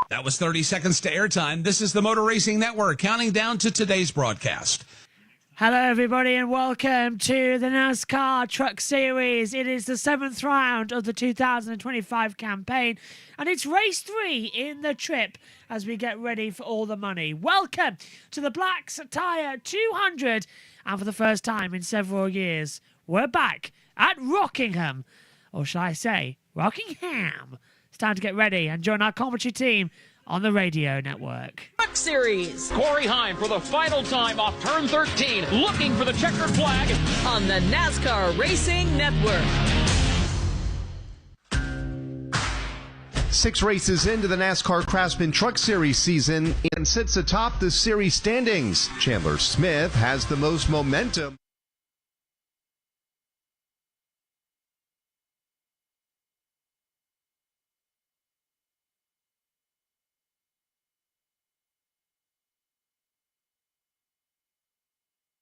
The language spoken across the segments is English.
That was 30 seconds to airtime. This is the Motor Racing Network counting down to today's broadcast. Hello, everybody, and welcome to the NASCAR Truck Series. It is the 7th round of the 2025 campaign, and it's race 3 in the trip as we get ready for all the money. Welcome to the Blacks Tire 200, and for the first time in several years, we're back at Rockingham, or shall I say, Rockingham. It's time to get ready and join our commentary team on the radio network. Truck Series. Corey Heim for the final time off turn 13, looking for the checkered flag On the NASCAR Racing Network. 6 races into the NASCAR Craftsman Truck Series season and sits atop the series standings. Chandler Smith has the most momentum.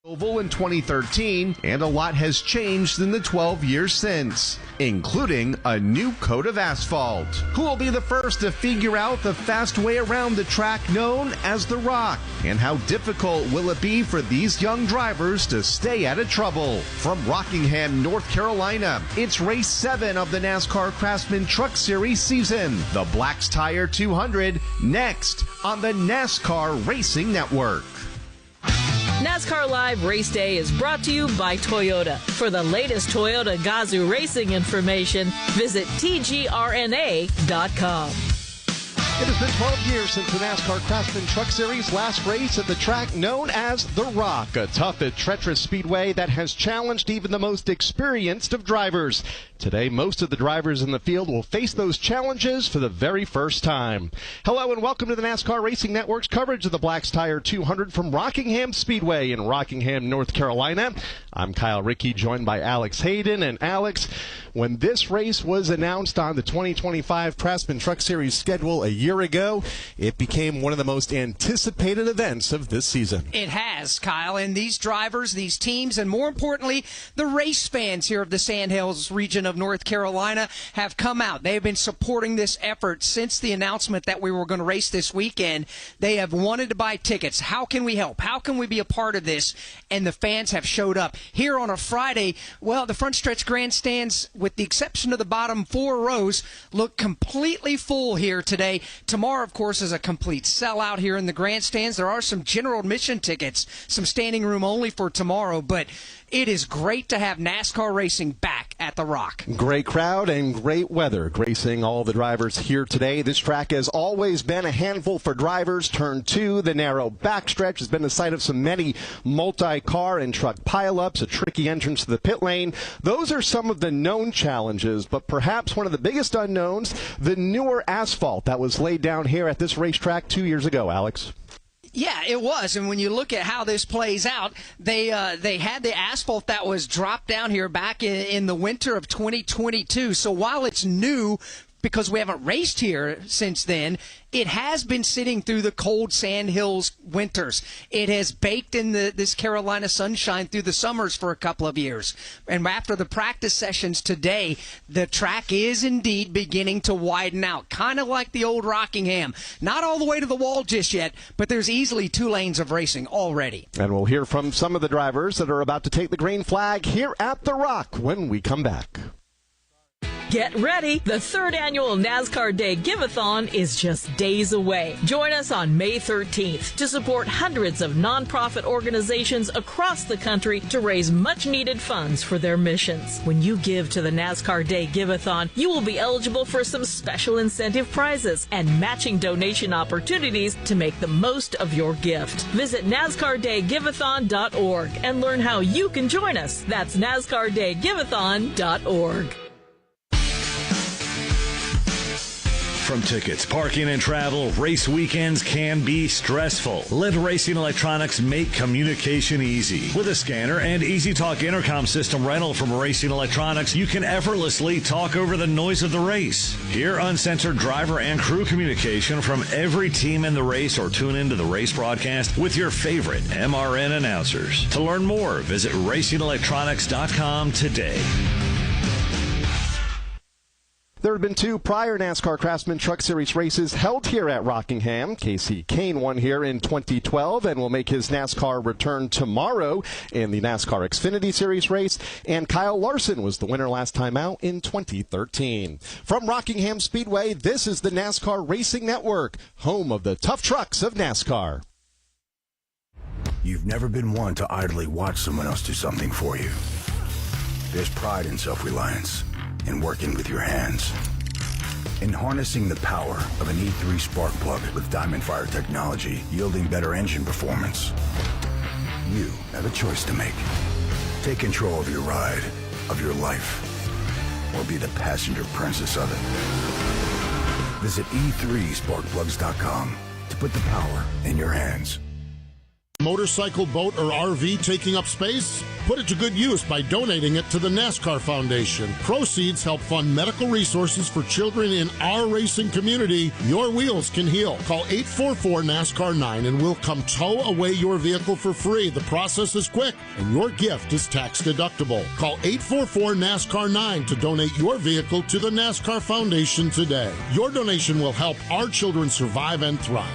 Oval in 2013, and a lot has changed in the 12 years since, including a new coat of asphalt. Who will be the first to figure out the fast way around the track known as the Rock? And how difficult will it be for these young drivers to stay out of trouble? From Rockingham, North Carolina, it's race 7 of the NASCAR Craftsman Truck Series season. The Blacks Tire 200, next on the NASCAR Racing Network. NASCAR Live Race Day is brought to you by Toyota. For the latest Toyota Gazoo racing information, visit tgrna.com. It has been 12 years since the NASCAR Craftsman Truck Series last race at the track known as The Rock, a tough and treacherous speedway that has challenged even the most experienced of drivers. Today, most of the drivers in the field will face those challenges for the very first time. Hello and welcome to the NASCAR Racing Network's coverage of the Blacks Tire 200 from Rockingham Speedway in Rockingham, North Carolina. I'm Kyle Rickey, joined by Alex Hayden. And Alex, when this race was announced on the 2025 Craftsman Truck Series schedule a year ago, it became one of the most anticipated events of this season. It has, Kyle, and these drivers, these teams, and more importantly, the race fans here of the Sandhills region of North Carolina have come out. They have been supporting this effort since the announcement that we were going to race this weekend. They have wanted to buy tickets. How can we help? How can we be a part of this? And the fans have showed up. Here on a Friday, well, the front stretch grandstands, with the exception of the bottom 4 rows, look completely full here today. Tomorrow, of course, is a complete sellout here in the grandstands. There are some general admission tickets, some standing room only for tomorrow, but it is great to have NASCAR racing back at the Rock. Great crowd and great weather gracing all the drivers here today. This track has always been a handful for drivers. Turn 2, the narrow backstretch, has been the site of so many multi-car and truck pileups, a tricky entrance to the pit lane. Those are some of the known challenges, but perhaps one of the biggest unknowns, the newer asphalt that was laid down here at this racetrack 2 years ago, Alex. Yeah, it was. And when you look at how this plays out, they had the asphalt that was dropped down here back in the winter of 2022. So while it's new, because we haven't raced here since then, it has been sitting through the cold Sandhills winters. It has baked in this Carolina sunshine through the summers for a couple of years. And after the practice sessions today, the track is indeed beginning to widen out, kind of like the old Rockingham. Not all the way to the wall just yet, but there's easily 2 lanes of racing already. And we'll hear from some of the drivers that are about to take the green flag here at the Rock when we come back. Get ready. The 3rd annual NASCAR Day Give-a-thon is just days away. Join us on May 13th to support hundreds of nonprofit organizations across the country to raise much-needed funds for their missions. When you give to the NASCAR Day Give-a-thon, you will be eligible for some special incentive prizes and matching donation opportunities to make the most of your gift. Visit NASCARDayGiveathon.org and learn how you can join us. That's NASCARDayGiveathon.org. From tickets, parking, and travel, race weekends can be stressful. Let Racing Electronics make communication easy. With a scanner and Easy Talk intercom system rental from Racing Electronics, you can effortlessly talk over the noise of the race. Hear uncensored driver and crew communication from every team in the race, or tune into the race broadcast with your favorite MRN announcers. To learn more, visit racingelectronics.com today. There have been 2 prior NASCAR Craftsman Truck Series races held here at Rockingham. Casey Kane won here in 2012 and will make his NASCAR return tomorrow in the NASCAR Xfinity Series race. And Kyle Larson was the winner last time out in 2013. From Rockingham Speedway, this is the NASCAR Racing Network, home of the tough trucks of NASCAR. You've never been one to idly watch someone else do something for you. There's pride in self-reliance, in working with your hands, in harnessing the power of an E3 spark plug with Diamond Fire technology, yielding better engine performance. You have a choice to make. Take control of your ride, of your life, or be the passenger princess of it. Visit e3sparkplugs.com to put the power in your hands. Motorcycle, boat, or RV taking up space? Put it to good use by donating it to the NASCAR Foundation. Proceeds help fund medical resources for children in our racing community. Your wheels can heal. Call 844-NASCAR-9 and we'll come tow away your vehicle for free. The process is quick and your gift is tax deductible. Call 844-NASCAR-9 to donate your vehicle to the NASCAR Foundation today. Your donation will help our children survive and thrive.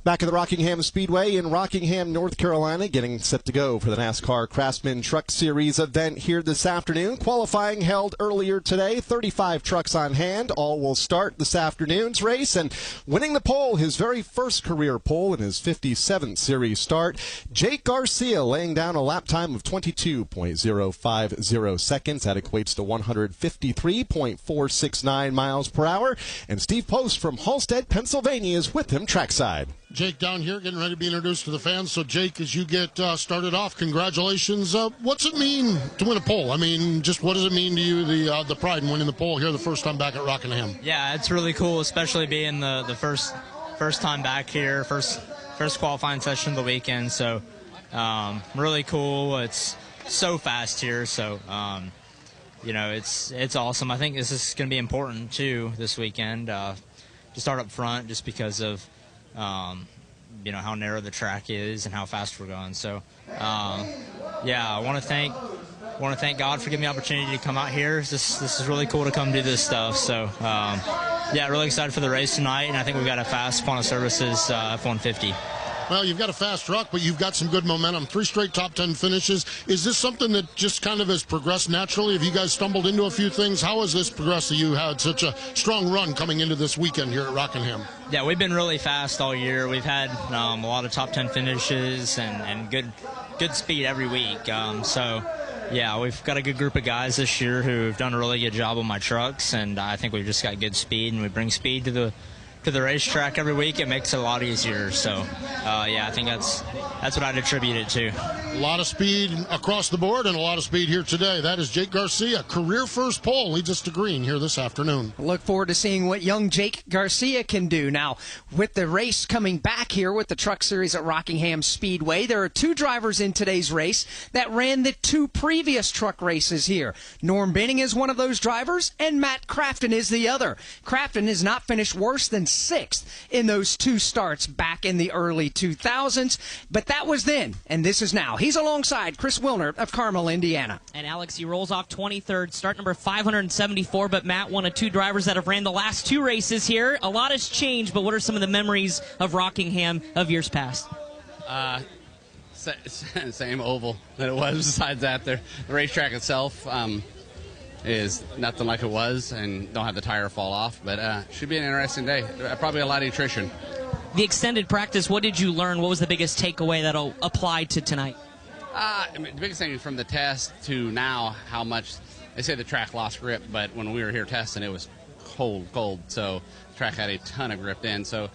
Back at the Rockingham Speedway in Rockingham, North Carolina, getting set to go for the NASCAR Craftsman Truck Series event here this afternoon. Qualifying held earlier today, 35 trucks on hand. All will start this afternoon's race. And winning the pole, his very first career pole in his 57th series start, Jake Garcia laying down a lap time of 22.050 seconds. That equates to 153.469 miles per hour. And Steve Post from Halstead, Pennsylvania is with him trackside. Jake down here getting ready to be introduced to the fans. So, Jake, as you get started off, congratulations. What's it mean to win a pole? I mean, just what does it mean to you, the pride in winning the pole here the first time back at Rockingham? Yeah, it's really cool, especially being the first time back here, first qualifying session of the weekend. So, really cool. It's so fast here. So, it's awesome. I think this is going to be important, too, this weekend to start up front just because of how narrow the track is and how fast we're going. So, I want to thank God for giving me the opportunity to come out here. This is really cool to come do this stuff. So, really excited for the race tonight, and I think we've got a fast Quanta Services F-150. Well, you've got a fast truck, but you've got some good momentum. 3 straight top 10 finishes. Is this something that just kind of has progressed naturally? Have you guys stumbled into a few things? How has this progressed that you had such a strong run coming into this weekend here at Rockingham? Yeah, we've been really fast all year. We've had a lot of top 10 finishes and good speed every week. We've got a good group of guys this year who've done a really good job on my trucks, and I think we've just got good speed, and we bring speed to the racetrack every week. It makes it a lot easier. So, I think that's what I'd attribute it to. A lot of speed across the board and a lot of speed here today. That is Jake Garcia. Career first pole leads us to green here this afternoon. Look forward to seeing what young Jake Garcia can do. Now, with the race coming back here with the Truck Series at Rockingham Speedway, there are 2 drivers in today's race that ran the 2 previous truck races here. Norm Benning is one of those drivers, and Matt Crafton is the other. Crafton has not finished worse than 6th in those 2 starts back in the early 2000s, but that was then, and this is now. He's alongside Chris Wilner of Carmel, Indiana. And Alex, he rolls off 23rd, start number 574, but Matt, one of 2 drivers that have ran the last 2 races here. A lot has changed, but what are some of the memories of Rockingham of years past? Same oval that it was. Besides that, the racetrack itself is nothing like it was, and don't have the tire fall off, but should be an interesting day. Probably a lot of attrition. The extended practice, what did you learn? What was the biggest takeaway that'll apply to tonight? The biggest thing from the test to now, how much they say the track lost grip, but when we were here testing, it was cold, so the track had a ton of grip then. So,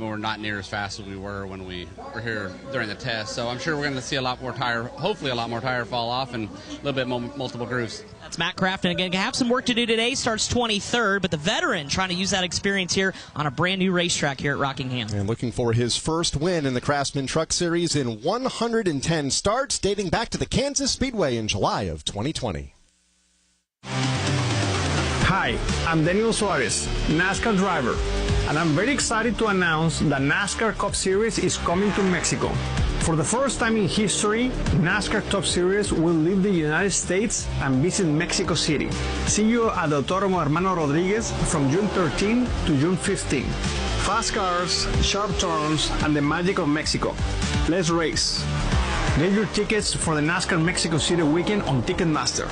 we're not near as fast as we were when we were here during the test. So I'm sure we're going to see hopefully a lot more tire fall off and a little bit more multiple grooves. That's Matt Crafton. Again, have some work to do today. Starts 23rd, but the veteran trying to use that experience here on a brand new racetrack here at Rockingham. And looking for his first win in the Craftsman Truck Series in 110 starts, dating back to the Kansas Speedway in July of 2020. Hi, I'm Daniel Suarez, NASCAR driver. and I'm very excited to announce the NASCAR Cup Series is coming to Mexico. For the first time in history, NASCAR Cup Series will leave the United States and visit Mexico City. See you at the Autódromo Hermano Rodriguez from June 13 to June 15. Fast cars, sharp turns, and the magic of Mexico. Let's race. Get your tickets for the NASCAR Mexico City weekend on Ticketmaster.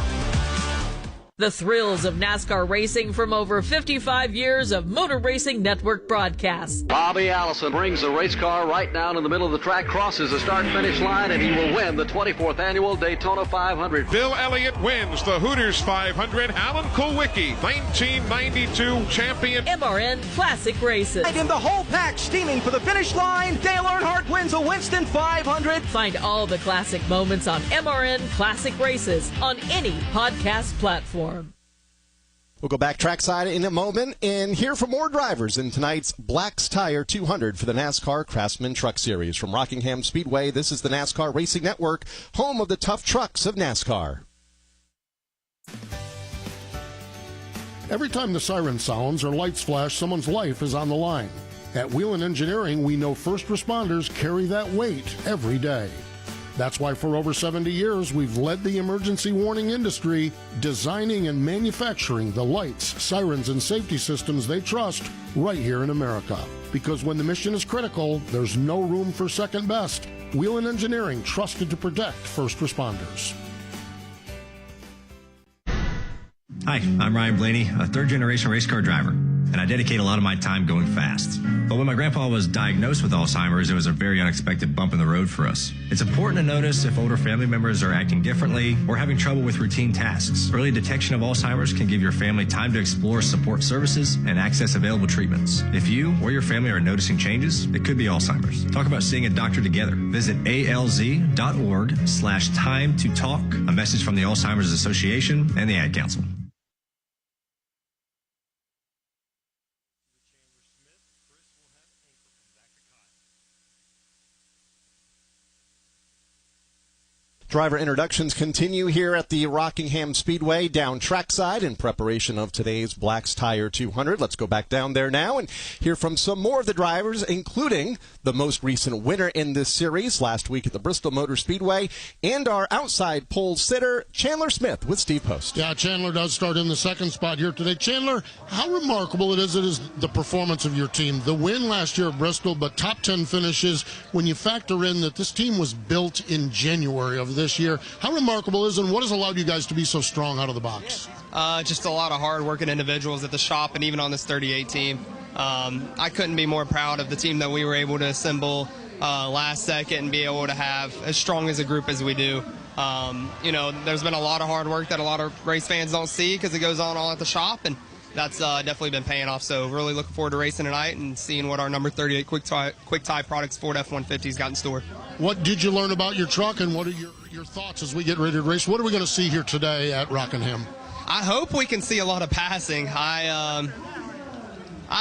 The thrills of NASCAR racing from over 55 years of Motor Racing Network broadcasts. Bobby Allison brings the race car right down in the middle of the track, crosses the start-finish line, and he will win the 24th annual Daytona 500. Bill Elliott wins the Hooters 500. Alan Kulwicki, 1992 champion. MRN Classic Races. And in the whole pack, steaming for the finish line, Dale Earnhardt wins the Winston 500. Find all the classic moments on MRN Classic Races on any podcast platform. We'll go back trackside in a moment and hear from more drivers in tonight's Black's Tire 200 for the NASCAR Craftsman Truck Series. From Rockingham Speedway, this is the NASCAR Racing Network, home of the tough trucks of NASCAR. Every time the siren sounds or lights flash, someone's life is on the line. At Wheelan Engineering, we know first responders carry that weight every day. That's why for over 70 years, we've led the emergency warning industry, designing and manufacturing the lights, sirens, and safety systems they trust right here in America. Because when the mission is critical, there's no room for second best. Wheelan Engineering, trusted to protect first responders. Hi, I'm Ryan Blaney, a third-generation race car driver, and I dedicate a lot of my time going fast. But when my grandpa was diagnosed with Alzheimer's, it was a very unexpected bump in the road for us. It's important to notice if older family members are acting differently or having trouble with routine tasks. Early detection of Alzheimer's can give your family time to explore support services and access available treatments. If you or your family are noticing changes, it could be Alzheimer's. Talk about seeing a doctor together. Visit alz.org/time to talk. A message from the Alzheimer's Association and the Ad Council. Driver introductions continue here at the Rockingham Speedway down trackside in preparation of today's Black's Tire 200. Let's go back down there now and hear from some more of the drivers, including the most recent winner in this series last week at the Bristol Motor Speedway and our outside pole sitter, Chandler Smith with Steve Post. Yeah, Chandler does start in the second spot here today. Chandler, how remarkable it is the performance of your team. The win last year at Bristol, but top 10 finishes when you factor in that this team was built in January of this year. How remarkable is it, and what has allowed you guys to be so strong out of the box? Just a lot of hard-working individuals at the shop and even on this 38 team. I couldn't be more proud of the team that we were able to assemble last second and be able to have as strong as a group as we do. There's been a lot of hard work that a lot of race fans don't see because it goes on all at the shop, and that's definitely been paying off. So really looking forward to racing tonight and seeing what our number 38 Quick Tie Products Ford F-150's got in store. What did you learn about your truck, and what are your thoughts as we get ready to race? What are we going to see here today at Rockingham? I hope we can see a lot of passing. I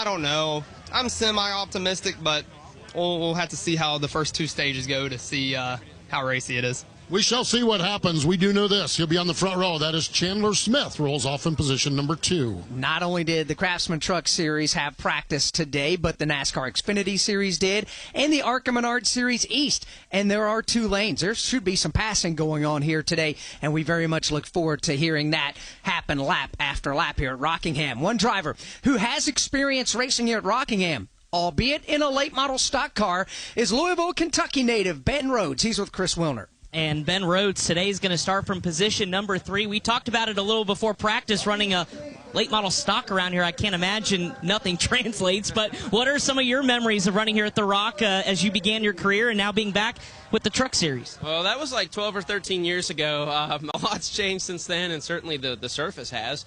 don't know. I'm semi-optimistic, but we'll have to see how the first two stages go to see how racy it is. We shall see what happens. We do know this. He'll be on the front row. That is Chandler Smith, rolls off in position number 2. Not only did the Craftsman Truck Series have practice today, but the NASCAR Xfinity Series did, and the ARCA Menard Series East. And there are 2 lanes. There should be some passing going on here today, and we very much look forward to hearing that happen lap after lap here at Rockingham. One driver who has experience racing here at Rockingham, albeit in a late model stock car, is Louisville, Kentucky native Ben Rhodes. He's with Chris Wilner. And Ben Rhodes today is going to start from position number 3. We talked about it a little before practice, running a late model stock around here. I can't imagine nothing translates, but what are some of your memories of running here at the Rock as you began your career and now being back with the Truck Series? Well, that was like 12 or 13 years ago. A lot's changed since then, and certainly the surface has.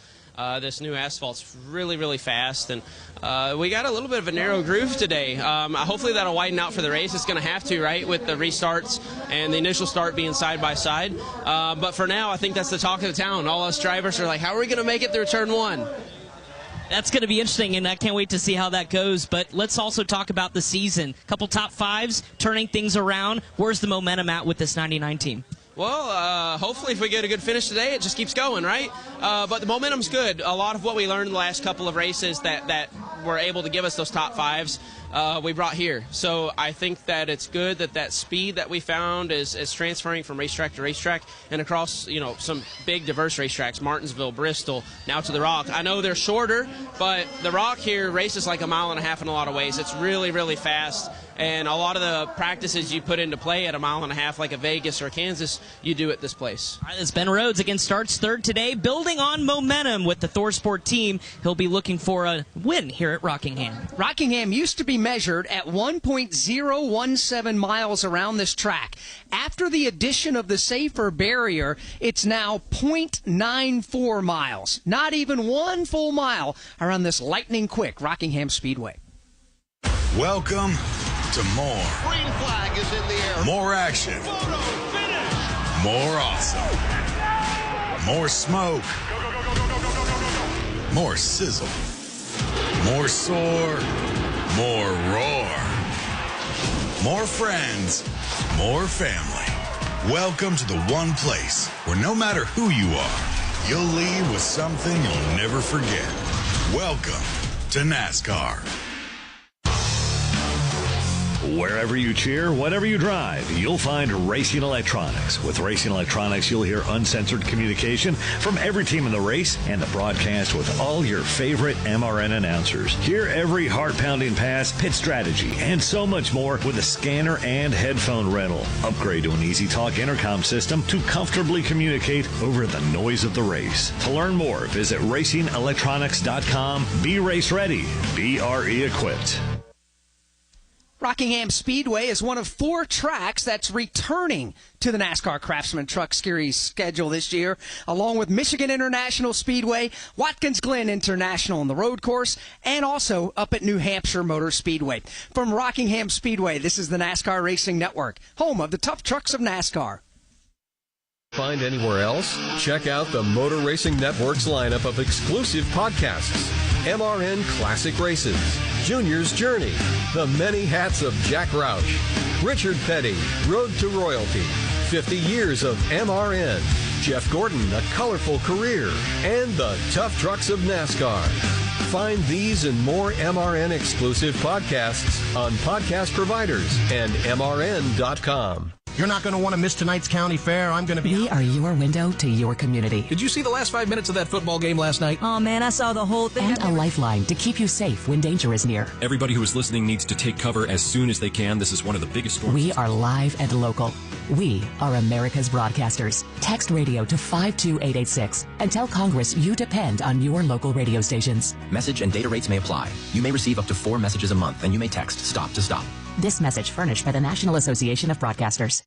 This new asphalt's really, really fast, and we got a little bit of a narrow groove today. Hopefully that'll widen out for the race. It's going to have to, right, with the restarts and the initial start being side by side. But for now, I think that's the talk of the town. All us drivers are like, how are we going to make it through turn 1? That's going to be interesting, and I can't wait to see how that goes. But let's also talk about the season. A couple top 5s, turning things around. Where's the momentum at with this 99 team? Well, hopefully if we get a good finish today, it just keeps going, right? But the momentum's good. A lot of what we learned in the last couple of races that were able to give us those top fives, we brought here. So I think that it's good that speed that we found is transferring from racetrack to racetrack and across, some big diverse racetracks, Martinsville, Bristol, now to the Rock. I know they're shorter, but the Rock here races like 1.5 miles in a lot of ways. It's really, really fast. And a lot of the practices you put into play at 1.5 miles, like a Vegas or a Kansas, you do at this place. All right, it's Ben Rhodes again, starts third today, building on momentum with the ThorSport team. He'll be looking for a win here at Rockingham. Rockingham used to be measured at 1.017 miles around this track. After the addition of the safer barrier, it's now 0.94 miles. Not even 1 full mile around this lightning quick Rockingham Speedway. Welcome to more. Green flag is in the air. More action. Photo finish. More awesome. More smoke. More sizzle. More soar. More roar. More friends. More family. Welcome to the one place where no matter who you are, you'll leave with something you'll never forget. Welcome to NASCAR. Wherever you cheer, whatever you drive, you'll find Racing Electronics. With Racing Electronics, you'll hear uncensored communication from every team in the race and the broadcast with all your favorite MRN announcers. Hear every heart-pounding pass, pit strategy, and so much more with a scanner and headphone rental. Upgrade to an Easy Talk intercom system to comfortably communicate over the noise of the race. To learn more, visit racingelectronics.com. Be race ready. Be RE equipped. Rockingham Speedway is one of 4 tracks that's returning to the NASCAR Craftsman Truck Series schedule this year, along with Michigan International Speedway, Watkins Glen International on the road course, and also up at New Hampshire Motor Speedway. From Rockingham Speedway, this is the NASCAR Racing Network, home of the tough trucks of NASCAR. Find anywhere else? Check out the Motor Racing Network's lineup of exclusive podcasts. MRN Classic Races, Junior's Journey, The Many Hats of Jack Roush, Richard Petty, Road to Royalty, 50 Years of MRN, Jeff Gordon, A Colorful Career, and the Tough Trucks of NASCAR. Find these and more MRN exclusive podcasts on podcast providers and MRN.com. You're not going to want to miss tonight's county fair. I'm going to be... We are your window to your community. Did you see the last 5 minutes of that football game last night? Oh, man, I saw the whole thing. And a lifeline to keep you safe when danger is near. Everybody who is listening needs to take cover as soon as they can. This is one of the biggest storms. We are live and local. We are America's broadcasters. Text radio to 52886 and tell Congress you depend on your local radio stations. Message and data rates may apply. You may receive up to 4 messages a month, and you may text STOP to STOP. This message furnished by the National Association of Broadcasters.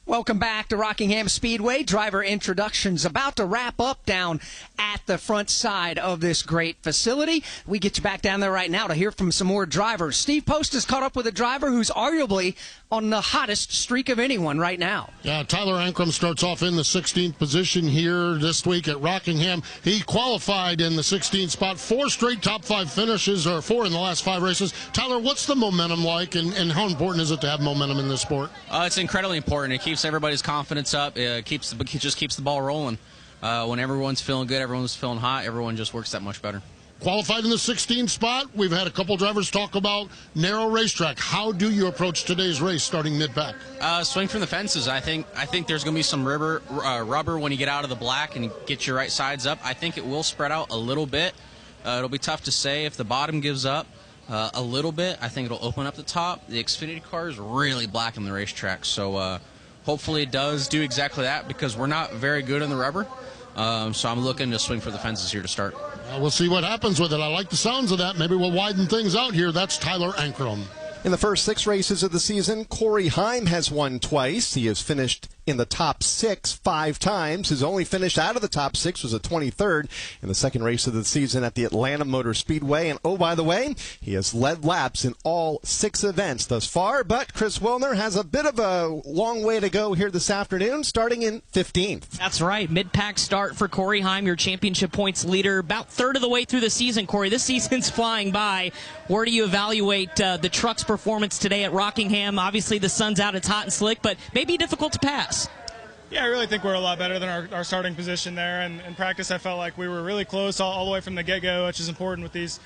Welcome back to Rockingham Speedway. Driver introductions about to wrap up down at the front side of this great facility. We get you back down there right now to hear from some more drivers. Steve Post has caught up with a driver who's arguably on the hottest streak of anyone right now. Yeah, Tyler Ankrum starts off in the 16th position here this week at Rockingham. He qualified in the 16th spot, 4 straight top 5 finishes, or 4 in the last 5 races. Tyler, what's the momentum like, and how important is it to have momentum in this sport? It's incredibly important. It keeps everybody's confidence up. It just keeps the ball rolling. When everyone's feeling good, everyone's feeling hot, everyone just works that much better. Qualified in the 16th spot. We've had a couple drivers talk about narrow racetrack. How do you approach today's race starting mid-pack? Swing from the fences. I think there's going to be some rubber when you get out of the black and get your right sides up. I think it will spread out a little bit. It'll be tough to say if the bottom gives up a little bit. I think it'll open up the top. The Xfinity car is really black in the racetrack, so hopefully it does do exactly that because we're not very good in the rubber. So I'm looking to swing for the fences here to start. We'll see what happens with it. I like the sounds of that. Maybe we'll widen things out here. That's Tyler Ankrum. In the first 6 races of the season, Corey Heim has won twice. He has finished in the top 6 5 times. His only finish out of the top 6 was a 23rd in the second race of the season at the Atlanta Motor Speedway. And oh, by the way, he has led laps in all 6 events thus far. But Chris Wilner has a bit of a long way to go here this afternoon, starting in 15th. That's right. Mid-pack start for Corey Heim, your championship points leader. About third of the way through the season, Corey. This season's flying by. Where do you evaluate the truck's performance today at Rockingham? Obviously, the sun's out. It's hot and slick, but maybe difficult to pass. Yeah, I really think we're a lot better than our starting position there. And in practice, I felt like we were really close all the way from the get-go, which is important with these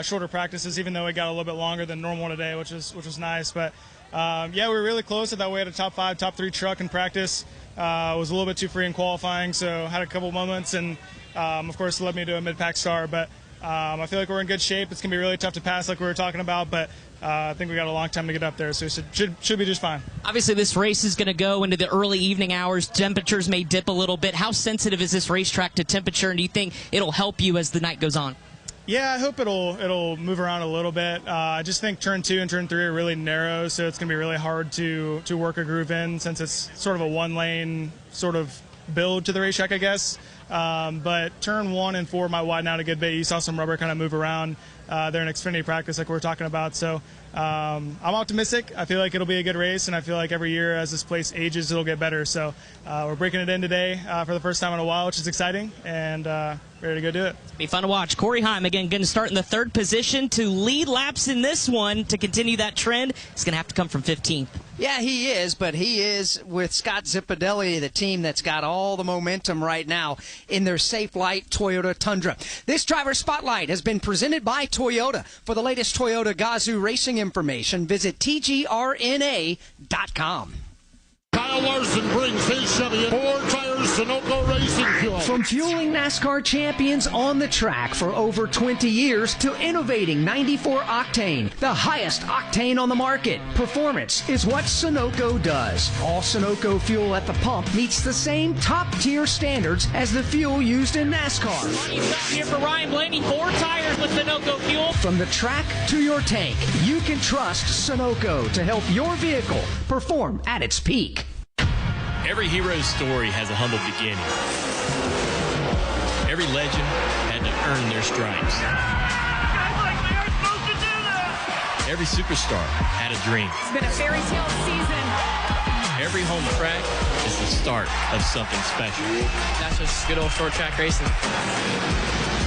shorter practices, even though we got a little bit longer than normal today, which was nice. But, yeah, we were really close. I thought we had a top 5, top 3 truck in practice. Was a little bit too free in qualifying, so had a couple moments. And, of course, it led me to a mid-pack start. But I feel like we're in good shape. It's going to be really tough to pass like we were talking about. But I think we got a long time to get up there, so it should be just fine. Obviously, this race is going to go into the early evening hours. Temperatures may dip a little bit. How sensitive is this racetrack to temperature, and do you think it'll help you as the night goes on? Yeah, I hope it'll move around a little bit. I just think turn 2 and turn 3 are really narrow, so it's going to be really hard to work a groove in since it's sort of a one-lane sort of build to the racetrack, I guess. But turn 1 and 4 might widen out a good bit. You saw some rubber kind of move around there in Xfinity practice like we were talking about. So I'm optimistic. I feel like it'll be a good race, and I feel like every year as this place ages, it'll get better. So we're breaking it in today for the first time in a while, which is exciting, and ready to go do it. Be fun to watch. Corey Heim, again, going to start in the 3rd position to lead laps in this one. To continue that trend, he's going to have to come from 15th. Yeah, he is, but he is with Scott Zipadelli, the team that's got all the momentum right now in their Safe Light Toyota Tundra. This driver spotlight has been presented by Toyota. For the latest Toyota Gazoo racing information, visit tgrna.com. Kyle Larson brings his Chevy 4 tires Sunoco Racing Fuel. From fueling NASCAR champions on the track for over 20 years to innovating 94 octane, the highest octane on the market. Performance is what Sunoco does. All Sunoco fuel at the pump meets the same top-tier standards as the fuel used in NASCAR. Money shot here for Ryan Blaney. 4 tires with Sunoco fuel. From the track to your tank, you can trust Sunoco to help your vehicle perform at its peak. Every hero's story has a humble beginning. Every legend had to earn their stripes. Every superstar had a dream. It's been a fairy tale season. Every home track is the start of something special. That's just good old short track racing.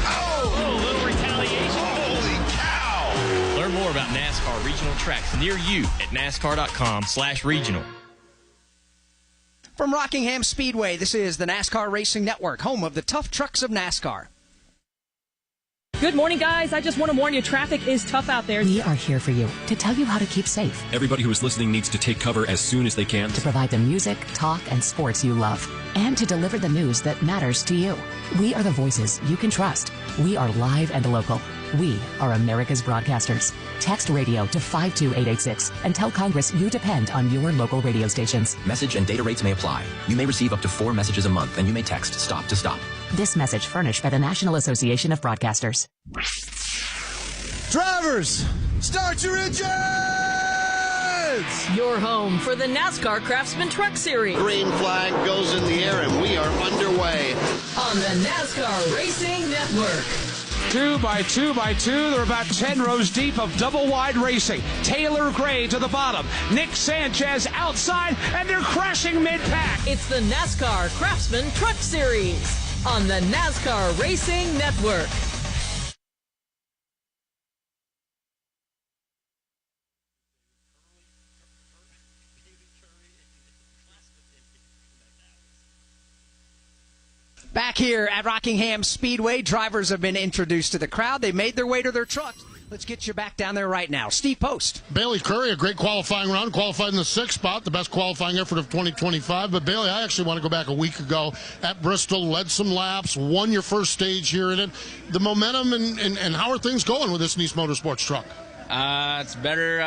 Oh, a little retaliation. Holy cow! Learn more about NASCAR regional tracks near you at nascar.com/regional. From Rockingham Speedway, this is the NASCAR Racing Network, home of the tough trucks of NASCAR. Good morning, guys. I just want to warn you, traffic is tough out there. We are here for you to tell you how to keep safe. Everybody who is listening needs to take cover as soon as they can. To provide the music, talk, and sports you love. And to deliver the news that matters to you. We are the voices you can trust. We are live and local. We are America's broadcasters. Text radio to 52886 and tell Congress you depend on your local radio stations. Message and data rates may apply. You may receive up to 4 messages a month, and you may text STOP to STOP. This message furnished by the National Association of Broadcasters. Drivers, start your engines! Your home for the NASCAR Craftsman Truck Series. Green flag goes in the air, and we are underway. On the NASCAR Racing Network. 2 by 2 by 2. They're about 10 rows deep of double-wide racing. Taylor Gray to the bottom. Nick Sanchez outside, and they're crashing mid-pack. It's the NASCAR Craftsman Truck Series on the NASCAR Racing Network. Back here at Rockingham Speedway, drivers have been introduced to the crowd. They made their way to their trucks. Let's get you back down there right now. Steve Post. Bailey Curry, a great qualifying round, qualified in the 6th spot, the best qualifying effort of 2025. But, Bailey, I actually want to go back a week ago at Bristol, led some laps, won your first stage here in it. The momentum and how are things going with this Nice Motorsports truck? It's better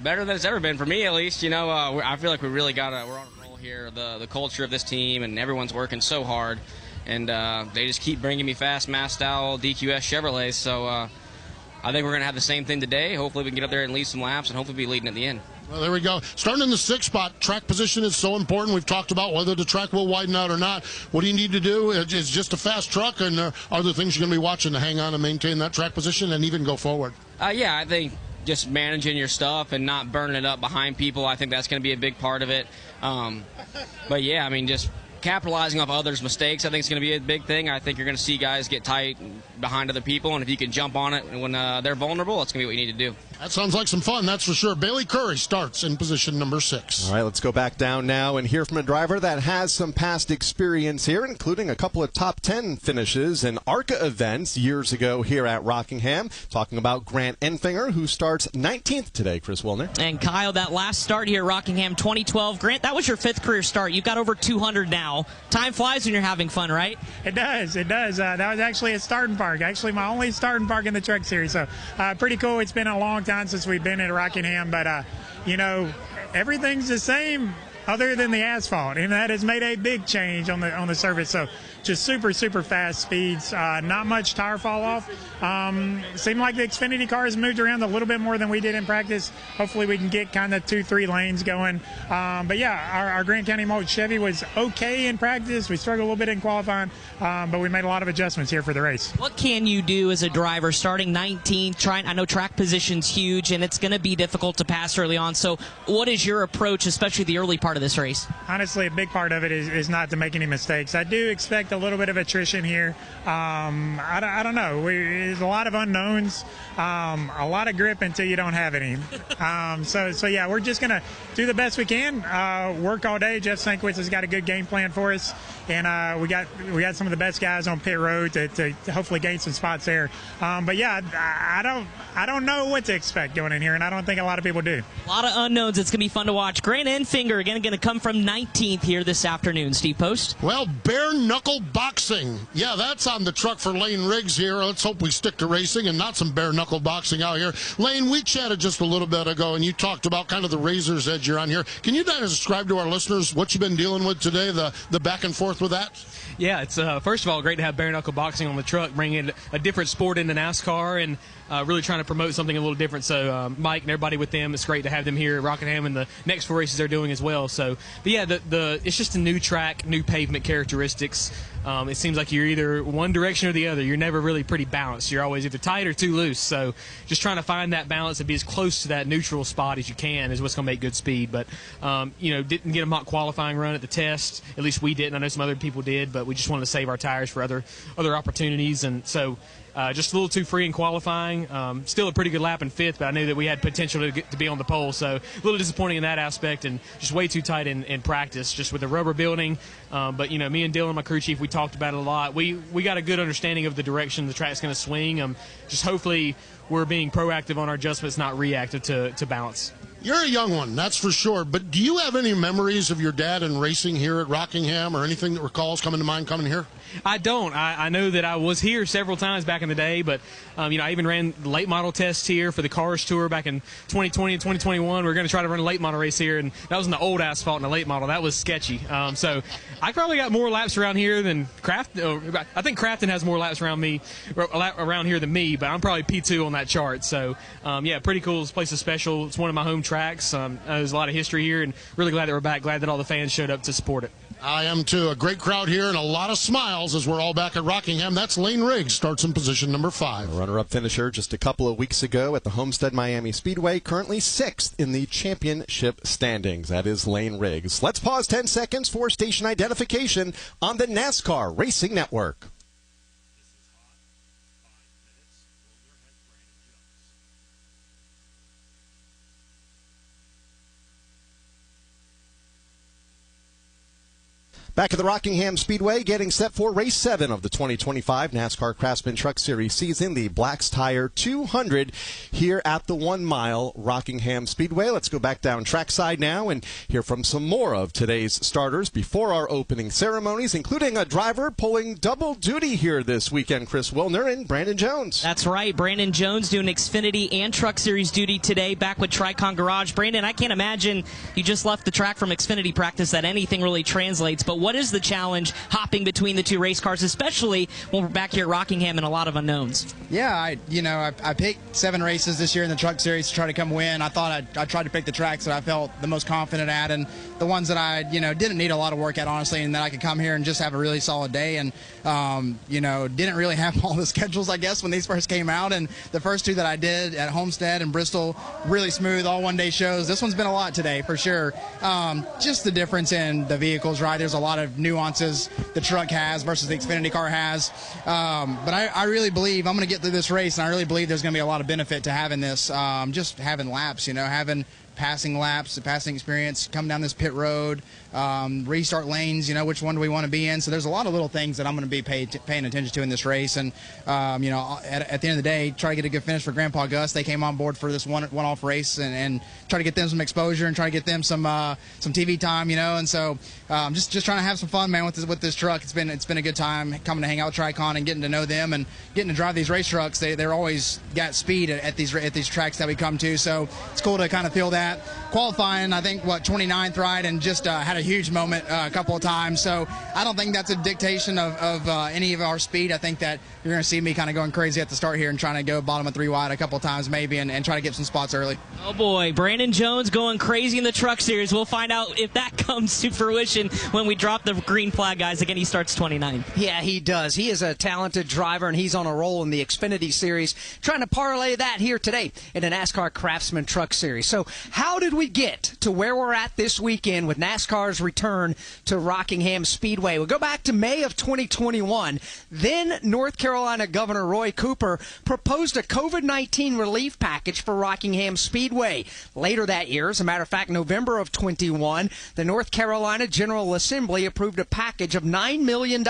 than it's ever been for me, at least. You know, I feel like we're on a roll here. The culture of this team, and everyone's working so hard. And they just keep bringing me fast, Mass-style DQS Chevrolets. So I think we're going to have the same thing today. Hopefully we can get up there and lead some laps and hopefully be leading at the end. Well, there we go. Starting in the 6th spot, track position is so important. We've talked about whether the track will widen out or not. What do you need to do? It's just a fast truck, and are there things you're going to be watching to hang on and maintain that track position and even go forward? Yeah, I think just managing your stuff and not burning it up behind people, I think that's going to be a big part of it. But, yeah, I mean, just capitalizing off others' mistakes, I think it's going to be a big thing. I think you're going to see guys get tight behind other people, and if you can jump on it when they're vulnerable, that's going to be what you need to do. That sounds like some fun, that's for sure. Bailey Curry starts in position number 6. All right, let's go back down now and hear from a driver that has some past experience here, including a couple of top 10 finishes in ARCA events years ago here at Rockingham. Talking about Grant Enfinger, who starts 19th today, Chris Wilner. And Kyle, that last start here at Rockingham 2012, Grant, that was your 5th career start. You've got over 200 now. Time flies when you're having fun, right? It does. That was actually a starting park. Actually, my only starting park in the truck series. So pretty cool. It's been a long time since we've been at Rockingham, but everything's the same other than the asphalt, and that has made a big change on the surface. So just super fast speeds, not much tire fall off. Seemed like the Xfinity cars moved around a little bit more than we did in practice. Hopefully we can get kind of 2-3 lanes going. But yeah, our Grant County Mold Chevy was okay in practice. We struggled a little bit in qualifying, but we made a lot of adjustments here for the race. What can you do as a driver starting 19th? I know track position's huge, and it's going to be difficult to pass early on. So what is your approach, especially the early part of this race? Honestly, a big part of it is not to make any mistakes. I do expect a little bit of attrition here. I don't know. There's a lot of unknowns, a lot of grip until you don't have any. So yeah, we're just going to do the best we can, work all day. Jeff Sankwitz has got a good game plan for us, and we got some of the best guys on pit road to hopefully gain some spots there. But yeah, I don't know what to expect going in here, and I don't think a lot of people do. A lot of unknowns. It's going to be fun to watch. Grant Enfinger again going to come from 19th here this afternoon. Steve Post. Well, bare knuckle boxing. Yeah, that's on the truck for Lane Riggs here. Let's hope we stick to racing and not some bare knuckle boxing out here. Lane, we chatted just a little bit ago, and you talked about kind of the razor's edge you're on here. Can you describe to our listeners what you've been dealing with today, the back and forth with that? Yeah, it's first of all great to have bare knuckle boxing on the truck, bringing a different sport into NASCAR and really trying to promote something a little different. So Mike and everybody with them, it's great to have them here at Rockingham and the next 4 races they're doing as well. So, but yeah, it's just a new track, new pavement characteristics. It seems like you're either one direction or the other. You're never really pretty balanced. You're always either tight or too loose. So just trying to find that balance and be as close to that neutral spot as you can is what's going to make good speed. But, didn't get a mock qualifying run at the test. At least we didn't. I know some other people did, but we just wanted to save our tires for other opportunities. And so just a little too free in qualifying. Still a pretty good lap in 5th, but I knew that we had potential to be on the pole. So a little disappointing in that aspect and just way too tight in practice, just with the rubber building. But, me and Dylan, my crew chief, we talked about it a lot. We got a good understanding of the direction the track's going to swing. Just hopefully we're being proactive on our adjustments, not reactive to balance. You're a young one, that's for sure, but do you have any memories of your dad in racing here at Rockingham or anything that recalls coming to mind coming here? I don't. I know that I was here several times back in the day, but, I even ran late model tests here for the Cars Tour back in 2020 and 2021. We were going to try to run a late model race here, and that was in the old asphalt in the late model. That was sketchy. So I probably got more laps around here than Crafton. I think Crafton has more laps around here than me, but I'm probably P2 on that chart. So, yeah, pretty cool. This place is special. It's one of my home tracks. There's a lot of history here, and really glad that we're back. Glad that all the fans showed up to support it. I am too. A great crowd here and a lot of smiles as we're all back at Rockingham. That's Lane Riggs, starts in position number 5. A runner-up finisher just a couple of weeks ago at the Homestead Miami Speedway, currently 6th in the championship standings. That is Lane Riggs. Let's pause 10 seconds for station identification on the NASCAR Racing Network. Back at the Rockingham Speedway, getting set for Race 7 of the 2025 NASCAR Craftsman Truck Series season, the Black's Tire 200 here at the 1 Mile Rockingham Speedway. Let's go back down trackside now and hear from some more of today's starters before our opening ceremonies, including a driver pulling double duty here this weekend, Chris Wilner and Brandon Jones. That's right. Brandon Jones doing Xfinity and Truck Series duty today back with Tricon Garage. Brandon, I can't imagine you just left the track from Xfinity practice that anything really translates, but What is the challenge hopping between the two race cars, especially when we're back here at Rockingham and a lot of unknowns? Yeah, I picked 7 races this year in the Truck Series to try to come win. I thought I tried to pick the tracks that I felt the most confident at, and the ones that I didn't need a lot of work at, honestly, and that I could come here and just have a really solid day. And didn't really have all the schedules, I guess, when these first came out. And the first 2 that I did at Homestead and Bristol, really smooth, all one-day shows. This one's been a lot today, for sure. Just the difference in the vehicles, right? There's a lot of nuances the truck has versus the Xfinity car has. But I really believe I'm going to get through this race, and I really believe there's going to be a lot of benefit to having this, just having laps, having passing laps, the passing experience, come down this pit road, restart lanes, which one do we want to be in? So there's a lot of little things that I'm going to be paying attention to in this race. And, at the end of the day, try to get a good finish for Grandpa Gus. They came on board for this one-off race and try to get them some exposure and try to get them some TV time, And so just trying to have some fun, man, with this truck. It's been a good time coming to hang out with Tricon and getting to know them and getting to drive these race trucks. They're always got speed at these tracks that we come to. So it's cool to kind of feel that. Qualifying, I think, 29th, right, and just had a huge moment a couple of times. So I don't think that's a dictation of any of our speed. I think that you're going to see me kind of going crazy at the start here and trying to go bottom of 3 wide a couple of times maybe and try to get some spots early. Oh, boy. Brandon Jones going crazy in the Truck Series. We'll find out if that comes to fruition when we drop the green flag, guys. Again, he starts 29th. Yeah, he does. He is a talented driver, and he's on a roll in the Xfinity Series, trying to parlay that here today in the NASCAR Craftsman Truck Series. So how did we get to where we're at this weekend with NASCAR's return to Rockingham Speedway? We'll go back to May of 2021. Then North Carolina Governor Roy Cooper proposed a COVID-19 relief package for Rockingham Speedway. Later that year, as a matter of fact, November of 21, the North Carolina General Assembly approved a package of $9 million.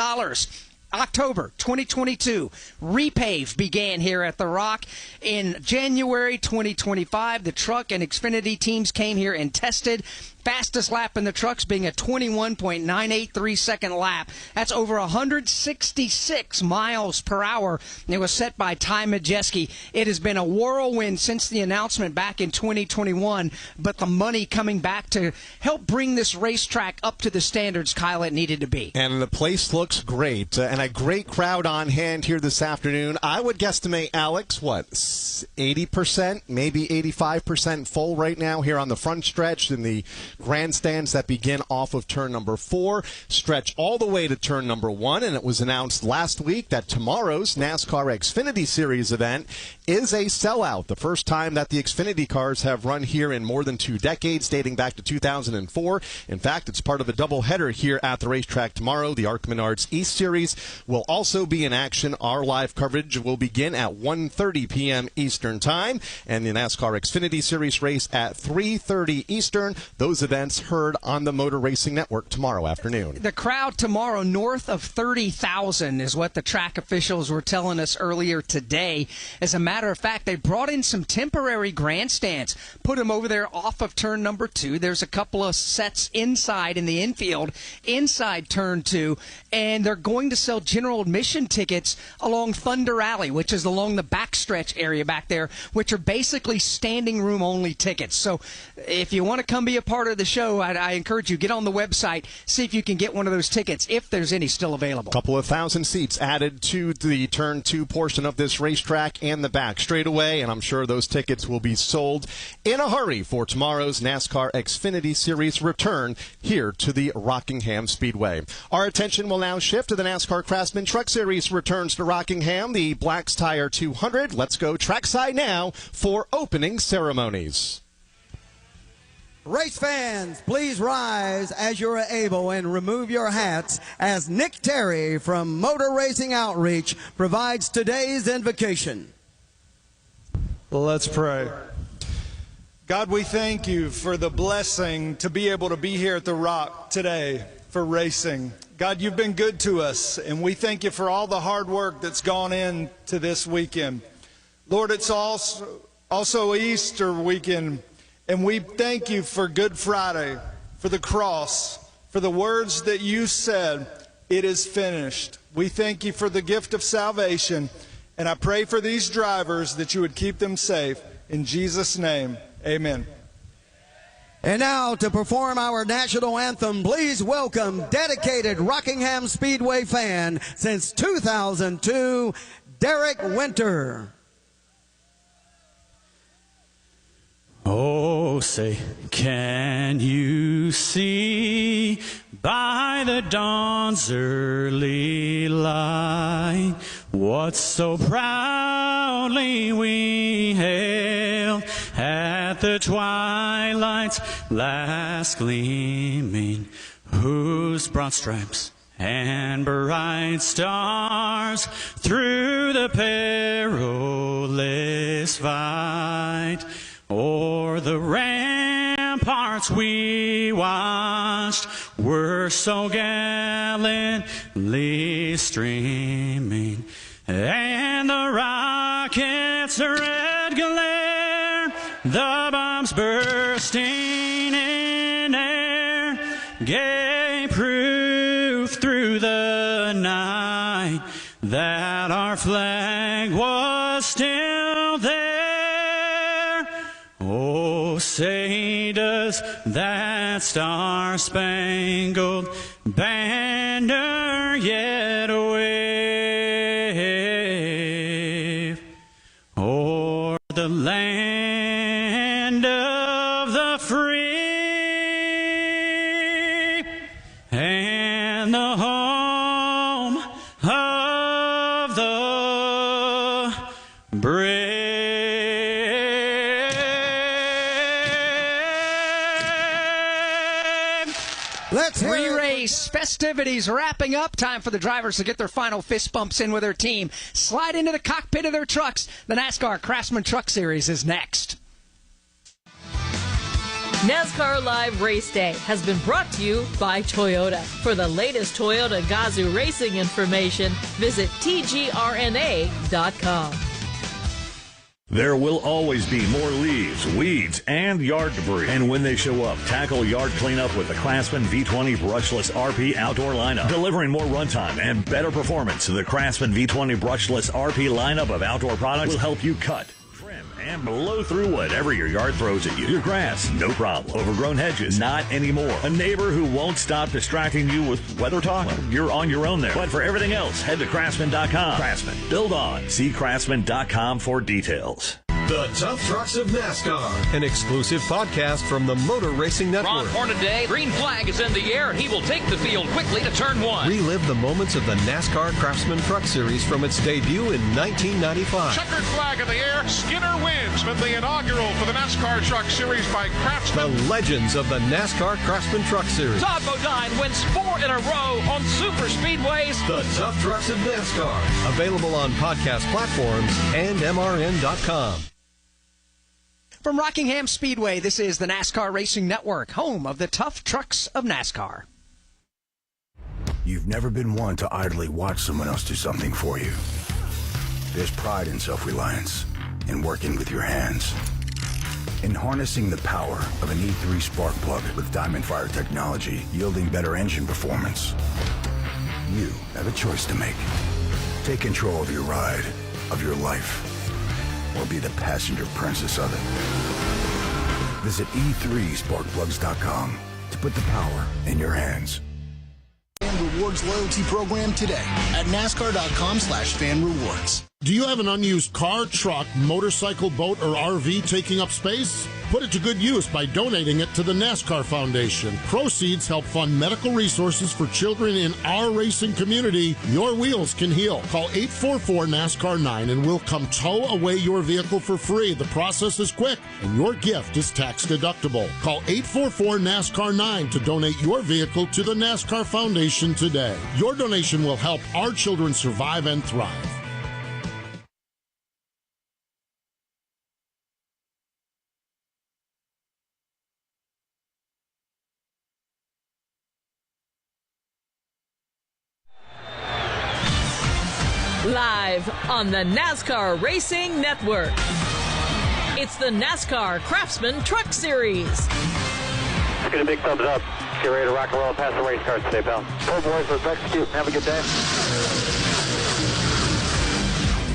October 2022, repave began here at The Rock. In January 2025, the truck and Xfinity teams came here and tested. Fastest lap in the trucks being a 21.983 second lap. That's over 166 miles per hour. It was set by Ty Majeski. It has been a whirlwind since the announcement back in 2021, but the money coming back to help bring this racetrack up to the standards, Kyle, it needed to be. And the place looks great, and a great crowd on hand here this afternoon. I would guesstimate, Alex, 80%, maybe 85% full right now here on the front stretch in the grandstands that begin off of turn number 4, stretch all the way to turn number 1, and it was announced last week that tomorrow's NASCAR Xfinity Series event is a sellout. The first time that the Xfinity cars have run here in more than 2 decades, dating back to 2004. In fact, it's part of a doubleheader here at the racetrack tomorrow. The Arc Menards East Series will also be in action. Our live coverage will begin at 1:30 p.m. Eastern Time, and the NASCAR Xfinity Series race at 3:30 Eastern. Those events heard on the Motor Racing Network tomorrow afternoon. The crowd tomorrow, north of 30,000, is what the track officials were telling us earlier today. As a matter of fact, they brought in some temporary grandstands, put them over there off of turn number 2. There's a couple of sets inside in the infield, inside turn 2, and they're going to sell general admission tickets along Thunder Alley, which is along the backstretch area back there, which are basically standing room only tickets. So if you want to come be a part of the show, I encourage you, get on the website, see if you can get one of those tickets, if there's any still available. A couple of thousand seats added to the turn 2 portion of this racetrack and the back straightaway, and I'm sure those tickets will be sold in a hurry for tomorrow's NASCAR Xfinity Series return here to the Rockingham Speedway. Our attention will now shift to the NASCAR Craftsman Truck Series returns to Rockingham, the Black's Tire 200. Let's go trackside now for opening ceremonies. Race fans, please rise as you're able and remove your hats as Nick Terry from Motor Racing Outreach provides today's invocation. Let's pray. God, we thank you for the blessing to be able to be here at the Rock today for racing. God, you've been good to us, and we thank you for all the hard work that's gone into this weekend. Lord, it's also Easter weekend, and we thank you for Good Friday, for the cross, for the words that you said, it is finished. We thank you for the gift of salvation, and I pray for these drivers that you would keep them safe. In Jesus' name, amen. And now to perform our national anthem, please welcome dedicated Rockingham Speedway fan since 2002, Derek Winter. Oh, say, can you see by the dawn's early light what so proudly we hailed at the twilight's last gleaming, whose broad stripes and bright stars through the perilous fight o'er the ramparts we watched were so gallantly streaming, and the rockets' red glare, the bombs bursting in air, gave proof through the night that our flag was still there. Oh, say does that star-spangled banner yet wave o'er the land of the free and the home of the brave? Pre-race festivities wrapping up. Time for the drivers to get their final fist bumps in with their team. Slide into the cockpit of their trucks. The NASCAR Craftsman Truck Series is next. NASCAR Live Race Day has been brought to you by Toyota. For the latest Toyota Gazoo racing information, visit tgrna.com. There will always be more leaves, weeds, and yard debris. And when they show up, tackle yard cleanup with the Craftsman V20 Brushless RP Outdoor lineup. Delivering more runtime and better performance, the Craftsman V20 Brushless RP lineup of outdoor products will help you cut, trim, and blow through whatever your yard throws at you. Your grass, no problem. Overgrown hedges, not anymore. A neighbor who won't stop distracting you with weather talk? Well, you're on your own there. But for everything else, head to Craftsman.com. Craftsman. Build on. See Craftsman.com for details. The Tough Trucks of NASCAR, an exclusive podcast from the Motor Racing Network. Ron Hornaday, green flag is in the air, and he will take the field quickly to turn one. Relive the moments of the NASCAR Craftsman Truck Series from its debut in 1995. Checkered flag in the air, Skinner wins with the inaugural for the NASCAR Truck Series by Craftsman. The legends of the NASCAR Craftsman Truck Series. Todd Bodine wins 4 in a row on super speedways. The Tough Trucks of NASCAR, available on podcast platforms and MRN.com. From Rockingham Speedway, this is the NASCAR Racing Network, home of the Tough Trucks of NASCAR. You've never been one to idly watch someone else do something for you. There's pride in self-reliance, in working with your hands, in harnessing the power of an E3 spark plug with Diamond Fire technology, yielding better engine performance. You have a choice to make. Take control of your ride, of your life, or be the passenger princess of it. Visit e3sparkplugs.com to put the power in your hands. Fan Rewards loyalty program today at NASCAR.com/fanrewards. Do you have an unused car, truck, motorcycle, boat, or RV taking up space? Put it to good use by donating it to the NASCAR Foundation. Proceeds help fund medical resources for children in our racing community. Your wheels can heal. Call 844-NASCAR-9 and we'll come tow away your vehicle for free. The process is quick and your gift is tax deductible. Call 844-NASCAR-9 to donate your vehicle to the NASCAR Foundation today. Your donation will help our children survive and thrive. Live on the NASCAR Racing Network. It's the NASCAR Craftsman Truck Series. Let's get a big thumbs up. Get ready to rock and roll past the race cars today, pal. Well, boys, let's execute. Have a good day.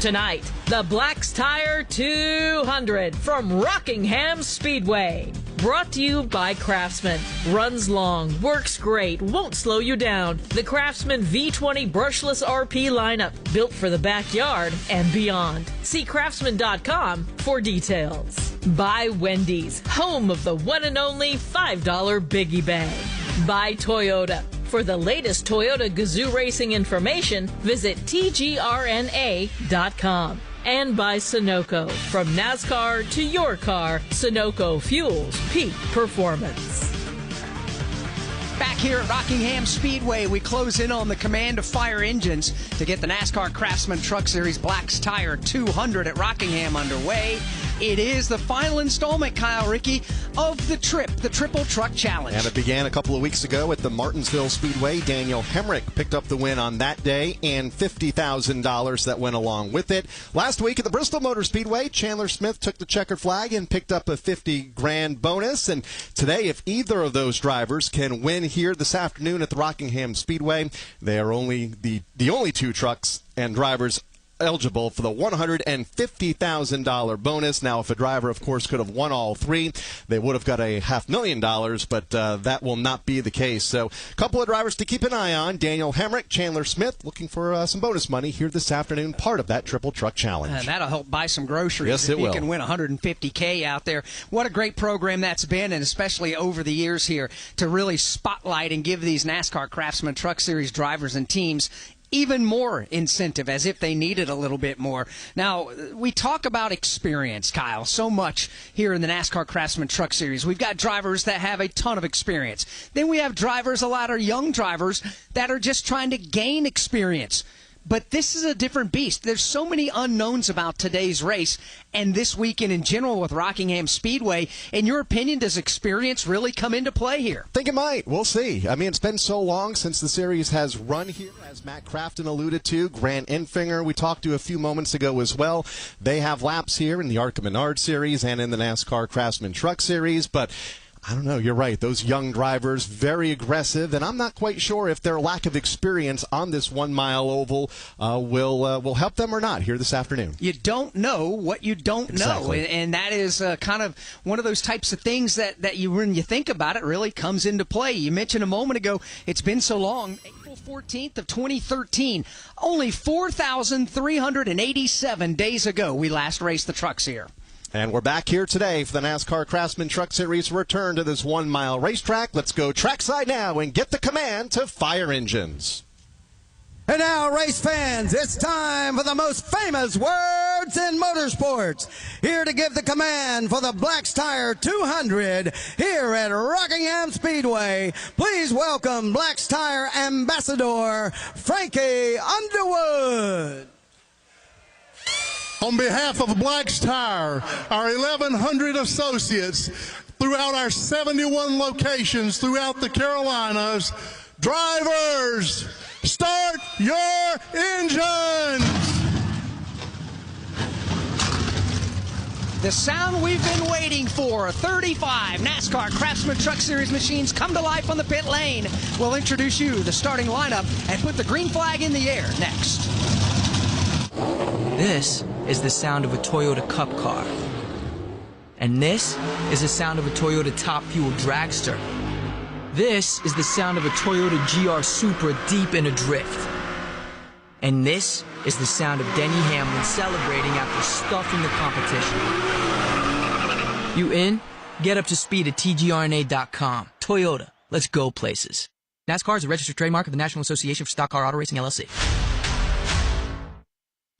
Tonight, the Black's Tire 200 from Rockingham Speedway. Brought to you by Craftsman. Runs long, works great, won't slow you down. The Craftsman V20 brushless RP lineup, built for the backyard and beyond. See craftsman.com for details. By Wendy's, home of the one and only $5 Biggie Bag. By Toyota. For the latest Toyota Gazoo racing information, visit tgrna.com. And by Sunoco. From NASCAR to your car, Sunoco fuels peak performance. Back here at Rockingham Speedway, we close in on the command of fire engines to get the NASCAR Craftsman Truck Series Black's Tire 200 at Rockingham underway. It is the final installment, Kyle Rickey, of the trip, the Triple Truck Challenge. And it began a couple of weeks ago at the Martinsville Speedway. Daniel Hemrick picked up the win on that day and $50,000 that went along with it. Last week at the Bristol Motor Speedway, Chandler Smith took the checkered flag and picked up a $50,000 bonus. And today, if either of those drivers can win here this afternoon at the Rockingham Speedway, they are only the only two trucks and drivers eligible for the $150,000 bonus. Now, if a driver, of course, could have won all three, they would have got a $500,000, but that will not be the case. So a couple of drivers to keep an eye on. Daniel Hemrick, Chandler Smith, looking for some bonus money here this afternoon, part of that Triple Truck Challenge. And that'll help buy some groceries. Yes, it will. You can win $150K out there. What a great program that's been, and especially over the years here, to really spotlight and give these NASCAR Craftsman Truck Series drivers and teams even more incentive, as if they needed a little bit more. Now, we talk about experience, Kyle, so much here in the NASCAR Craftsman Truck Series. We've got drivers that have a ton of experience. Then we have drivers, a lot of young drivers, that are just trying to gain experience. But this is a different beast. There's so many unknowns about today's race and this weekend in general with Rockingham Speedway. In your opinion, does experience really come into play here? I think it might. We'll see. I mean, it's been so long since the series has run here, as Matt Crafton alluded to. Grant Enfinger, we talked to a few moments ago as well. They have laps here in the ARCA Menard Series and in the NASCAR Craftsman Truck Series, but I don't know. You're right. Those young drivers, very aggressive, and I'm not quite sure if their lack of experience on this 1 mile oval will help them or not here this afternoon. You don't know what you don't know, and that is kind of one of those types of things that you, when you think about it, really comes into play. You mentioned a moment ago, it's been so long. April 14th of 2013, only 4,387 days ago, we last raced the trucks here. And we're back here today for the NASCAR Craftsman Truck Series return to this 1 mile racetrack. Let's go trackside now and get the command to fire engines. And now, race fans, it's time for the most famous words in motorsports. Here to give the command for the Black's Tire 200 here at Rockingham Speedway. Please welcome Black's Tire Ambassador Frankie Underwood. On behalf of Black's Tire, our 1,100 associates throughout our 71 locations throughout the Carolinas, drivers, start your engines! The sound we've been waiting for. 35 NASCAR Craftsman Truck Series machines come to life on the pit lane. We'll introduce you the starting lineup and put the green flag in the air next. This is the sound of a Toyota Cup car. And this is the sound of a Toyota Top Fuel dragster. This is the sound of a Toyota GR Supra deep in a drift. And this is the sound of Denny Hamlin celebrating after stuffing the competition. You in? Get up to speed at tgrna.com. Toyota, let's go places. NASCAR is a registered trademark of the National Association for Stock Car Auto Racing, LLC.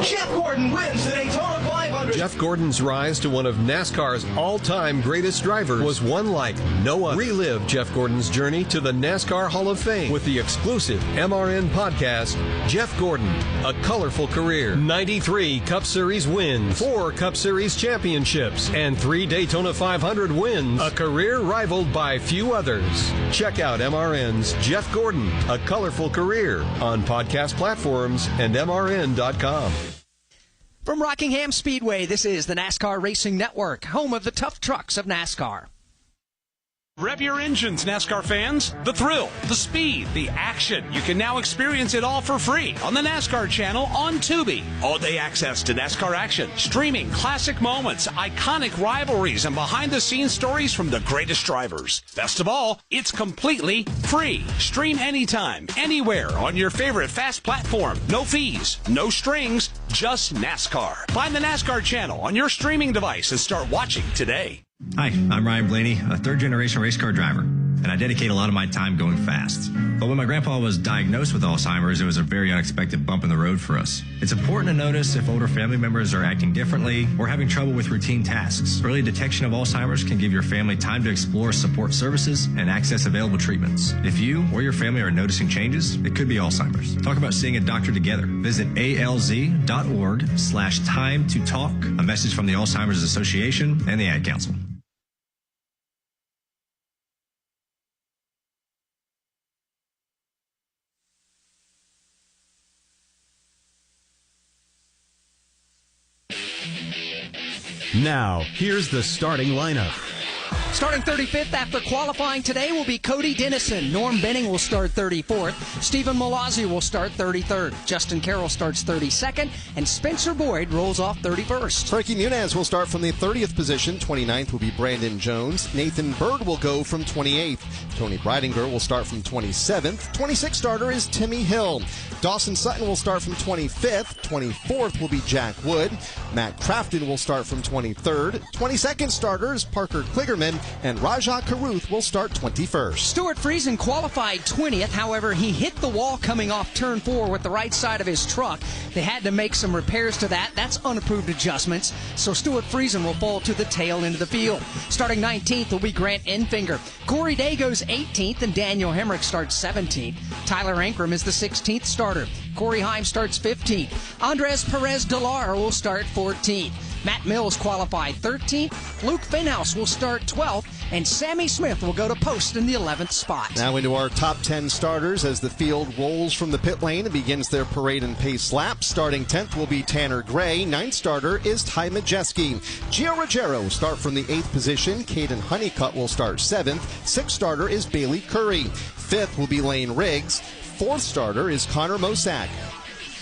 Jeff Gordon wins the Daytona 500. Jeff Gordon's rise to one of NASCAR's all-time greatest drivers was one like no other. Relive Jeff Gordon's journey to the NASCAR Hall of Fame with the exclusive MRN podcast, Jeff Gordon, A Colorful Career. 93 Cup Series wins, 4 Cup Series championships, and 3 Daytona 500 wins, a career rivaled by few others. Check out MRN's Jeff Gordon, A Colorful Career on podcast platforms and MRN.com. From Rockingham Speedway, this is the NASCAR Racing Network, home of the tough trucks of NASCAR. Rev your engines, NASCAR fans. The thrill, the speed, the action. You can now experience it all for free on the NASCAR channel on Tubi. All-day access to NASCAR action, streaming classic moments, iconic rivalries, and behind-the-scenes stories from the greatest drivers. Best of all, it's completely free. Stream anytime, anywhere on your favorite fast platform. No fees, no strings, just NASCAR. Find the NASCAR channel on your streaming device and start watching today. Hi, I'm Ryan Blaney, a third-generation race car driver, and I dedicate a lot of my time going fast. But when my grandpa was diagnosed with Alzheimer's, it was a very unexpected bump in the road for us. It's important to notice if older family members are acting differently or having trouble with routine tasks. Early detection of Alzheimer's can give your family time to explore support services and access available treatments. If you or your family are noticing changes, it could be Alzheimer's. Talk about seeing a doctor together. Visit alz.org/time-to-talk. A message from the Alzheimer's Association and the Ad Council. Now, here's the starting lineup. Starting 35th after qualifying today will be Cody Dennison. Norm Benning will start 34th. Stephen Malazzi will start 33rd. Justin Carroll starts 32nd. And Spencer Boyd rolls off 31st. Frankie Muniz will start from the 30th position. 29th will be Brandon Jones. Nathan Bird will go from 28th. Tony Breidinger will start from 27th. 26th starter is Timmy Hill. Dawson Sutton will start from 25th. 24th will be Jack Wood. Matt Crafton will start from 23rd. 22nd starter is Parker Kligerman. And Rajah Caruth will start 21st. Stuart Friesen qualified 20th. However, he hit the wall coming off turn 4 with the right side of his truck. They had to make some repairs to that. That's unapproved adjustments. So Stuart Friesen will fall to the tail end of the field. Starting 19th will be Grant Enfinger. Corey Day goes 18th and Daniel Hemrick starts 17th. Tyler Ankrum is the 16th starter. Corey Heim starts 15th. Andres Perez Delar will start 14th. Matt Mills qualified 13th. Luke Finhouse will start 12th. And Sammy Smith will go to post in the 11th spot. Now into our top 10 starters as the field rolls from the pit lane and begins their parade and pace lap. Starting 10th will be Tanner Gray. 9th starter is Ty Majeski. Gio Ruggiero will start from the 8th position. Caden Honeycutt will start 7th. 6th starter is Bailey Curry. 5th will be Lane Riggs. 4th starter is Connor Mosack.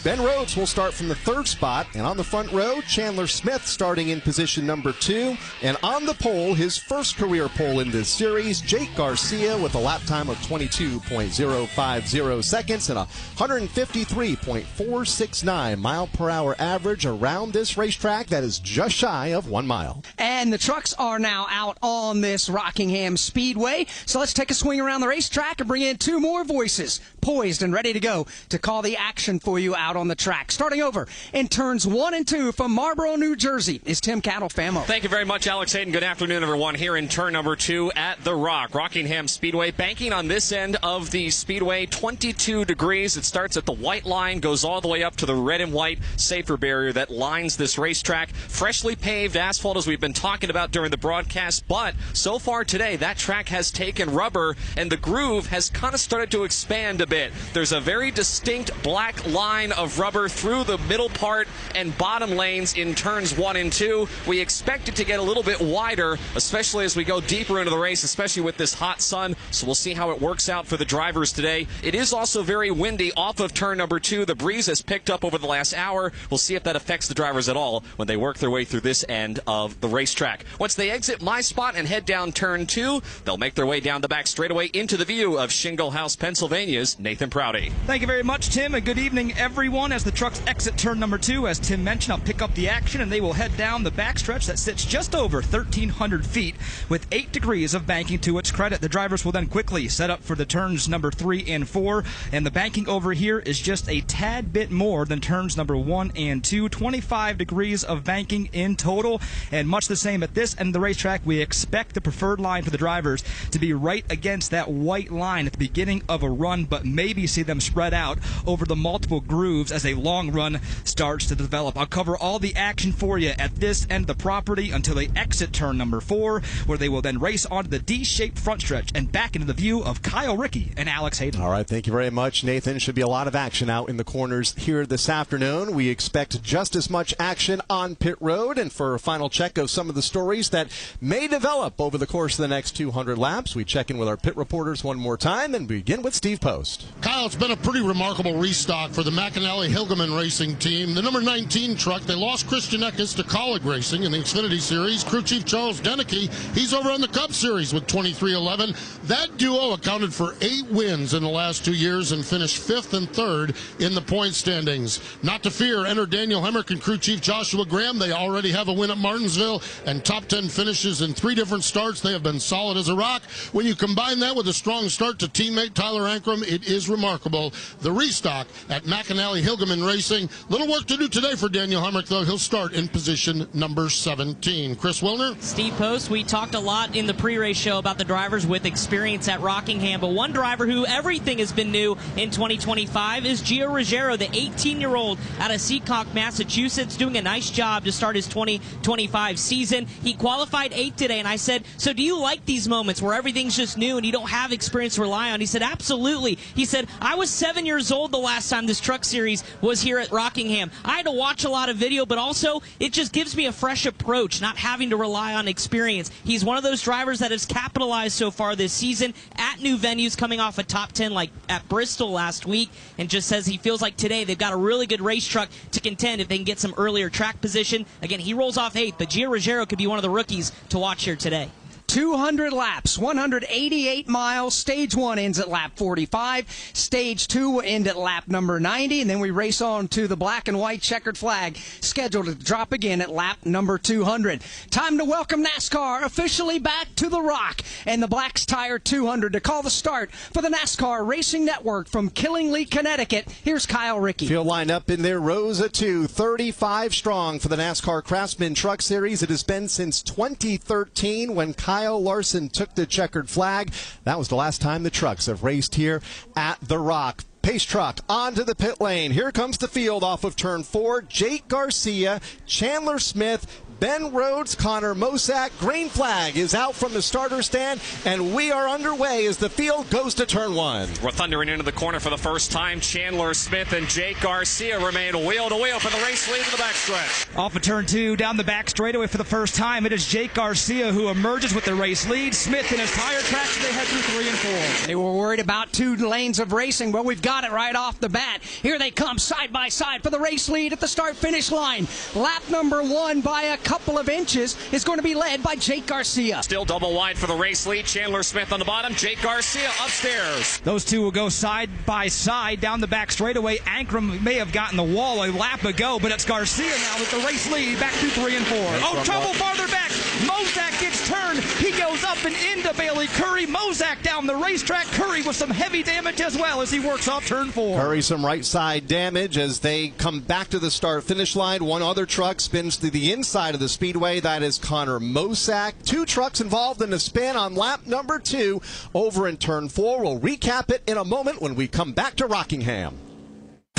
Ben Rhodes will start from the 3rd spot, and on the front row, Chandler Smith starting in position number 2, and on the pole, his first career pole in this series, Jake Garcia with a lap time of 22.050 seconds and a 153.469 mile per hour average around this racetrack that is just shy of 1 mile. And the trucks are now out on this Rockingham Speedway, so let's take a swing around the racetrack and bring in 2 more voices, poised and ready to go to call the action for you out on the track. Starting over in turns 1 and 2 from Marlboro, New Jersey is Tim Cattle-Famo. Thank you very much, Alex Hayden. Good afternoon, everyone. Here in turn number 2 at the Rockingham Speedway. Banking on this end of the speedway, 22 degrees. It starts at the white line, goes all the way up to the red and white safer barrier that lines this racetrack. Freshly paved asphalt, as we've been talking about during the broadcast, but so far today, that track has taken rubber, and the groove has kind of started to expand a bit. There's a very distinct black line of rubber through the middle part and bottom lanes in turns 1 and 2. We expect it to get a little bit wider, especially as we go deeper into the race, especially with this hot sun, so we'll see how it works out for the drivers today. It is also very windy off of turn number 2. The breeze has picked up over the last hour. We'll see if that affects the drivers at all when they work their way through this end of the racetrack. Once they exit my spot and head down turn 2, they'll make their way down the back straightaway into the view of Shingle House, Pennsylvania's Nathan Prouty. Thank you very much, Tim, and good evening, everyone. As the trucks exit turn number 2, as Tim mentioned, I'll pick up the action, and they will head down the backstretch that sits just over 1,300 feet with 8 degrees of banking to its credit. The drivers will then quickly set up for the turns number 3 and 4, and the banking over here is just a tad bit more than turns number 1 and 2, 25 degrees of banking in total, and much the same at this end of the racetrack. We expect the preferred line for the drivers to be right against that white line at the beginning of a run, but maybe see them spread out over the multiple grooves moves as a long run starts to develop. I'll cover all the action for you at this end of the property until they exit turn number 4, where they will then race onto the D-shaped front stretch and back into the view of Kyle Rickey and Alex Hayden. All right, thank you very much, Nathan. Should be a lot of action out in the corners here this afternoon. We expect just as much action on pit road. And for a final check of some of the stories that may develop over the course of the next 200 laps, we check in with our pit reporters one more time and begin with Steve Post. Kyle, it's been a pretty remarkable restock for the McAnally-Hilgeman Racing team. The number 19 truck, they lost Christian Eckes to Colleague Racing in the Xfinity Series. Crew Chief Charles Deneke, he's over on the Cup Series with 2311. That duo accounted for 8 wins in the last 2 years and finished 5th and 3rd in the point standings. Not to fear, enter Daniel Hemrick and Crew Chief Joshua Graham. They already have a win at Martinsville and top 10 finishes in 3 different starts. They have been solid as a rock. When you combine that with a strong start to teammate Tyler Ankrum, it is remarkable. The restock at McAnally-Hilgeman Racing. Little work to do today for Daniel Hemrick, though. He'll start in position number 17. Chris Wilner. Steve Post, we talked a lot in the pre-race show about the drivers with experience at Rockingham, but one driver who everything has been new in 2025 is Gio Ruggiero, the 18-year-old out of Seacock, Massachusetts, doing a nice job to start his 2025 season. He qualified 8th today, and I said, so do you like these moments where everything's just new and you don't have experience to rely on? He said, absolutely. He said, I was 7 years old the last time this truck series was here at Rockingham. I had to watch a lot of video, but also it just gives me a fresh approach, not having to rely on experience. He's one of those drivers that has capitalized so far this season at new venues, coming off a top 10 like at Bristol last week, and just says he feels like today they've got a really good race truck to contend if they can get some earlier track position. Again, he rolls off 8th, but Gio Ruggiero could be one of the rookies to watch here today. 200 laps, 188 miles. Stage 1 ends at lap 45. Stage 2 will end at lap number 90, and then we race on to the black and white checkered flag, scheduled to drop again at lap number 200. Time to welcome NASCAR officially back to the Rock and the Black's Tire 200 to call the start for the NASCAR Racing Network from Killingly, Connecticut. Here's Kyle Rickey. Field line up in their rows of 2, 35 strong for the NASCAR Craftsman Truck Series. It has been since 2013 when Kyle Larson took the checkered flag. That was the last time the trucks have raced here at the Rock. Pace truck onto the pit lane. Here comes the field off of turn 4. Jake Garcia, Chandler Smith, Ben Rhodes, Connor Mosack. Green flag is out from the starter stand, and we are underway as the field goes to turn 1. We're thundering into the corner for the first time. Chandler Smith and Jake Garcia remain wheel to wheel for the race lead to the backstretch. Off of turn 2, down the back straightaway for the first time, it is Jake Garcia who emerges with the race lead. Smith in his tire tracks, they head through 3 and 4. They were worried about 2 lanes of racing. Well, we've got it right off the bat. Here they come side by side for the race lead at the start-finish line. Lap number 1 by a couple of inches is going to be led by Jake Garcia. Still double wide for the race lead. Chandler Smith on the bottom, Jake Garcia upstairs. Those two will go side by side down the back straightaway. Ankrum may have gotten the wall a lap ago, but it's Garcia now with the race lead back to 3 and 4. Oh, trouble farther back. Mosack gets turned. He goes up and into Bailey Curry. Mosack down the racetrack. Curry with some heavy damage as well as he works off turn 4. Curry some right side damage as they come back to the start finish line. One other truck spins to the inside of the speedway. That is Connor Mosack. 2 trucks involved in a spin on lap number 2 over in turn 4. We'll recap it in a moment when we come back to Rockingham.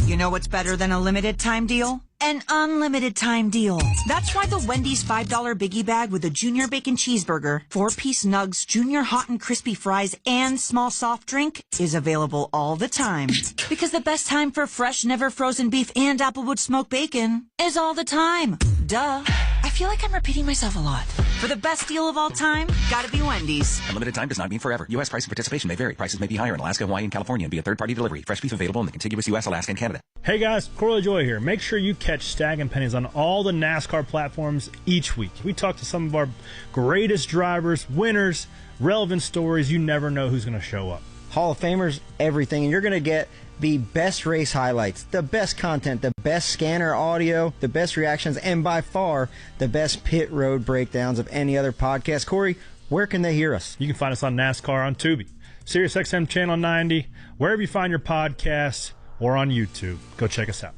You know what's better than a limited time deal? An unlimited time deal. That's why the Wendy's $5 Biggie Bag with a Junior Bacon Cheeseburger, 4-piece nugs, Junior Hot and Crispy Fries, and small soft drink is available all the time. Because the best time for fresh, never frozen beef and Applewood smoked bacon is all the time. Duh. I feel like I'm repeating myself a lot. For the best deal of all time, gotta be Wendy's. Unlimited time does not mean forever. U.S. price and participation may vary. Prices may be higher in Alaska, Hawaii, and California and via third-party delivery. Fresh beef available in the contiguous U.S., Alaska, and Canada. Hey guys, Corley Joy here. Make sure you catch Stag and Pennies on all the NASCAR platforms each week. We talk to some of our greatest drivers, winners, relevant stories. You never know who's going to show up. Hall of Famers, everything. And you're going to get the best race highlights, the best content, the best scanner audio, the best reactions, and by far the best pit road breakdowns of any other podcast. Corey, where can they hear us? You can find us on NASCAR on Tubi, SiriusXM Channel 90, wherever you find your podcasts, or on YouTube. Go check us out.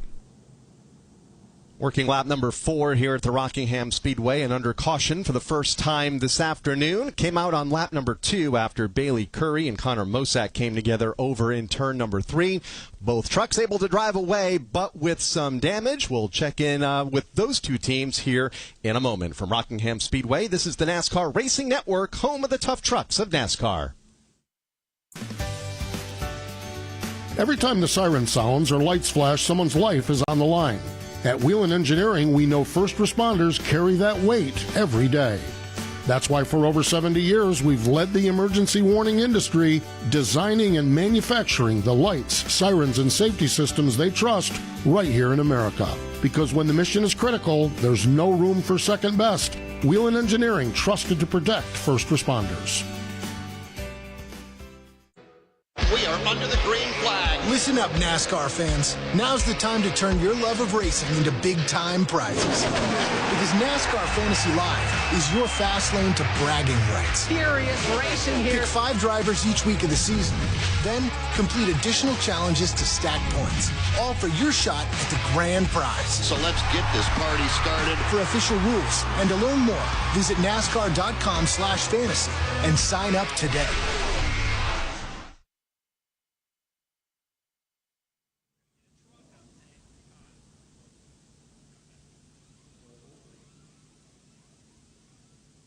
Working lap number 4 here at the Rockingham Speedway and under caution for the first time this afternoon. Came out on lap number 2 after Bailey Curry and Connor Mosak came together over in turn number 3. Both trucks able to drive away, but with some damage. We'll check in with those two teams here in a moment. From Rockingham Speedway, this is the NASCAR Racing Network, home of the tough trucks of NASCAR. Every time the siren sounds or lights flash, someone's life is on the line. At Wheelan Engineering, we know first responders carry that weight every day. That's why for over 70 years, we've led the emergency warning industry, designing and manufacturing the lights, sirens, and safety systems they trust right here in America. Because when the mission is critical, there's no room for second best. Wheelan Engineering, trusted to protect first responders. We are under the green flag. Listen up, NASCAR fans. Now's the time to turn your love of racing into big-time prizes. Because NASCAR Fantasy Live is your fast lane to bragging rights. Furious racing here. Pick 5 drivers each week of the season. Then complete additional challenges to stack points. All for your shot at the grand prize. So let's get this party started. For official rules and to learn more, visit NASCAR.com/fantasy and sign up today.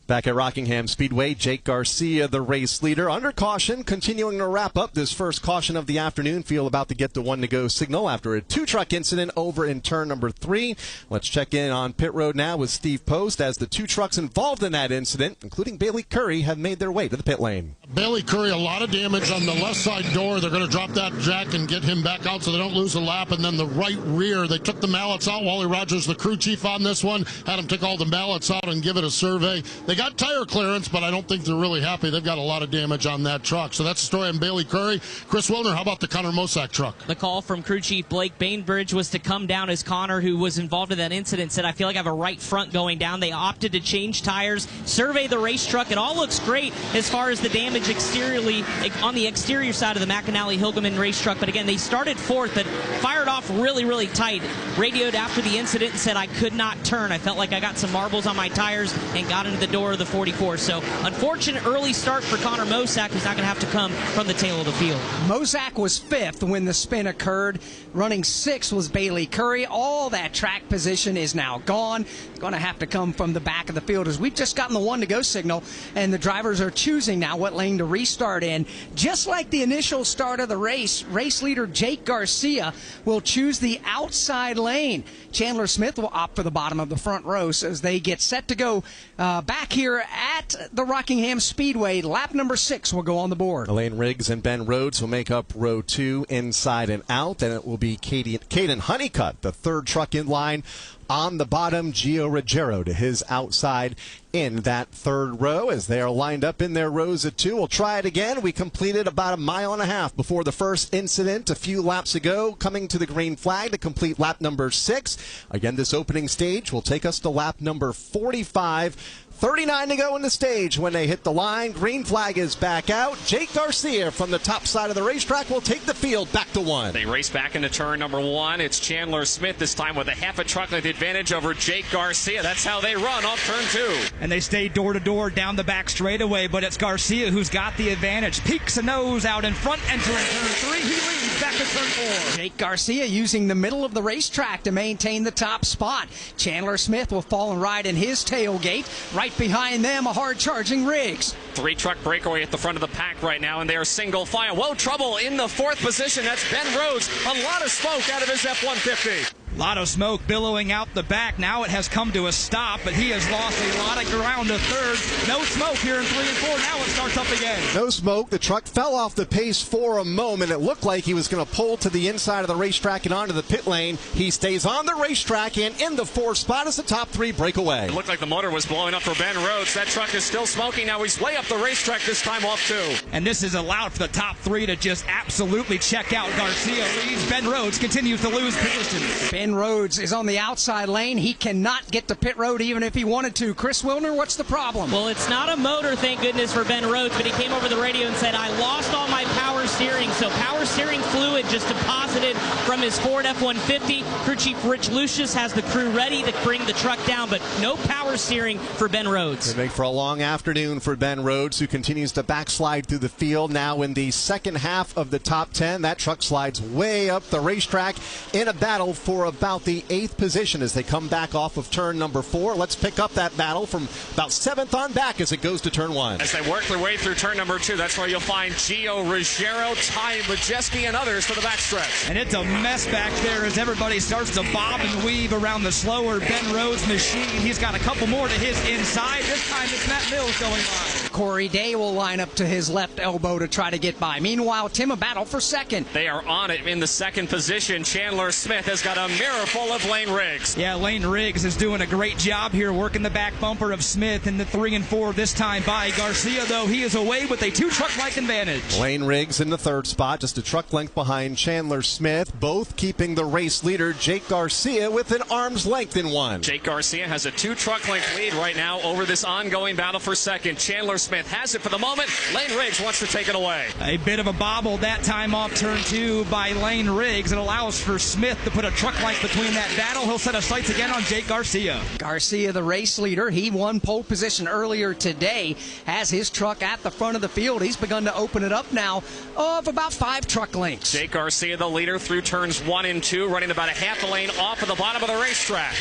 Back at Rockingham Speedway, Jake Garcia, the race leader, under caution, continuing to wrap up this first caution of the afternoon. Field about to get the 1-to-go signal after a 2-truck incident over in turn number 3. Let's check in on pit road now with Steve Post as the 2 trucks involved in that incident, including Bailey Curry, have made their way to the pit lane. Bailey Curry, a lot of damage on the left side door. They're going to drop that jack and get him back out so they don't lose a lap. And then the right rear, they took the mallets out. Wally Rogers, the crew chief on this one, had him take all the mallets out and give it a survey. They got tire clearance, but I don't think they're really happy. They've got a lot of damage on that truck. So that's the story on Bailey Curry. Chris Wilner, how about the Connor Mosak truck? The call from crew chief Blake Bainbridge was to come down as Connor, who was involved in that incident, said, I feel like I have a right front going down. They opted to change tires, survey the race truck. It all looks great as far as the damage exteriorly on the exterior side of the McAnally Hilgeman race truck. But again, they started 4th, but fired off really, really tight. Radioed after the incident and said, I could not turn. I felt like I got some marbles on my tires and got into the door of the 44. So unfortunate early start for Connor Mosak, who's not going to have to come from the tail of the field. Mosak was 5th when the spin occurred. Running 6th was Bailey Curry. All that track position is now gone. Going to have to come from the back of the field as we've just gotten the 1-to-go signal, and the drivers are choosing now what lane to restart in. Just like the initial start of the race, race leader Jake Garcia will choose the outside lane. Chandler Smith will opt for the bottom of the front row as they get set to go back here at the Rockingham Speedway. Lap number 6 will go on the board. Elaine Riggs and Ben Rhodes will make up row 2 inside and out, and it will be Caden Honeycutt, the 3rd truck in line. On the bottom, Gio Ruggiero to his outside in that 3rd row as they are lined up in their rows of 2. We'll try it again. We completed about 1.5 miles before the first incident a few laps ago, coming to the green flag to complete lap number 6. Again, this opening stage will take us to lap number 45. 39 to go in the stage when they hit the line. Green flag is back out. Jake Garcia from the top side of the racetrack will take the field back to 1. They race back into turn number 1. It's Chandler Smith this time with a half a truck length advantage over Jake Garcia. That's how they run off turn 2. And they stay door to door down the back straightaway, but it's Garcia who's got the advantage. Peeks a nose out in front, entering turn 3. He leads back to turn 4. Jake Garcia using the middle of the racetrack to maintain the top spot. Chandler Smith will fall and ride in his tailgate. Right behind them, a hard-charging Riggs. 3-truck breakaway at the front of the pack right now, and they are single file. Whoa, trouble in the 4th position. That's Ben Rhodes. A lot of smoke out of his F-150. A lot of smoke billowing out the back. Now it has come to a stop, but he has lost a lot of ground to 3rd. No smoke here in 3 and 4. Now it starts up again. No smoke. The truck fell off the pace for a moment. It looked like he was going to pull to the inside of the racetrack and onto the pit lane. He stays on the racetrack and in the 4th spot as the top 3 break away. It looked like the motor was blowing up for Ben Rhodes. That truck is still smoking. Now he's way up the racetrack, this time off 2. And this is allowed for the top 3 to just absolutely check out. Garcia leads. Ben Rhodes continues to lose position. Ben Ben Rhodes is on the outside lane. He cannot get to pit road even if he wanted to. Chris Wilner, what's the problem? Well, it's not a motor, thank goodness, for Ben Rhodes, but he came over the radio and said, I lost all my power steering. So power steering fluid just deposited from his Ford F-150. Crew Chief Rich Lucius has the crew ready to bring the truck down, but no power steering for Ben Rhodes. They make for a long afternoon for Ben Rhodes, who continues to backslide through the field. Now in the second half of the top 10, that truck slides way up the racetrack in a battle for about the 8th position as they come back off of turn number 4. Let's pick up that battle from about 7th on back as it goes to turn 1. As they work their way through turn number 2, that's where you'll find Gio Ruggiero, Ty Majeski, and others for the backstretch. And it's a mess back there as everybody starts to bob and weave around the slower Ben Rhodes machine. He's got a couple more to his inside. This time it's Matt Mills going by. Corey Day will line up to his left elbow to try to get by. Meanwhile, Tim a battle for second. They are on it in the second position. Chandler Smith has got a mirror full of Lane Riggs. Yeah, Lane Riggs is doing a great job here working the back bumper of Smith in the 3 and 4 this time by Garcia, though he is away with a 2-truck length advantage. Lane Riggs in the 3rd spot, just a truck length behind Chandler Smith, both keeping the race leader Jake Garcia with an arm's length in 1. Jake Garcia has a 2-truck length lead right now over this ongoing battle for second. Chandler Smith has it for the moment. Lane Riggs wants to take it away. A bit of a bobble that time off turn 2 by Lane Riggs. It allows for Smith to put a truck length between that battle. He'll set his sights again on Jake Garcia. Garcia, the race leader, he won pole position earlier today, has his truck at the front of the field. He's begun to open it up now of about 5 truck lengths. Jake Garcia, the leader through turns 1 and 2, running about a half a lane off of the bottom of the racetrack.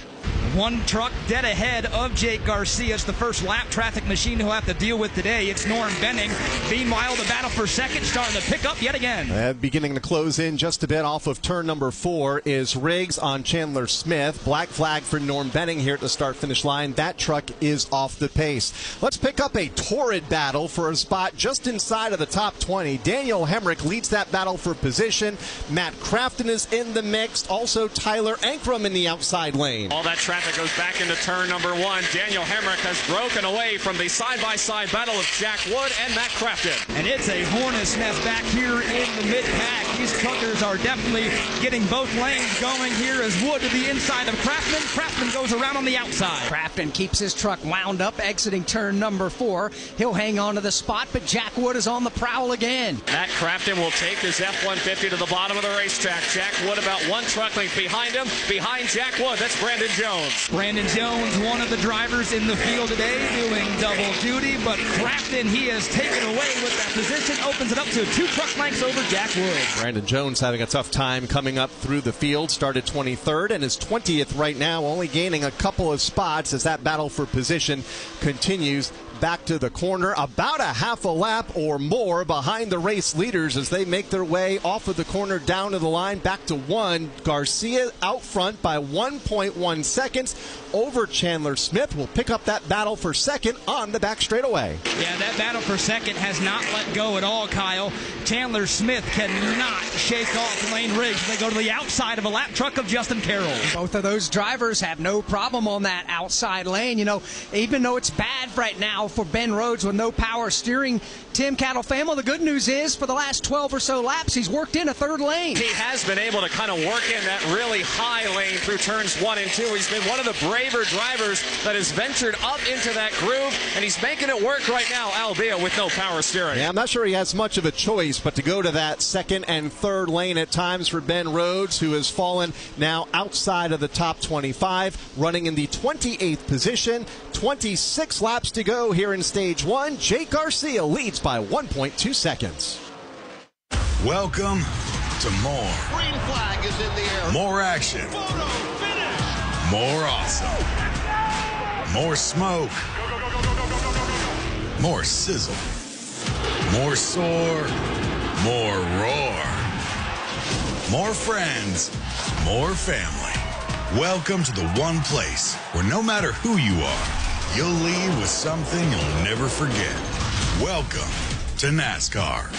1 truck dead ahead of Jake Garcia. It's the first lap traffic machine he'll have to deal with today. It's Norm Benning. Meanwhile, the battle for second starting to pick up yet again. Beginning to close in just a bit off of turn number 4 is Riggs on Chandler Smith. Black flag for Norm Benning here at the start-finish line. That truck is off the pace. Let's pick up a torrid battle for a spot just inside of the top 20. Daniel Hemrick leads that battle for position. Matt Crafton is in the mix. Also Tyler Ankrum in the outside lane. All that traffic goes back into turn number 1. Daniel Hemrick has broken away from the side-by-side battle of Jack Wood and Matt Crafton. And it's a hornet's nest back here in the mid-pack. These truckers are definitely getting both lanes going here as Wood to the inside of Crafton. Crafton goes around on the outside. Crafton keeps his truck wound up exiting turn number 4. He'll hang on to the spot, but Jack Wood is on the prowl again. Matt Crafton will take his F-150 to the bottom of the racetrack. Jack Wood about 1 truck length behind him. Behind Jack Wood, that's Brandon Jones. Brandon Jones, one of the drivers in the field today, doing double duty, but Crafton, he has taken away with that position, opens it up to 2 truck lengths over Jack Wood. Brandon Jones having a tough time coming up through the field, started 23rd and is 20th right now, only gaining a couple of spots as that battle for position continues. Back to the corner, about a half a lap or more behind the race leaders as they make their way off of the corner down to the line, back to 1. Garcia out front by 1.1 seconds over Chandler Smith. Will pick up that battle for second on the back straightaway. Yeah, that battle for second has not let go at all, Kyle. Chandler Smith cannot shake off Lane Riggs. They go to the outside of a lap truck of Justin Carroll. Both of those drivers have no problem on that outside lane. You know, even though it's bad right now for Ben Rhodes with no power steering, Tim Catalfamo, the good news is for the last 12 or so laps, he's worked in a 3rd lane. He has been able to kind of work in that really high lane through turns 1 and 2. He's been one of the braver drivers that has ventured up into that groove, and he's making it work right now, albeit with no power steering. Yeah, I'm not sure he has much of a choice but to go to that 2nd and 3rd lane at times for Ben Rhodes, who has fallen now outside of the top 25, running in the 28th position. 26 laps to go here in stage 1. Jake Garcia leads by 1.2 seconds. Welcome to more. Green flag is in the air. More action. Photo finish. More awesome. More smoke. More sizzle. More soar. More roar. More friends. More family. Welcome to the one place where no matter who you are, you'll leave with something you'll never forget. Welcome to NASCAR.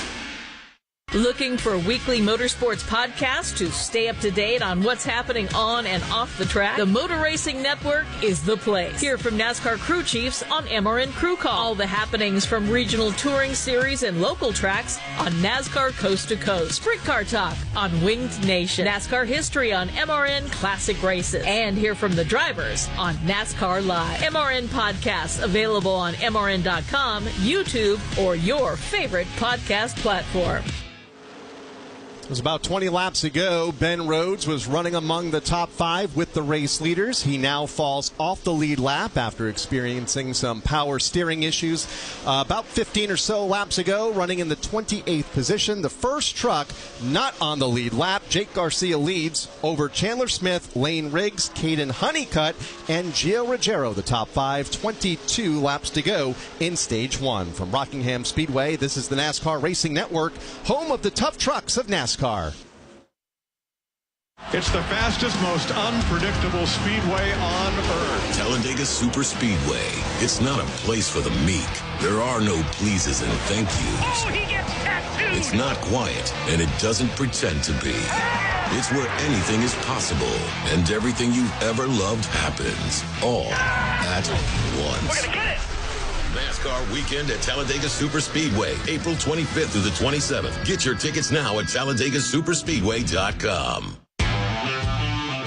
Looking for weekly motorsports podcasts to stay up to date on what's happening on and off the track? The Motor Racing Network is the place. Hear from NASCAR crew chiefs on MRN Crew Call. All the happenings from regional touring series and local tracks on NASCAR Coast to Coast. Sprint Car Talk on Winged Nation. NASCAR history on MRN Classic Races. And hear from the drivers on NASCAR Live. MRN podcasts available on MRN.com, YouTube, or your favorite podcast platform. It was about 20 laps ago. Ben Rhodes was running among the top 5 with the race leaders. He now falls off the lead lap after experiencing some power steering issues. About 15 or so laps ago, running in the 28th position. The first truck not on the lead lap. Jake Garcia leads over Chandler Smith, Lane Riggs, Caden Honeycutt, and Gio Ruggiero, the top 5. 22 laps to go in Stage 1. From Rockingham Speedway, this is the NASCAR Racing Network, home of the tough trucks of NASCAR. It's the fastest, most unpredictable speedway on earth. Talladega Super Speedway. It's not a place for the meek. There are no pleases and thank yous. Oh, he gets tattooed! It's not quiet, and it doesn't pretend to be. It's where anything is possible, and everything you've ever loved happens, all at once. We're gonna get it! NASCAR weekend at Talladega Super Speedway, April 25th through the 27th. Get your tickets now at TalladegaSuperspeedway.com.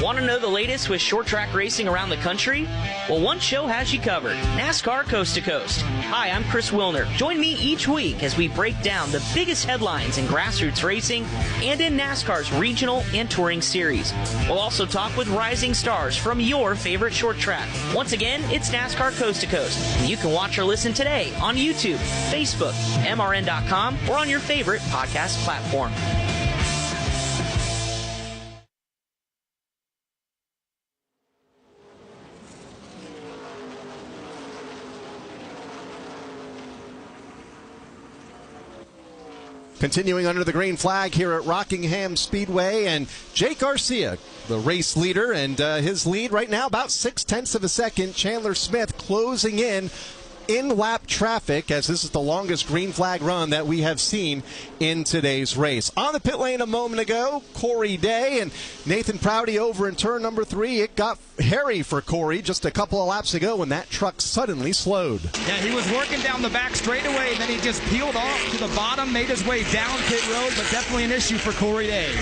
Want to know the latest with short track racing around the country? Well, one show has you covered, NASCAR Coast to Coast. Hi, I'm Chris Wilner. Join me each week as we break down the biggest headlines in grassroots racing and in NASCAR's regional and touring series. We'll also talk with rising stars from your favorite short track. Once again, it's NASCAR Coast to Coast. And you can watch or listen today on YouTube, Facebook, MRN.com, or on your favorite podcast platform. Continuing under the green flag here at Rockingham Speedway, and Jake Garcia, the race leader, and his lead right now about 0.6 of a second. Chandler Smith closing in lap traffic, as this is the longest green flag run that we have seen in today's race. On the pit lane a moment ago, Corey Day and Nathan Prouty over in turn number 3. It got hairy for Corey just a couple of laps ago when that truck suddenly slowed. Yeah, he was working down the back straightaway, and then he just peeled off to the bottom, made his way down pit road, but definitely an issue for Corey Day.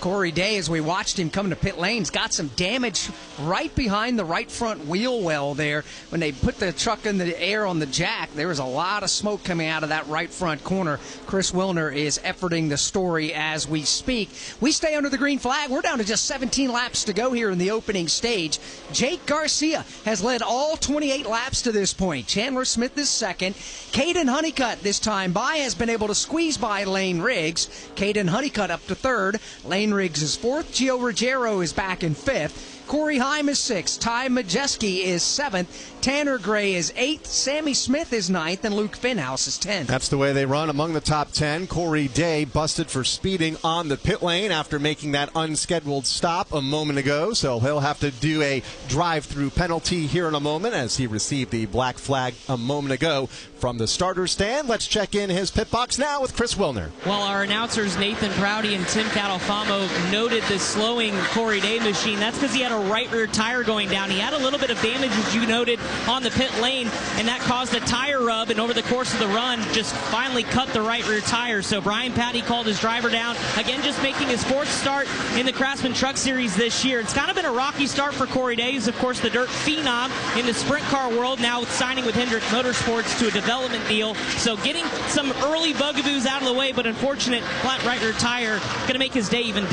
Corey Day, as we watched him come to pit lanes, got some damage right behind the right front wheel well there. When they put the truck in the air on the jack, there was a lot of smoke coming out of that right front corner. Chris Wilner is efforting the story as we speak. We stay under the green flag. We're down to just 17 laps to go here in the opening stage. Jake Garcia has led all 28 laps to this point. Chandler Smith is second. Caden Honeycutt this time by has been able to squeeze by Lane Riggs. Caden Honeycutt up to third. Lane Riggs is fourth. Gio Ruggiero is back in fifth. Corey Heim is 6th. Ty Majeski is 7th. Tanner Gray is 8th. Sammy Smith is 9th. And Luke Finhouse is 10th. That's the way they run among the top 10. Corey Day busted for speeding on the pit lane after making that unscheduled stop a moment ago. So he'll have to do a drive-through penalty here in a moment as he received the black flag a moment ago from the starter stand. Let's check in his pit box now with Chris Wilner. Well, our announcers Nathan Prouty and Tim Catalfamo noted the slowing Corey Day machine. That's because he had a right rear tire going down. He had a little bit of damage, as you noted, on the pit lane, and that caused a tire rub, and over the course of the run just finally cut the right rear tire. So Brian Patty called his driver down. Again, just making his 4th start in the Craftsman Truck Series this year. It's kind of been a rocky start for Corey Day. He's, of course, the dirt phenom in the sprint car world, now signing with Hendrick Motorsports to a development deal. So getting some early bugaboos out of the way, but unfortunate flat right rear tire going to make his day even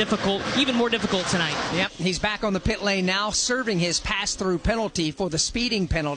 more difficult tonight. Yep, he's back on the pit lane now, serving his pass-through penalty for the speeding penalty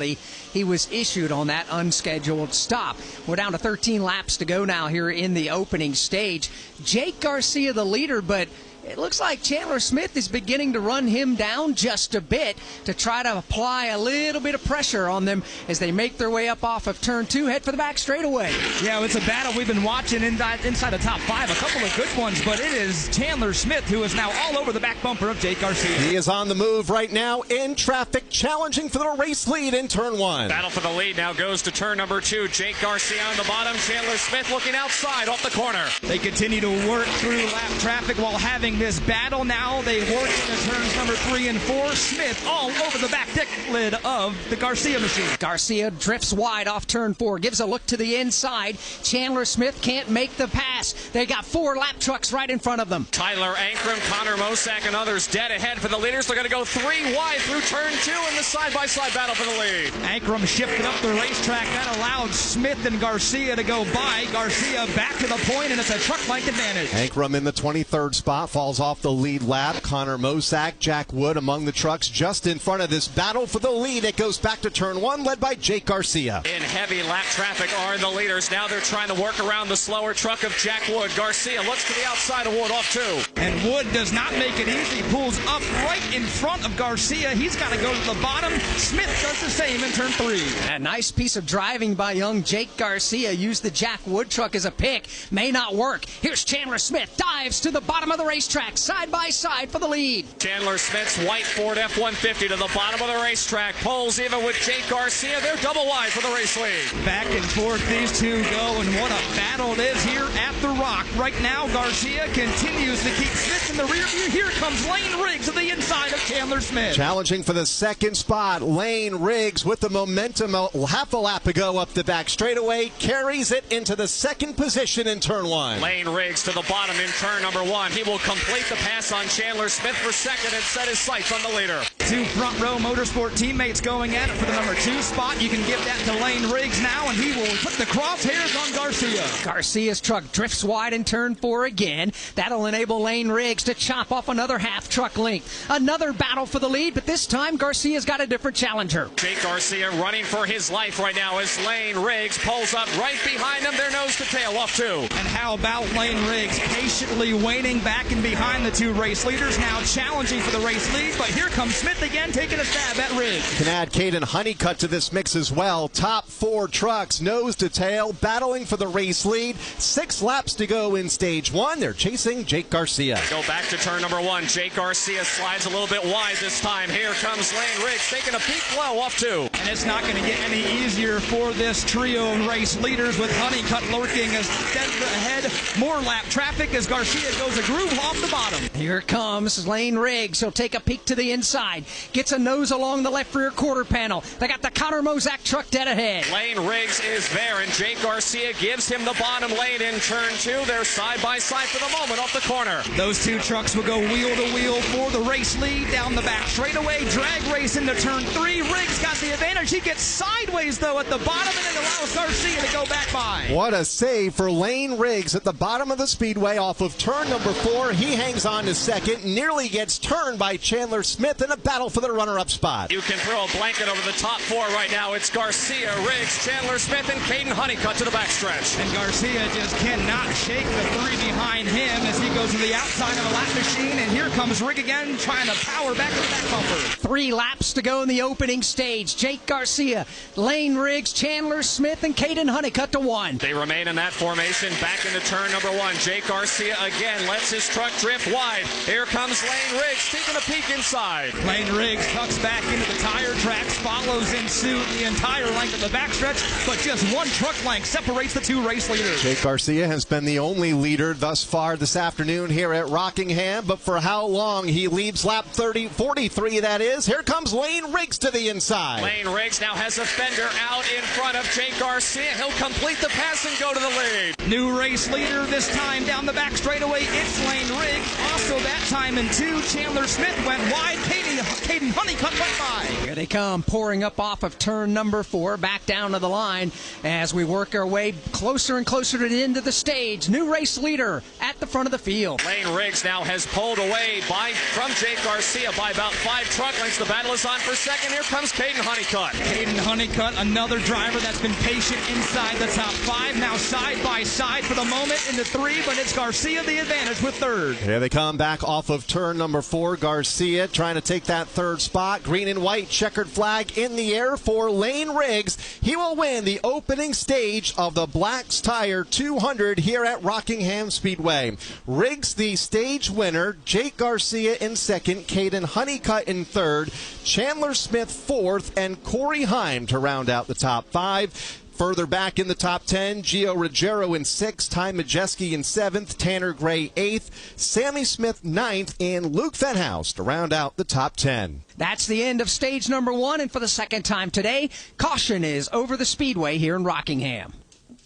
he was issued on that unscheduled stop. We're down to 13 laps to go now here in the opening stage. Jake Garcia, the leader, but It looks like Chandler Smith is beginning to run him down just a bit to try to apply a little bit of pressure on them as they make their way up off of turn 2, head for the back straightaway. Yeah, it's a battle we've been watching inside the top 5, a couple of good ones, but it is Chandler Smith who is now all over the back bumper of Jake Garcia. He is on the move right now in traffic, challenging for the race lead in turn 1. Battle for the lead now goes to turn number 2. Jake Garcia on the bottom, Chandler Smith looking outside off the corner. They continue to work through lap traffic while having this battle. Now they work into turns number 3 and 4. Smith all over the back deck lid of the Garcia machine. Garcia drifts wide off turn 4, gives a look to the inside. Chandler Smith can't make the pass. They got 4 lap trucks right in front of them. Tyler Ankrum, Connor Mosak, and others dead ahead for the leaders. They're going to go 3 wide through turn 2 in the side-by-side battle for the lead. Ankrum shifted up the racetrack. That allowed Smith and Garcia to go by. Garcia back to the point, and it's a truck length advantage. Ankrum in the 23rd spot, falls off the lead lap. Connor Mosak, Jack Wood among the trucks just in front of this battle for the lead. It goes back to turn 1, led by Jake Garcia. In heavy lap traffic are the leaders. Now they're trying to work around the slower truck of Jack Wood. Garcia looks to the outside of Wood, off 2. And Wood does not make it easy. Pulls up right in front of Garcia. He's got to go to the bottom. Smith does the same in turn 3. A nice piece of driving by young Jake Garcia. Used the Jack Wood truck as a pick. May not work. Here's Chandler Smith. Dives to the bottom of the racetrack, side by side for the lead. Chandler Smith's white Ford F-150 to the bottom of the racetrack. Pulls even with Jake Garcia. They're double wide for the race lead. Back and forth these two go, and what a battle it is here at the Rock. Right now, Garcia continues to keep Smith in the rear view. Here comes Lane Riggs to the inside of Chandler Smith. Challenging for the 2nd spot, Lane Riggs with the momentum half a lap ago up the back straightaway, carries it into the 2nd position in turn 1. Lane Riggs to the bottom in turn number 1. He will complete the pass on Chandler Smith for 2nd and set his sights on the leader. 2 front row motorsport teammates going at it for the number 2 spot. You can give that to Lane Riggs now, and he will put the crosshairs on Garcia. Garcia's truck drifts wide in turn 4 again. That'll enable Lane Riggs to chop off another half truck length. Another battle for the lead, but this time Garcia's got a different challenger. Jake Garcia running for his life right now as Lane Riggs pulls up right behind him. Their nose to tail, off 2. And how about Lane Riggs patiently waiting back and behind the 2 race leaders, now challenging for the race lead, but here comes Smith again taking a stab at Riggs. Can add Caden Honeycutt to this mix as well. Top 4 trucks, nose to tail, battling for the race lead. 6 laps to go in stage 1. They're chasing Jake Garcia. Go back to turn number 1. Jake Garcia slides a little bit wide this time. Here comes Lane Riggs taking a peek low, off 2. And it's not going to get any easier for this trio of race leaders with Honeycutt lurking as dead ahead. More lap traffic as Garcia goes a groove off the bottom. Here comes Lane Riggs. He'll take a peek to the inside. Gets a nose along the left rear quarter panel. They got the Connor Mosak truck dead ahead. Lane Riggs is there, and Jake Garcia gives him the bottom lane in turn 2. They're side by side for the moment off the corner. Those 2 trucks will go wheel to wheel for the race lead down the back straightaway. Drag race into turn 3. Riggs got the advantage. He gets sideways, though, at the bottom, and it allows Garcia to go back by. What a save for Lane Riggs at the bottom of the speedway off of turn number 4. He hangs on to 2nd, nearly gets turned by Chandler Smith in a battle for the runner-up spot. You can throw a blanket over the top 4 right now. It's Garcia, Riggs, Chandler Smith, and Caden Honeycutt to the backstretch. And Garcia just cannot shake the 3 behind him as he goes to the outside of a lap machine, and here comes Riggs again trying to power back to the back bumper. 3 laps to go in the opening stage. Jake Garcia, Lane Riggs, Chandler Smith, and Caden Honeycutt to 1. They remain in that formation back into turn number 1. Jake Garcia again lets his truck drift wide. Here comes Lane Riggs taking a peek inside. Lane Riggs tucks back into the tire tracks, follows in suit the entire length of the backstretch, but just 1 truck length separates the 2 race leaders. Jake Garcia has been the only leader thus far this afternoon here at Rockingham, but for how long? He leaves lap 43, that is. Here comes Lane Riggs to the inside. Lane Riggs now has a fender out in front of Jake Garcia. He'll complete the pass and go to the lead. New race leader this time down the back straightaway. It's Lane Riggs. Also that time in 2, Chandler Smith went wide. Caden Caden Honeycutt went by. Here they come, pouring up off of turn number 4, back down to the line as we work our way closer and closer to the end of the stage. New race leader at the front of the field. Lane Riggs now has pulled away from Jake Garcia by about 5 truck lengths. The battle is on for second. Here comes Caden Honeycutt. Caden Honeycutt, another driver that's been patient inside the top 5. Now side by side for the moment into 3, but it's Garcia the advantage with third. Here they come back off of turn number 4. Garcia trying to take that third spot. Green and white checkered flag in the air for Lane Riggs. He will win the opening stage of the Black's Tire 200 here at Rockingham Speedway. Riggs the stage winner, Jake Garcia in second, Caden Honeycutt in third, Chandler Smith fourth, and Corey Heim to round out the top 5. Further back in the top 10, Gio Ruggiero in 6th, Ty Majeski in 7th, Tanner Gray 8th, Sammy Smith 9th, and Luke Fenhouse to round out the top 10. That's the end of stage number 1, and for the second time today, caution is over the speedway here in Rockingham.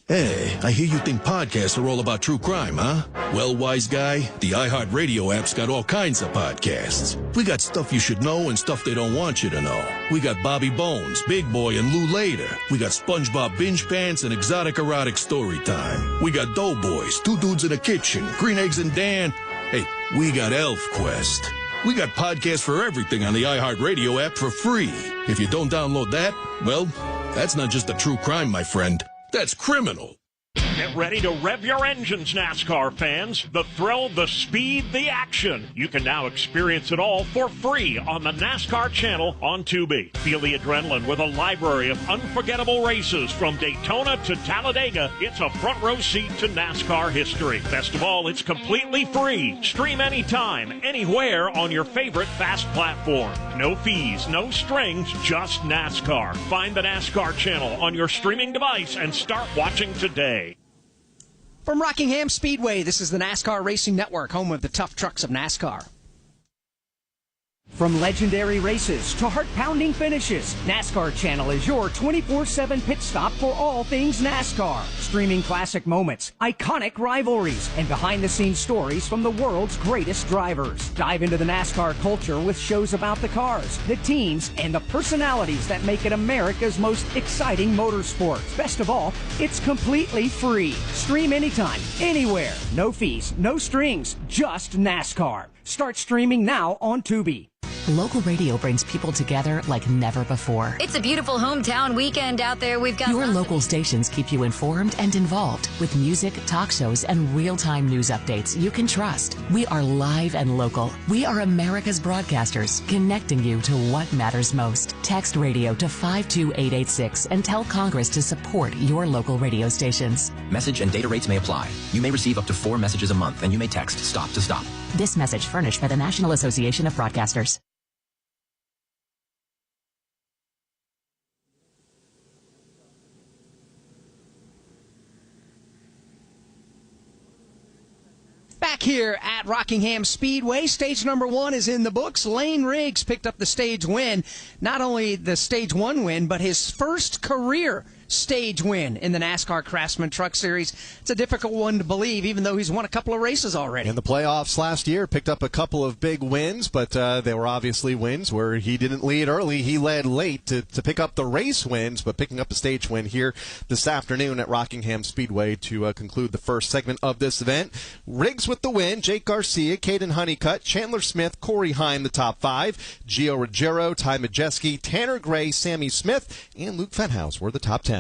Hey, I hear you think podcasts are all about true crime, huh? Well, wise guy, the iHeartRadio app's got all kinds of podcasts. We got stuff you should know and stuff they don't want you to know. We got Bobby Bones, Big Boy, and Lou Later. We got SpongeBob Binge Pants and Exotic Erotic Story Time. We got Doughboys, Two Dudes in the Kitchen, Green Eggs and Dan. Hey, we got Elf Quest. We got podcasts for everything on the iHeartRadio app for free. If you don't download that, well, that's not just a true crime, my friend. That's criminal. Get ready to rev your engines, NASCAR fans. The thrill, the speed, the action. You can now experience it all for free on the NASCAR channel on Tubi. Feel the adrenaline with a library of unforgettable races from Daytona to Talladega. It's a front row seat to NASCAR history. Best of all, it's completely free. Stream anytime, anywhere on your favorite fast platform. No fees, no strings, just NASCAR. Find the NASCAR channel on your streaming device and start watching today. From Rockingham Speedway, this is the NASCAR Racing Network, home of the tough trucks of NASCAR. From legendary races to heart-pounding finishes, NASCAR Channel is your 24/7 pit stop for all things NASCAR. Streaming classic moments, iconic rivalries, and behind-the-scenes stories from the world's greatest drivers. Dive into the NASCAR culture with shows about the cars, the teams, and the personalities that make it America's most exciting motorsport. Best of all, it's completely free. Stream anytime, anywhere. No fees, no strings, just NASCAR. Start streaming now on Tubi. Local radio brings people together like never before. It's a beautiful hometown weekend out there. We've got your local stations keep you informed and involved with music, talk shows, and real-time news updates you can trust. We are live and local. We are America's broadcasters, connecting you to what matters most. Text radio to 52886 and tell Congress to support your local radio stations. Message and data rates may apply. You may receive up to 4 messages a month, and you may text STOP to STOP. This message furnished by the National Association of Broadcasters. Back here at Rockingham Speedway, stage number 1 is in the books. Lane Riggs picked up the stage win. Not only the stage 1 win, but his first career stage win in the NASCAR Craftsman Truck Series. It's a difficult one to believe, even though he's won a couple of races already. In the playoffs last year, picked up a couple of big wins, but they were obviously wins where he didn't lead early. He led late to pick up the race wins, but picking up a stage win here this afternoon at Rockingham Speedway to conclude the first segment of this event. Riggs with the win, Jake Garcia, Caden Honeycutt, Chandler Smith, Corey Heim, the top 5, Gio Ruggiero, Ty Majeski, Tanner Gray, Sammy Smith, and Luke Fenhouse were the top 10.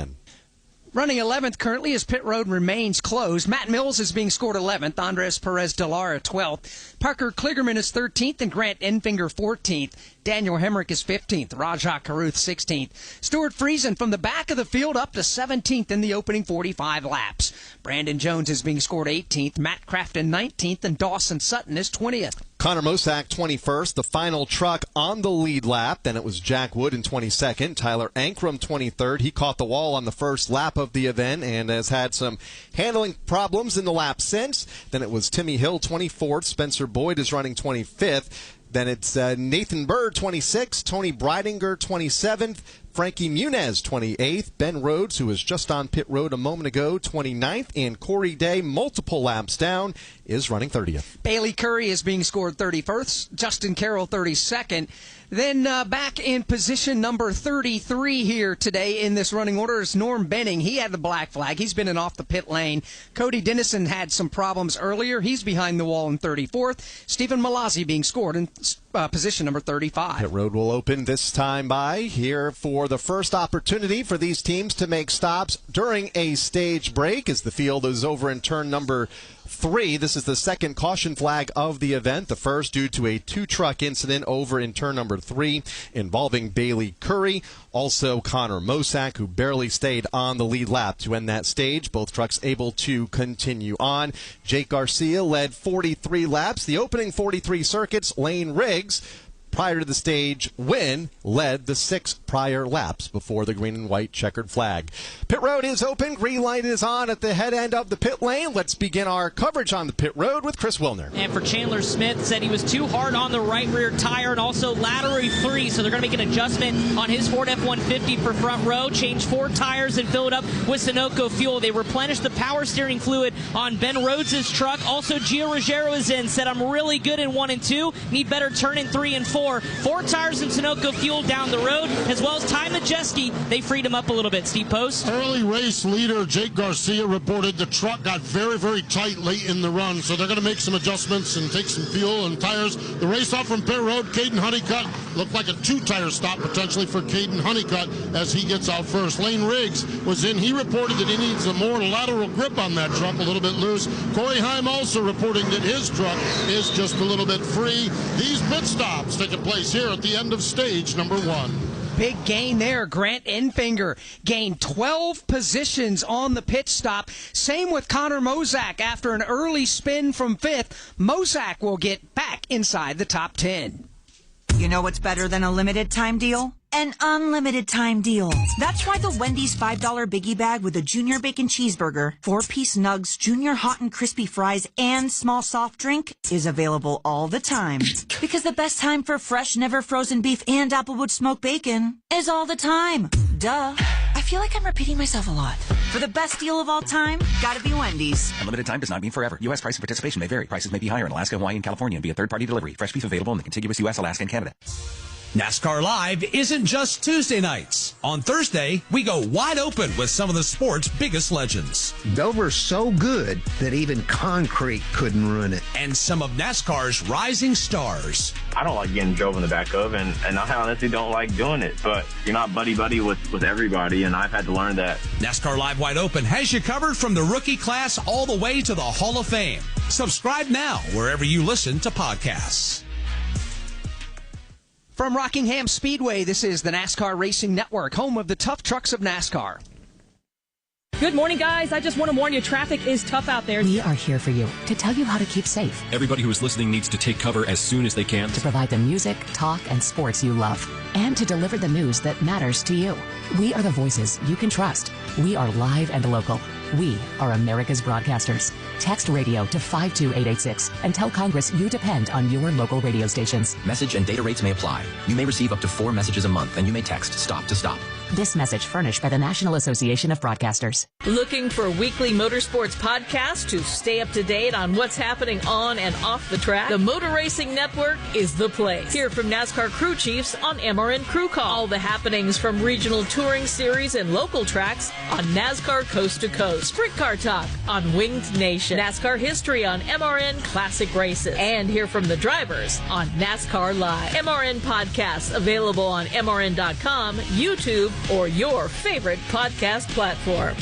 Running 11th currently as pit road remains closed. Matt Mills is being scored 11th. Andres Perez de Lara 12th. Parker Kligerman is 13th and Grant Enfinger 14th. Daniel Hemrick is 15th. Rajah Caruth 16th. Stuart Friesen from the back of the field up to 17th in the opening 45 laps. Brandon Jones is being scored 18th. Matt Crafton 19th and Dawson Sutton is 20th. Connor Mosack 21st, the final truck on the lead lap. Then it was Jack Wood in 22nd. Tyler Ankrum 23rd. He caught the wall on the first lap of the event and has had some handling problems in the lap since. Then it was Timmy Hill 24th. Spencer Boyd is running 25th. Then it's Nathan Bird 26th. Tony Breidinger 27th. Frankie Muniz, 28th. Ben Rhodes, who was just on pit road a moment ago, 29th. And Corey Day, multiple laps down, is running 30th. Bailey Curry is being scored 31st. Justin Carroll 32nd. Then back in position number 33 here today in this running order is Norm Benning. He had the black flag. He's been in off the pit lane. Cody Dennison had some problems earlier. He's behind the wall in 34th. Stephen Malazzi being scored in position number 35. Pit road will open this time by here for the first opportunity for these teams to make stops during a stage break as the field is over in turn number 3. This is the second caution flag of the event. The first due to a two-truck incident over in turn number 3 involving Bailey Curry. Also Connor Mosak, who barely stayed on the lead lap to end that stage. Both trucks able to continue on. Jake Garcia led 43 laps. The opening 43 circuits, Lane Riggs, prior to the stage win, led the 6 prior laps before the green and white checkered flag. Pit road is open. Green light is on at the head end of the pit lane. Let's begin our coverage on the pit road with Chris Wilner. And for Chandler Smith, said he was too hard on the right rear tire and also laterally free, so they're going to make an adjustment on his Ford F-150 for front row, change 4 tires and fill it up with Sunoco fuel. They replenished the power steering fluid on Ben Rhodes' truck. Also, Gio Ruggiero is in, said I'm really good in 1 and 2, need better turn in 3 and 4. 4 tires and Sunoco fuel down the road, as well as Ty Majeski. They freed him up a little bit. Steve Post. Early race leader Jake Garcia reported the truck got very, very tight late in the run, so they're going to make some adjustments and take some fuel and tires. The race off from pit road, Caden Honeycutt looked like a 2-tire stop potentially for Caden Honeycutt as he gets out first. Lane Riggs was in. He reported that he needs a more lateral grip on that truck, a little bit loose. Corey Heim also reporting that his truck is just a little bit free. These pit stops taking place here at the end of stage number 1. Big gain there. Grant Enfinger gained 12 positions on the pit stop. Same with Connor Mosak. After an early spin from 5th, Mosak will get back inside the top 10. You know what's better than a limited time deal? An unlimited time deal. That's why the Wendy's $5 biggie bag with a junior bacon cheeseburger, 4-piece nugs, junior hot and crispy fries, and small soft drink is available all the time. Because the best time for fresh, never frozen beef and Applewood smoked bacon is all the time. Duh. I feel like I'm repeating myself a lot. For the best deal of all time, gotta be Wendy's. Unlimited time does not mean forever. U.S. price and participation may vary. Prices may be higher in Alaska, Hawaii, and California and via third-party delivery. Fresh beef available in the contiguous U.S., Alaska, and Canada. NASCAR Live isn't just Tuesday nights. On Thursday, we go wide open with some of the sport's biggest legends. Dover's so good that even concrete couldn't ruin it. And some of NASCAR's rising stars. I don't like getting drove in the back of, and I honestly don't like doing it, but you're not buddy-buddy with everybody, and I've had to learn that. NASCAR Live Wide Open has you covered from the rookie class all the way to the Hall of Fame. Subscribe now wherever you listen to podcasts. From Rockingham Speedway, this is the NASCAR Racing Network, home of the tough trucks of NASCAR. Good morning, guys. I just want to warn you, traffic is tough out there. We are here for you to tell you how to keep safe. Everybody who is listening needs to take cover as soon as they can. To provide the music, talk, and sports you love. And to deliver the news that matters to you. We are the voices you can trust. We are live and local. We are America's broadcasters. Text radio to 52886 and tell Congress you depend on your local radio stations. Message and data rates may apply. You may receive up to 4 messages a month, and you may text STOP to STOP. This message furnished by the National Association of Broadcasters. Looking for weekly motorsports podcasts to stay up to date on what's happening on and off the track? The Motor Racing Network is the place. Hear from NASCAR crew chiefs on MRN Crew Call. All the happenings from regional touring series and local tracks on NASCAR Coast to Coast. Sprint Car Talk on Winged Nation. NASCAR history on MRN Classic Races. And hear from the drivers on NASCAR Live. MRN podcasts available on MRN.com, YouTube, or your favorite podcast platform.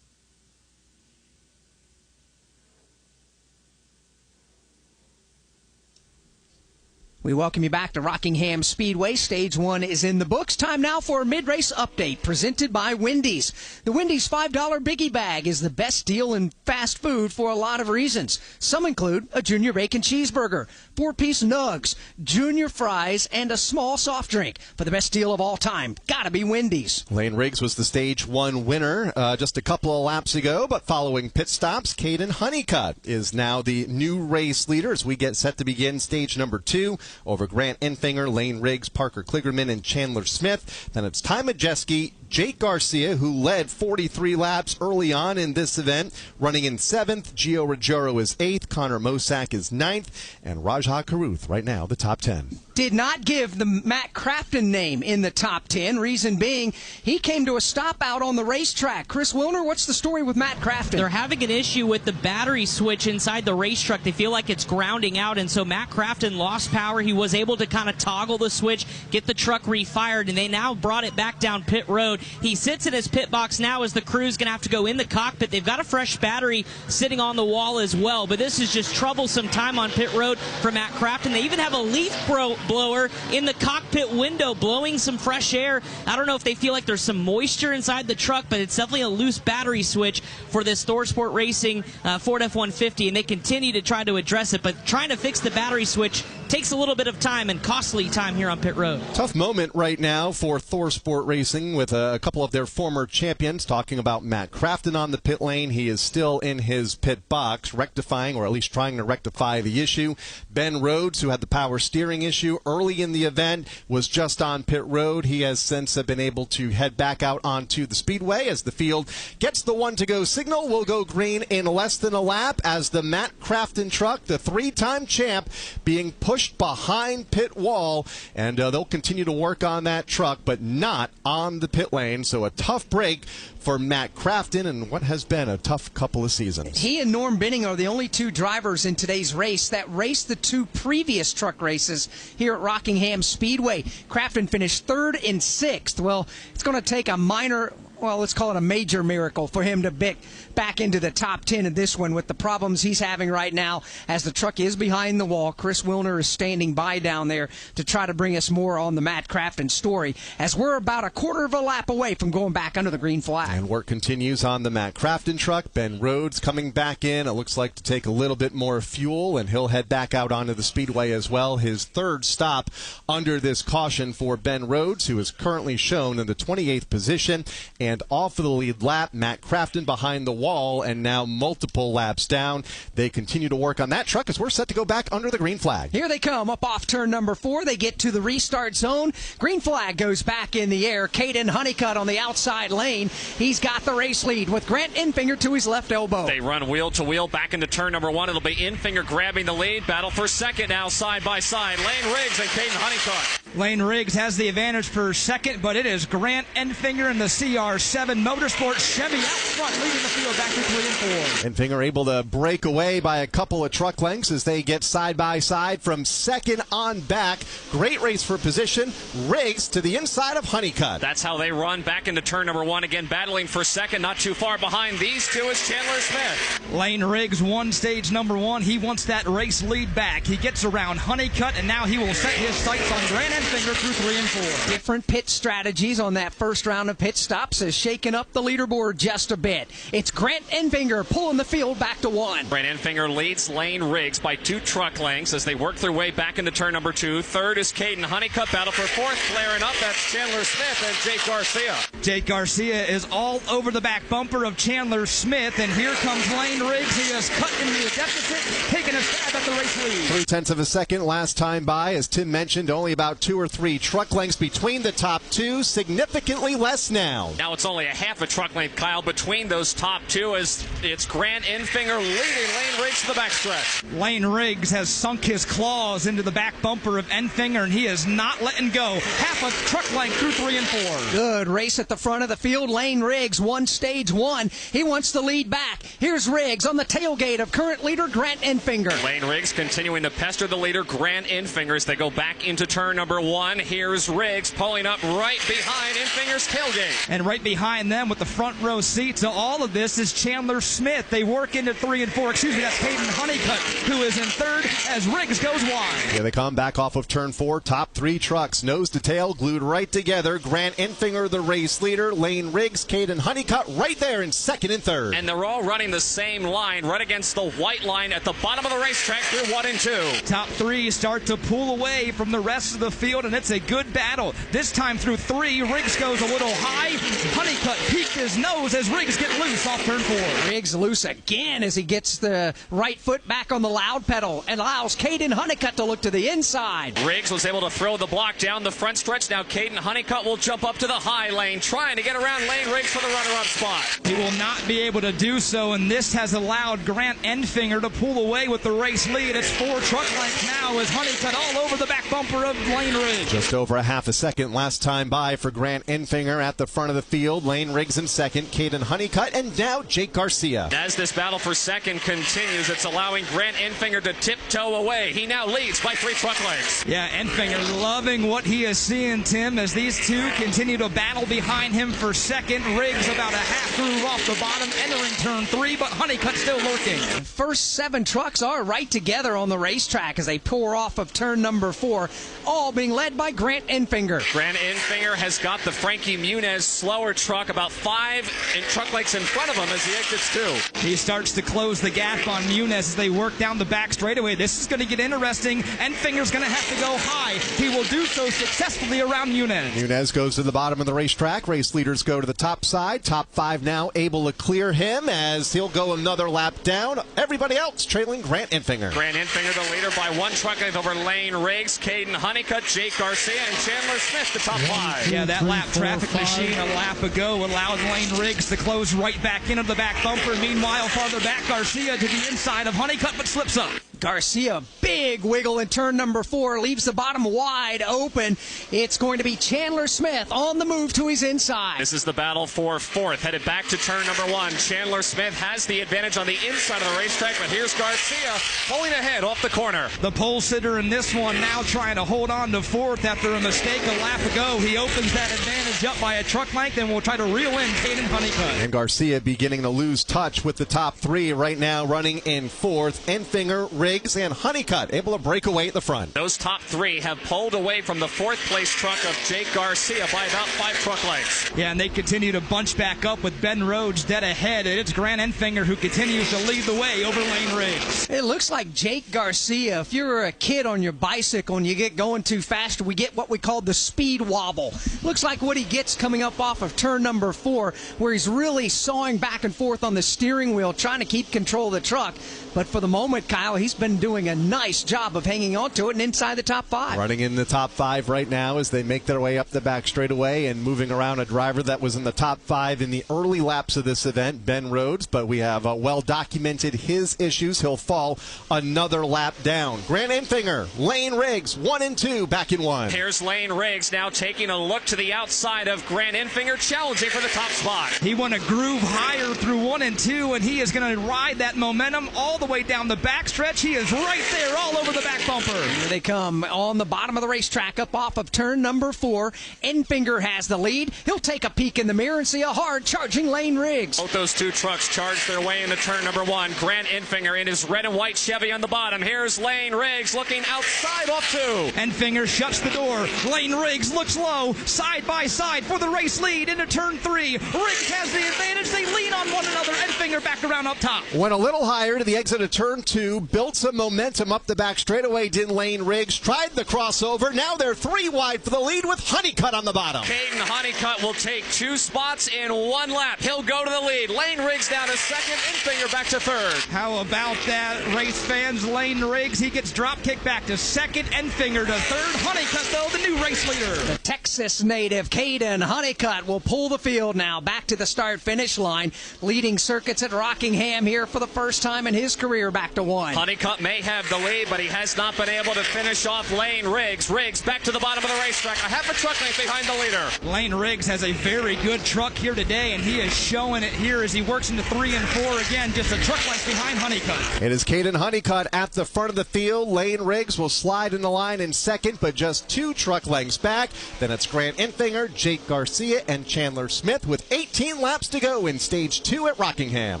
We welcome you back to Rockingham Speedway. Stage 1 is in the books. Time now for a mid-race update presented by Wendy's. The Wendy's $5 Biggie Bag is the best deal in fast food for a lot of reasons. Some include a junior bacon cheeseburger, 4-piece nugs, junior fries, and a small soft drink. For the best deal of all time, gotta be Wendy's. Lane Riggs was the Stage 1 winner just a couple of laps ago, but following pit stops, Caden Honeycutt is now the new race leader as we get set to begin Stage number 2. over Grant Enfinger, Lane Riggs, Parker Kligerman, and Chandler Smith. Then it's Ty Majeski, Jake Garcia, who led 43 laps early on in this event, running in 7th. Gio Ruggiero is 8th. Connor Mosack is 9th. And Rajah Caruth right now the top 10. Did not give the Matt Crafton name in the top 10. Reason being, he came to a stop out on the racetrack. Chris Wilner, what's the story with Matt Crafton? They're having an issue with the battery switch inside the race truck. They feel like it's grounding out, and so Matt Crafton lost power. He was able to kind of toggle the switch, get the truck refired, and they now brought it back down pit road. He sits in his pit box now as the crew's going to have to go in the cockpit. They've got a fresh battery sitting on the wall as well, but this is just troublesome time on pit road for Matt Crafton. They even have a leaf blower in the cockpit window blowing some fresh air. I don't know if they feel like there's some moisture inside the truck, but it's definitely a loose battery switch for this ThorSport Racing Ford F-150, and they continue to try to address it, but trying to fix the battery switch takes a little bit of time and costly time here on pit road. Tough moment right now for ThorSport Racing with a couple of their former champions talking about Matt Crafton on the pit lane. He is still in his pit box rectifying, or at least trying to rectify the issue. Ben Rhodes, who had the power steering issue early in the event, was just on pit road. He has since been able to head back out onto the speedway as the field gets the one-to-go signal. Will go green in less than a lap as the Matt Crafton truck, the three-time champ, being pushed behind pit wall, and they'll continue to work on that truck, but not on the pit lane. So a tough break for Matt Crafton and what has been a tough couple of seasons. He and Norm Binning are the only two drivers in today's race that raced the two previous truck races here at Rockingham Speedway. Crafton finished 3rd and 6th. Well, it's going to take a minor, well, let's call it a major miracle for him to back into the top 10 in this one with the problems he's having right now as the truck is behind the wall. Chris Wilner is standing by down there to try to bring us more on the Matt Crafton story as we're about a quarter of a lap away from going back under the green flag. And work continues on the Matt Crafton truck. Ben Rhodes coming back in. It looks like to take a little bit more fuel, and he'll head back out onto the speedway as well. His 3rd stop under this caution for Ben Rhodes, who is currently shown in the 28th position. And off of the lead lap, Matt Crafton behind the wall and now multiple laps down. They continue to work on that truck as we're set to go back under the green flag. Here they come up off turn number 4. They get to the restart zone. Green flag goes back in the air. Caden Honeycutt on the outside lane. He's got the race lead with Grant Enfinger to his left elbow. They run wheel to wheel back into turn number 1. It'll be Enfinger grabbing the lead. Battle for second now side by side. Lane Riggs and Caden Honeycutt. Lane Riggs has the advantage for second, but it is Grant Enfinger and the CR7 Motorsports Chevy out front leading the field back to 3 and 4. Enfinger able to break away by a couple of truck lengths as they get side by side from second on back. Great race for position. Riggs to the inside of Honeycutt. That's how they run back into turn number 1. Again, battling for second, not too far behind these two is Chandler Smith. Lane Riggs won stage number 1. He wants that race lead back. He gets around Honeycutt, and now he will set his sights on Grant Enfinger through 3 and 4. Different pit strategies on that first round of pit stops has shaken up the leaderboard just a bit. It's Grant Enfinger pulling the field back to 1. Grant Enfinger leads Lane Riggs by 2 truck lengths as they work their way back into turn number 2. Third is Caden Honeycutt. Battle for 4th. Flaring up, that's Chandler Smith and Jake Garcia. Jake Garcia is all over the back bumper of Chandler Smith, and here comes Lane Riggs. He is cut into the deficit, taking a stab at the race lead. 0.3 of a second last time by. As Tim mentioned, only about 2 or 3 truck lengths between the top 2. Significantly less now. Now it's only a half a truck length, Kyle, between those top 2 as it's Grant Enfinger leading Lane Riggs to the backstretch. Lane Riggs has sunk his claws into the back bumper of Enfinger, and he is not letting go. Half a truck length through 3 and 4. Good race at the front of the field. Lane Riggs won stage 1. He wants the lead back. Here's Riggs on the tailgate of current leader Grant Enfinger. Lane Riggs continuing to pester the leader Grant Enfinger as they go back into turn number 1. Here's Riggs pulling up right behind Enfinger's tailgate. And right behind them with the front row seat to all of this is Chandler Smith. They work into 3 and 4. Excuse me, that's Caden Honeycutt, who is in 3rd as Riggs goes wide. Here they come back off of turn 4. Top 3 trucks, nose to tail, glued right together. Grant Enfinger, the race leader. Lane Riggs, Caden Honeycutt right there in 2nd and 3rd. And they're all running the same line, right against the white line at the bottom of the racetrack through 1 and 2. Top 3 start to pull away from the rest of the field. field, and it's a good battle. This time through 3, Riggs goes a little high. Honeycutt peeked his nose as Riggs get loose off turn 4. Riggs loose again as he gets the right foot back on the loud pedal and allows Caden Honeycutt to look to the inside. Riggs was able to throw the block down the front stretch. Now Caden Honeycutt will jump up to the high lane, trying to get around Lane Riggs for the runner-up spot. He will not be able to do so, and this has allowed Grant Enfinger to pull away with the race lead. It's 4 truck lengths now as Honeycutt all over the back bumper of Lane Riggs. Just over a half a second last time by for Grant Enfinger at the front of the field. Lane Riggs in second, Caden Honeycutt, and now Jake Garcia. As this battle for second continues, it's allowing Grant Enfinger to tiptoe away. He now leads by 3 truck lengths. Yeah, Enfinger loving what he is seeing, Tim, as these two continue to battle behind him for second. Riggs about a half groove off the bottom, entering turn 3, but Honeycutt still lurking. First 7 trucks are right together on the racetrack as they pour off of turn number 4, all being led by Grant Enfinger. Grant Enfinger has got the Frankie Muniz slower truck about 5 truck lengths in front of him as he exits 2. He starts to close the gap on Muniz as they work down the back straightaway. This is going to get interesting. Enfinger's going to have to go high. He will do so successfully around Muniz. Muniz goes to the bottom of the racetrack. Race leaders go to the top side. Top 5 now able to clear him as he'll go another lap down. Everybody else trailing Grant Enfinger. Grant Enfinger the leader by 1 truck length over Lane Riggs, Caden Honeycutt, Jake Garcia, and Chandler Smith, the top 5. Yeah, that lap traffic machine a lap ago allowed Lane Riggs to close right back into the back bumper. Meanwhile, farther back, Garcia to the inside of Honeycutt, but slips up. Garcia, big wiggle in turn number 4, leaves the bottom wide open. It's going to be Chandler Smith on the move to his inside. This is the battle for 4th, headed back to turn number 1. Chandler Smith has the advantage on the inside of the racetrack, but here's Garcia pulling ahead off the corner. The pole sitter in this one now trying to hold on to 4th after a mistake a lap ago. He opens that advantage up by a truck length and will try to reel in Caden Honeycutt. And Garcia beginning to lose touch with the top 3 right now, running in 4th. Enfinger, Riggs, and Honeycutt able to break away at the front. Those top 3 have pulled away from the 4th place truck of Jake Garcia by about 5 truck lengths. Yeah, and they continue to bunch back up with Ben Rhodes dead ahead. And it's Grant Enfinger who continues to lead the way over Lane Riggs. It looks like Jake Garcia, if you're a kid on your bicycle and you get going too fast, we get what we call the speed wobble. Looks like what he gets coming up off of turn number 4, where he's really sawing back and forth on the steering wheel, trying to keep control of the truck. But for the moment, Kyle, he's been doing a nice job of hanging on to it and inside the top 5. Running in the top 5 right now as they make their way up the back straightaway and moving around a driver that was in the top 5 in the early laps of this event, Ben Rhodes. But we have well documented his issues. He'll fall another lap down. Grant Enfinger, Lane Riggs, 1 and 2, back in 1. Here's Lane Riggs now taking a look to the outside of Grant Enfinger, challenging for the top spot. He went a groove higher through 1 and 2, and he is going to ride that momentum all the way down the backstretch. He is right there all over the back bumper. Here they come on the bottom of the racetrack up off of turn number 4. Enfinger has the lead. He'll take a peek in the mirror and see a hard charging Lane Riggs. Both those 2 trucks charge their way into turn number 1. Grant Enfinger in his red and white Chevy on the bottom. Here's Lane Riggs looking outside off 2. Enfinger shuts the door. Lane Riggs looks low, side by side for the race lead into turn 3. Riggs has the advantage. They lean on one another. Enfinger back around up top. Went a little higher to the exit of turn 2, built some momentum up the back straightaway. Did Lane Riggs, tried the crossover. Now they're 3 wide for the lead with Honeycutt on the bottom. Caden Honeycutt will take 2 spots in 1 lap. He'll go to the lead. Lane Riggs down to 2nd, Enfinger back to 3rd. How about that, race fans? Lane Riggs, he gets drop kicked back to 2nd, Enfinger to 3rd. Honeycutt, though, the new race leader. The Texas native Caden Honeycutt will pull the field now back to the start-finish line, leading circuits at Rockingham here for the first time in his career, back to 1. Honeycutt may have the lead, but he has not been able to finish off Lane Riggs. Riggs back to the bottom of the racetrack, a half a truck length behind the leader. Lane Riggs has a very good truck here today, and he is showing it here as he works into 3 and 4 again, just a truck length behind Honeycutt. It is Caden Honeycutt at the front of the field. Lane Riggs will slide in the line in 2nd, but just 2 truck lengths back. Then it's Grant Enfinger, Jake Garcia, and Chandler Smith with 18 laps to go in stage 2 at Rockingham.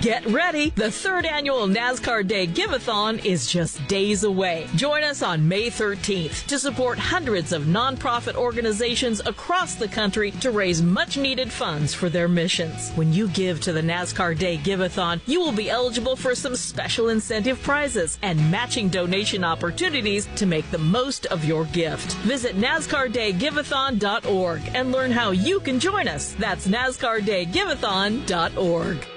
Get ready! The third annual NASCAR Day Giveathon is just days away. Join us on May 13th to support hundreds of nonprofit organizations across the country to raise much-needed funds for their missions. When you give to the NASCAR Day Giveathon, you will be eligible for some special incentive prizes and matching donation opportunities to make the most of your gift. Visit NASCARDayGiveathon.org and learn how you can join us. That's NASCARDayGiveathon.org.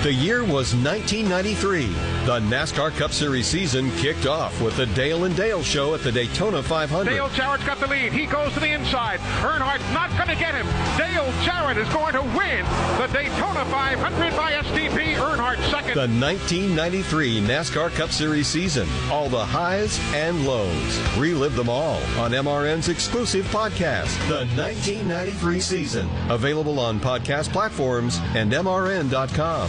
The year was 1993. The NASCAR Cup Series season kicked off with the Dale and Dale Show at the Daytona 500. Dale Jarrett's got the lead. He goes to the inside. Earnhardt's not going to get him. Dale Jarrett is going to win the Daytona 500 by STP. Earnhardt second. The 1993 NASCAR Cup Series season. All the highs and lows. Relive them all on MRN's exclusive podcast, The 1993 Season. Available on podcast platforms and MRN.com.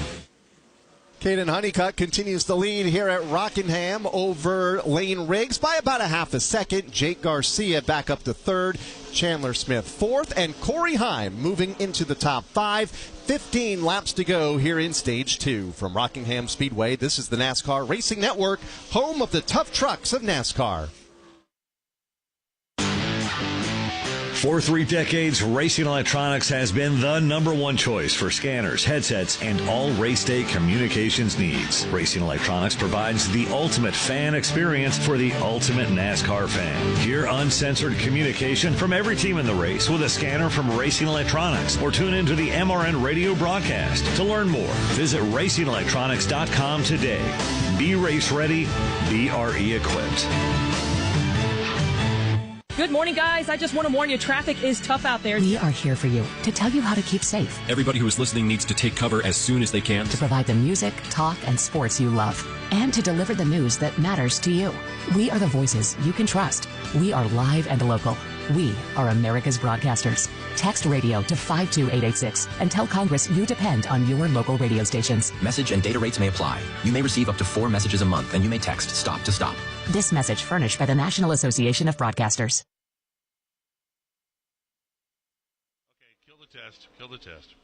Caden Honeycutt continues the lead here at Rockingham over Lane Riggs by about a half a second. Jake Garcia back up to third. Chandler Smith fourth. And Corey Heim moving into the top five. 15 laps to go here in Stage 2. From Rockingham Speedway, this is the NASCAR Racing Network, home of the tough trucks of NASCAR. For 3 decades, Racing Electronics has been the #1 choice for scanners, headsets, and all race day communications needs. Racing Electronics provides the ultimate fan experience for the ultimate NASCAR fan. Hear uncensored communication from every team in the race with a scanner from Racing Electronics, or tune into the MRN radio broadcast. To learn more, visit racingelectronics.com today. Be race ready, be RE equipped. Good morning, guys. I just want to warn you, traffic is tough out there. We are here for you to tell you how to keep safe. Everybody who is listening needs to take cover as soon as they can. To provide the music, talk, and sports you love. And to deliver the news that matters to you. We are the voices you can trust. We are live and local. We are America's broadcasters. Text radio to 52886 and tell Congress you depend on your local radio stations. Message and data rates may apply. You may receive up to 4 messages a month, and you may text STOP to STOP. This message furnished by the National Association of Broadcasters. Kill the test.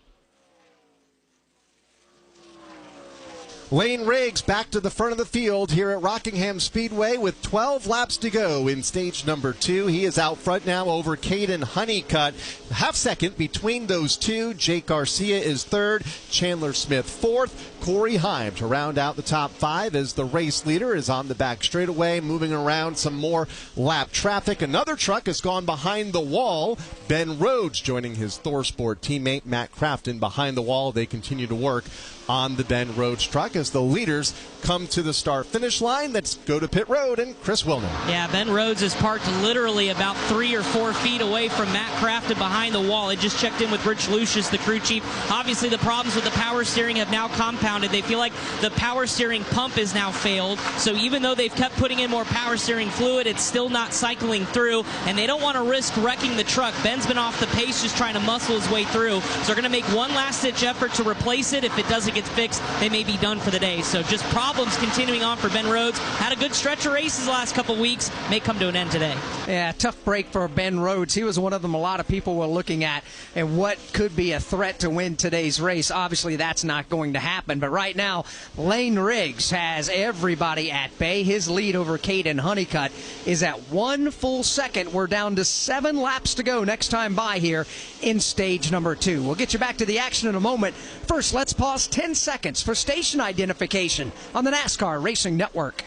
Lane Riggs back to the front of the field here at Rockingham Speedway with 12 laps to go in stage number 2. He is out front now over Caden Honeycutt. Half second between those two. Jake Garcia is third. Chandler Smith fourth. Corey Heim to round out the top 5 as the race leader is on the back straightaway, moving around some more lap traffic. Another truck has gone behind the wall. Ben Rhodes joining his ThorSport teammate Matt Crafton behind the wall. They continue to work on the Ben Rhodes truck as the leaders come to the start-finish line. Let's go to pit road and Chris Wilner. Yeah, Ben Rhodes is parked literally about 3 or 4 feet away from Matt Crafton behind the wall. I just checked in with Rich Lucius, the crew chief. Obviously, the problems with the power steering have now compounded. They feel like the power steering pump is now failed. So even though they've kept putting in more power steering fluid, it's still not cycling through, and they don't want to risk wrecking the truck. Ben's been off the pace just trying to muscle his way through. So they're going to make one last-ditch effort to replace it. If it doesn't get fixed, they may be done for the day. So just problems continuing on for Ben Rhodes. Had a good stretch of races the last couple weeks. May come to an end today. Yeah, tough break for Ben Rhodes. He was one of them a lot of people were looking at and what could be a threat to win today's race. Obviously, that's not going to happen. But right now, Lane Riggs has everybody at bay. His lead over Caden Honeycutt is at 1 full second. We're down to 7 laps to go next time by here in stage number 2. We'll get you back to the action in a moment. First, let's pause 10 seconds for station identification on the NASCAR Racing Network.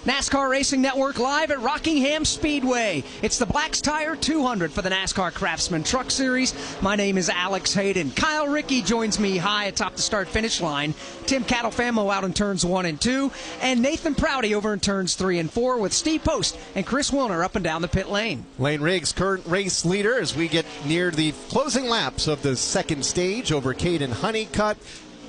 NASCAR Racing Network live at Rockingham Speedway. It's the Black's Tire 200 for the NASCAR Craftsman Truck Series. My name is Alex Hayden. Kyle Rickey joins me high atop the start-finish line. Tim Catalfamo out in turns 1 and 2. And Nathan Prouty over in turns 3 and 4 with Steve Post and Chris Wilner up and down the pit lane. Lane Riggs, current race leader as we get near the closing laps of the second stage over Caden Honeycutt.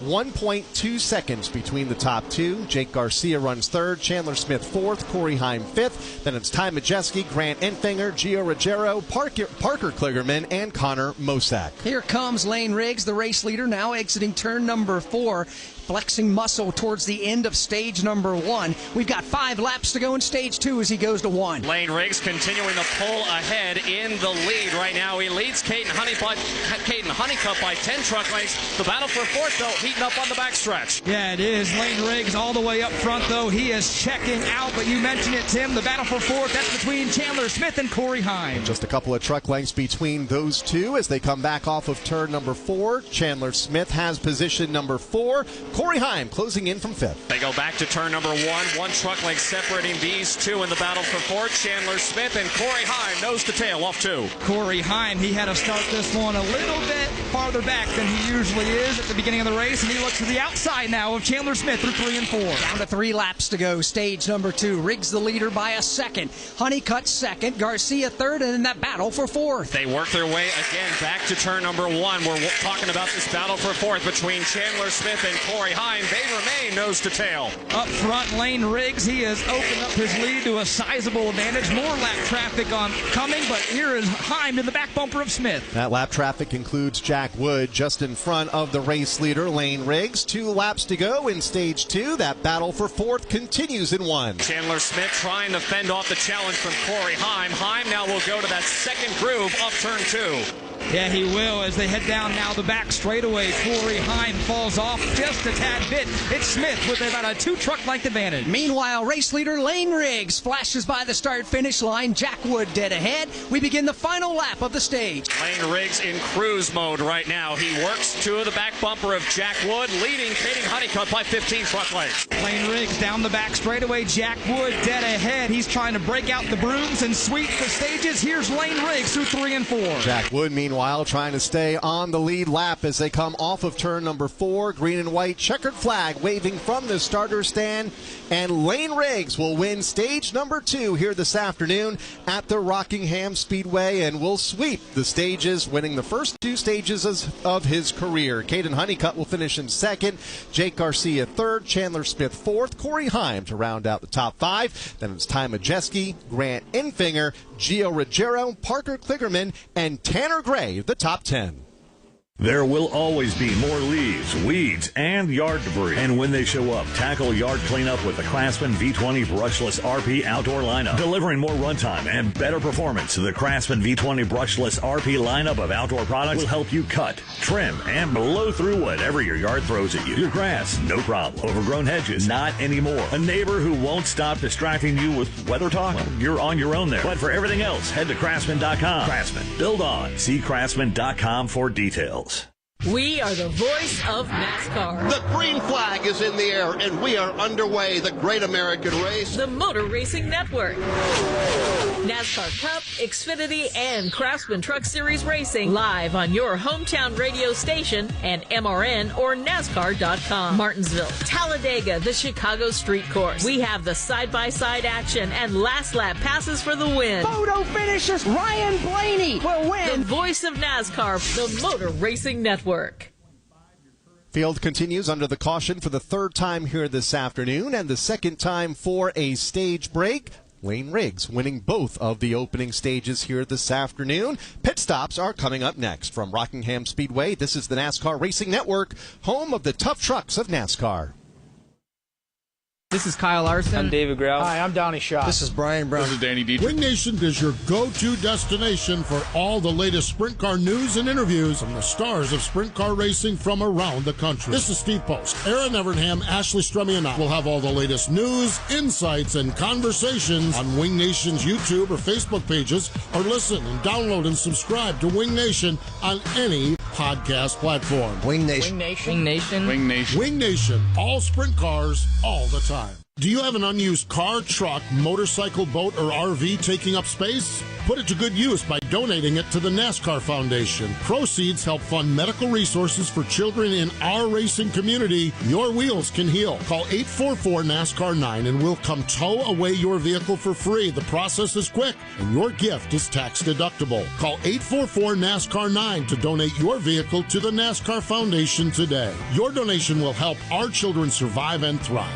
1.2 seconds between the top 2. Jake Garcia runs 3rd, Chandler Smith 4th, Corey Heim 5th. Then it's Ty Majeski, Grant Enfinger, Gio Ruggiero, Parker Kligerman, and Connor Mosack. Here comes Lane Riggs, the race leader, now exiting turn number 4. flexing muscle towards the end of stage number 1. We've got 5 laps to go in stage 2 as he goes to 1. Lane Riggs continuing to pull ahead in the lead right now. He leads Caden Honeycutt by 10 truck lengths. The battle for 4th, though, heating up on the backstretch. Yeah, it is. Lane Riggs all the way up front, though. He is checking out, but you mentioned it, Tim. The battle for 4th, that's between Chandler Smith and Corey Heim. Just a couple of truck lengths between those two as they come back off of turn number 4. Chandler Smith has position number 4. Corey Heim closing in from 5th. They go back to turn number 1. 1 truck length separating these two in the battle for 4th. Chandler Smith and Corey Heim nose to tail off 2. Corey Heim, he had to start this one a little bit farther back than he usually is at the beginning of the race, and he looks to the outside now of Chandler Smith through 3 and 4. Down to 3 laps to go. Stage number 2. Riggs the leader by a second. Honeycutt second. Garcia third, and in that battle for 4th. They work their way again back to turn number 1. We're talking about this battle for 4th between Chandler Smith and Corey Heim. They remain nose to tail. Up front, Lane Riggs, he has opened up his lead to a sizable advantage. More lap traffic coming, but here is Heim in the back bumper of Smith. That lap traffic includes Jack Wood just in front of the race leader, Lane Riggs. 2 laps to go in stage 2. That battle for 4th continues in 1. Chandler Smith trying to fend off the challenge from Corey Heim. Heim now will go to that second groove of turn 2. Yeah, he will as they head down now the back straightaway. Corey Heim falls off just a tad bit. It's Smith with about a 2 truck length advantage. Meanwhile, race leader Lane Riggs flashes by the start-finish line. Jack Wood dead ahead. We begin the final lap of the stage. Lane Riggs in cruise mode right now. He works to the back bumper of Jack Wood, leading Caden Honeycutt by 15 truck lengths. Lane Riggs down the back straightaway. Jack Wood dead ahead. He's trying to break out the brooms and sweep the stages. Here's Lane Riggs through 3 and 4. Jack Wood, meanwhile, trying to stay on the lead lap as they come off of turn number 4. Green and white checkered flag waving from the starter stand. And Lane Riggs will win stage number 2 here this afternoon at the Rockingham Speedway and will sweep the stages, winning the first 2 stages of his career. Caden Honeycutt will finish in 2nd, Jake Garcia 3rd, Chandler Smith 4th, Corey Heim to round out the top 5. Then it's Ty Majeski, Grant Infinger, Gio Ruggiero, Parker Kligerman, and Tanner Gray, the top 10. There will always be more leaves, weeds, and yard debris. And when they show up, tackle yard cleanup with the Craftsman V20 Brushless RP Outdoor lineup. Delivering more runtime and better performance, the Craftsman V20 Brushless RP lineup of outdoor products will help you cut, trim, and blow through whatever your yard throws at you. Your grass, no problem. Overgrown hedges, not anymore. A neighbor who won't stop distracting you with weather talk? Well, you're on your own there. But for everything else, head to Craftsman.com. Craftsman, build on. See Craftsman.com for details. We are the voice of NASCAR. The green flag is in the air, and we are underway. The Great American Race. The Motor Racing Network. NASCAR Cup, Xfinity, and Craftsman Truck Series Racing live on your hometown radio station and MRN or NASCAR.com. Martinsville, Talladega, the Chicago Street Course. We have the side-by-side action and last lap passes for the win. Photo finishes. Ryan Blaney will win. The voice of NASCAR, the Motor Racing Network. Field continues under the caution for the 3rd time here this afternoon and the 2nd time for a stage break. Lane Riggs winning both of the opening stages here this afternoon. Pit stops are coming up next. From Rockingham Speedway, this is the NASCAR Racing Network, home of the tough trucks of NASCAR. This is Kyle Larson. I'm David Grau. Hi, I'm Donnie Shaw. This is Brian Brown. This is Danny Dietrich. Wing Nation is your go-to destination for all the latest sprint car news and interviews from the stars of sprint car racing from around the country. This is Steve Post. Aaron Evernham, Ashley Strummy, and I will have all the latest news, insights, and conversations on Wing Nation's YouTube or Facebook pages, or listen and download and subscribe to Wing Nation on any podcast platform. Wing Nation. Wing Nation. Wing Nation. Wing Nation. Wing Nation. All sprint cars, all the time. Do you have an unused car, truck, motorcycle, boat, or RV taking up space? Put it to good use by donating it to the NASCAR Foundation. Proceeds help fund medical resources for children in our racing community. Your wheels can heal. Call 844-NASCAR-9 and we'll come tow away your vehicle for free. The process is quick and your gift is tax deductible. Call 844-NASCAR-9 to donate your vehicle to the NASCAR Foundation today. Your donation will help our children survive and thrive.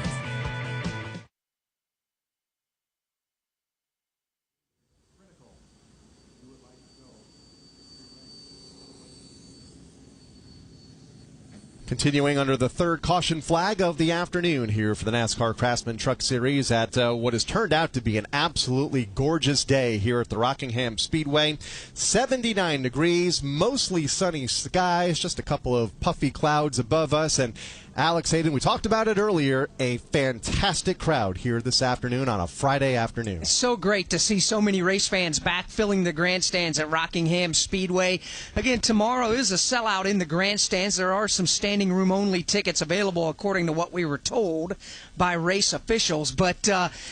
Continuing under the third caution flag of the afternoon here for the NASCAR Craftsman Truck Series at what has turned out to be an absolutely gorgeous day here at the Rockingham Speedway. 79 degrees, mostly sunny skies, just a couple of puffy clouds above us. And Alex Hayden, we talked about it earlier, a fantastic crowd here this afternoon on a Friday afternoon. It's so great to see so many race fans back filling the grandstands at Rockingham Speedway. Again, tomorrow is a sellout in the grandstands. There are some standing room only tickets available according to what we were told by race officials. But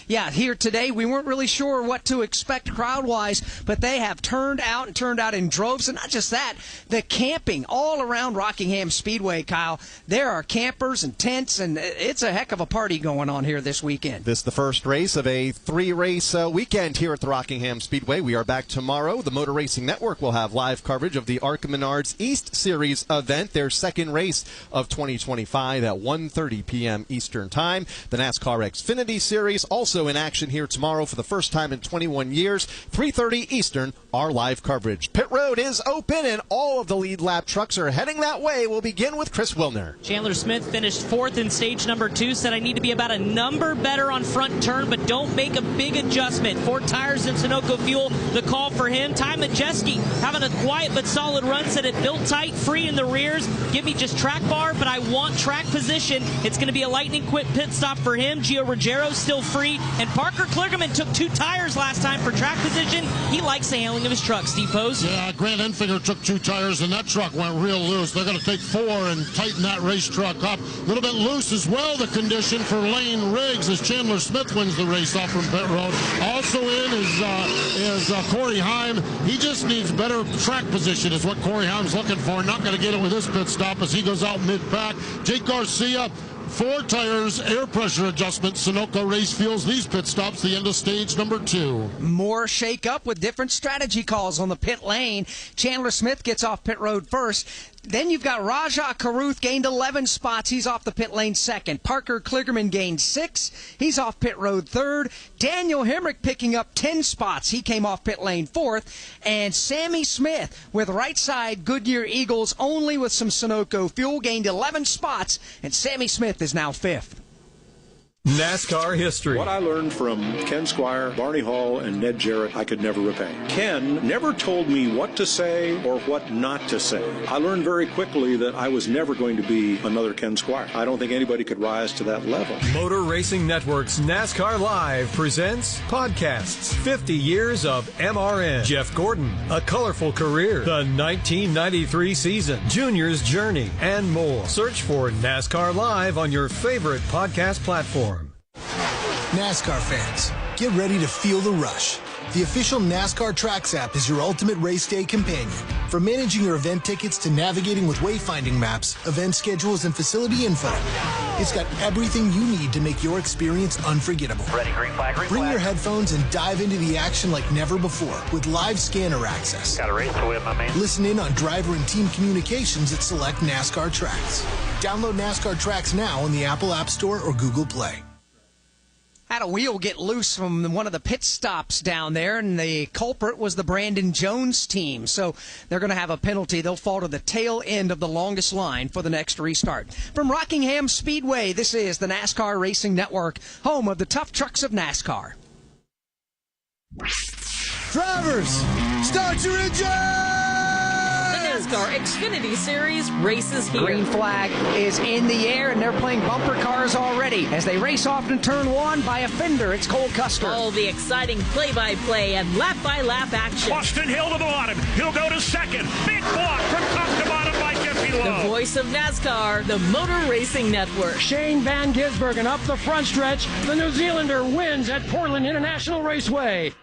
yeah, here today we weren't really sure what to expect crowd-wise, but they have turned out in droves. And not just that, the camping all around Rockingham Speedway, Kyle. There are campers and tents, and it's a heck of a party going on here this weekend. This is the first race of a three-race weekend here at the Rockingham Speedway. We are back tomorrow. The Motor Racing Network will have live coverage of the ARCA Menards East Series event, their second race of 2025 at 1:30 p.m. Eastern Time. The NASCAR Xfinity Series also in action here tomorrow for the first time in 21 years. 3:30 Eastern, our live coverage. Pit Road is open, and all of the lead lap trucks are heading that way. We'll begin with Chris Wilner. Chandler Smith finished fourth in stage number 2, said I need to be about a number better on front turn, but don't make a big adjustment. 4 tires and Sunoco fuel, the call for him. Ty Majeski having a quiet but solid run, said it built tight, free in the rears. Give me just track bar, but I want track position. It's going to be a lightning quick pit stop for him. Gio Ruggiero still free, and Parker Kligerman took 2 tires last time for track position. He likes the handling of his truck, Steve Pose. Yeah, Grant Enfinger took 2 tires, and that truck went real loose. They're going to take 4 and tighten that race truck up. A little bit loose as well, the condition for Lane Riggs as Chandler Smith wins the race off from pit road. Also in is Corey Heim. He just needs better track position is what Corey Heim's looking for. Not going to get it with this pit stop as he goes out mid-pack. Jake Garcia, 4 tires, air pressure adjustment. Sunoco Race Fuels these pit stops, the end of stage number 2. More shake-up with different strategy calls on the pit lane. Chandler Smith gets off pit road first. Then you've got Rajah Caruth gained 11 spots. He's off the pit lane second. Parker Kligerman gained 6. He's off pit road third. Daniel Hemrick picking up 10 spots. He came off pit lane fourth. And Sammy Smith with right side Goodyear Eagles only with some Sunoco fuel gained 11 spots. And Sammy Smith is now fifth. NASCAR history. What I learned from Ken Squire, Barney Hall, and Ned Jarrett, I could never repay. Ken never told me what to say or what not to say. I learned very quickly that I was never going to be another Ken Squire. I don't think anybody could rise to that level. Motor Racing Network's NASCAR Live presents podcasts 50 years of MRN. Jeff Gordon, A Colorful Career, the 1993 season, Junior's Journey, and more. Search for NASCAR Live on your favorite podcast platform. NASCAR fans, get ready to feel the rush. The official NASCAR Tracks app is your ultimate race day companion. From managing your event tickets to navigating with wayfinding maps, event schedules, and facility info, it's got everything you need to make your experience unforgettable. Ready, green flag, green Bring flag. your headphones and dive into the action like never before with live scanner access. Got a race to win, my man. Listen in on driver and team communications at select NASCAR Tracks. Download NASCAR Tracks now on the Apple App Store or Google Play. Had a wheel get loose from one of the pit stops down there, and the culprit was the Brandon Jones team. So they're going to have a penalty. They'll fall to the tail end of the longest line for the next restart. From Rockingham Speedway, this is the NASCAR Racing Network, home of the tough trucks of NASCAR. Drivers, start your engine! NASCAR Xfinity Series races here. Green flag is in the air, and they're playing bumper cars already as they race off in turn 1 by a fender. It's Cole Custer. All the exciting play-by-play and lap-by-lap action. Austin Hill to the bottom. He'll go to second. Big block from top to bottom by Jeffy Lowe. The voice of NASCAR, the Motor Racing Network. Shane Van Gisbergen up the front stretch. The New Zealander wins at Portland International Raceway.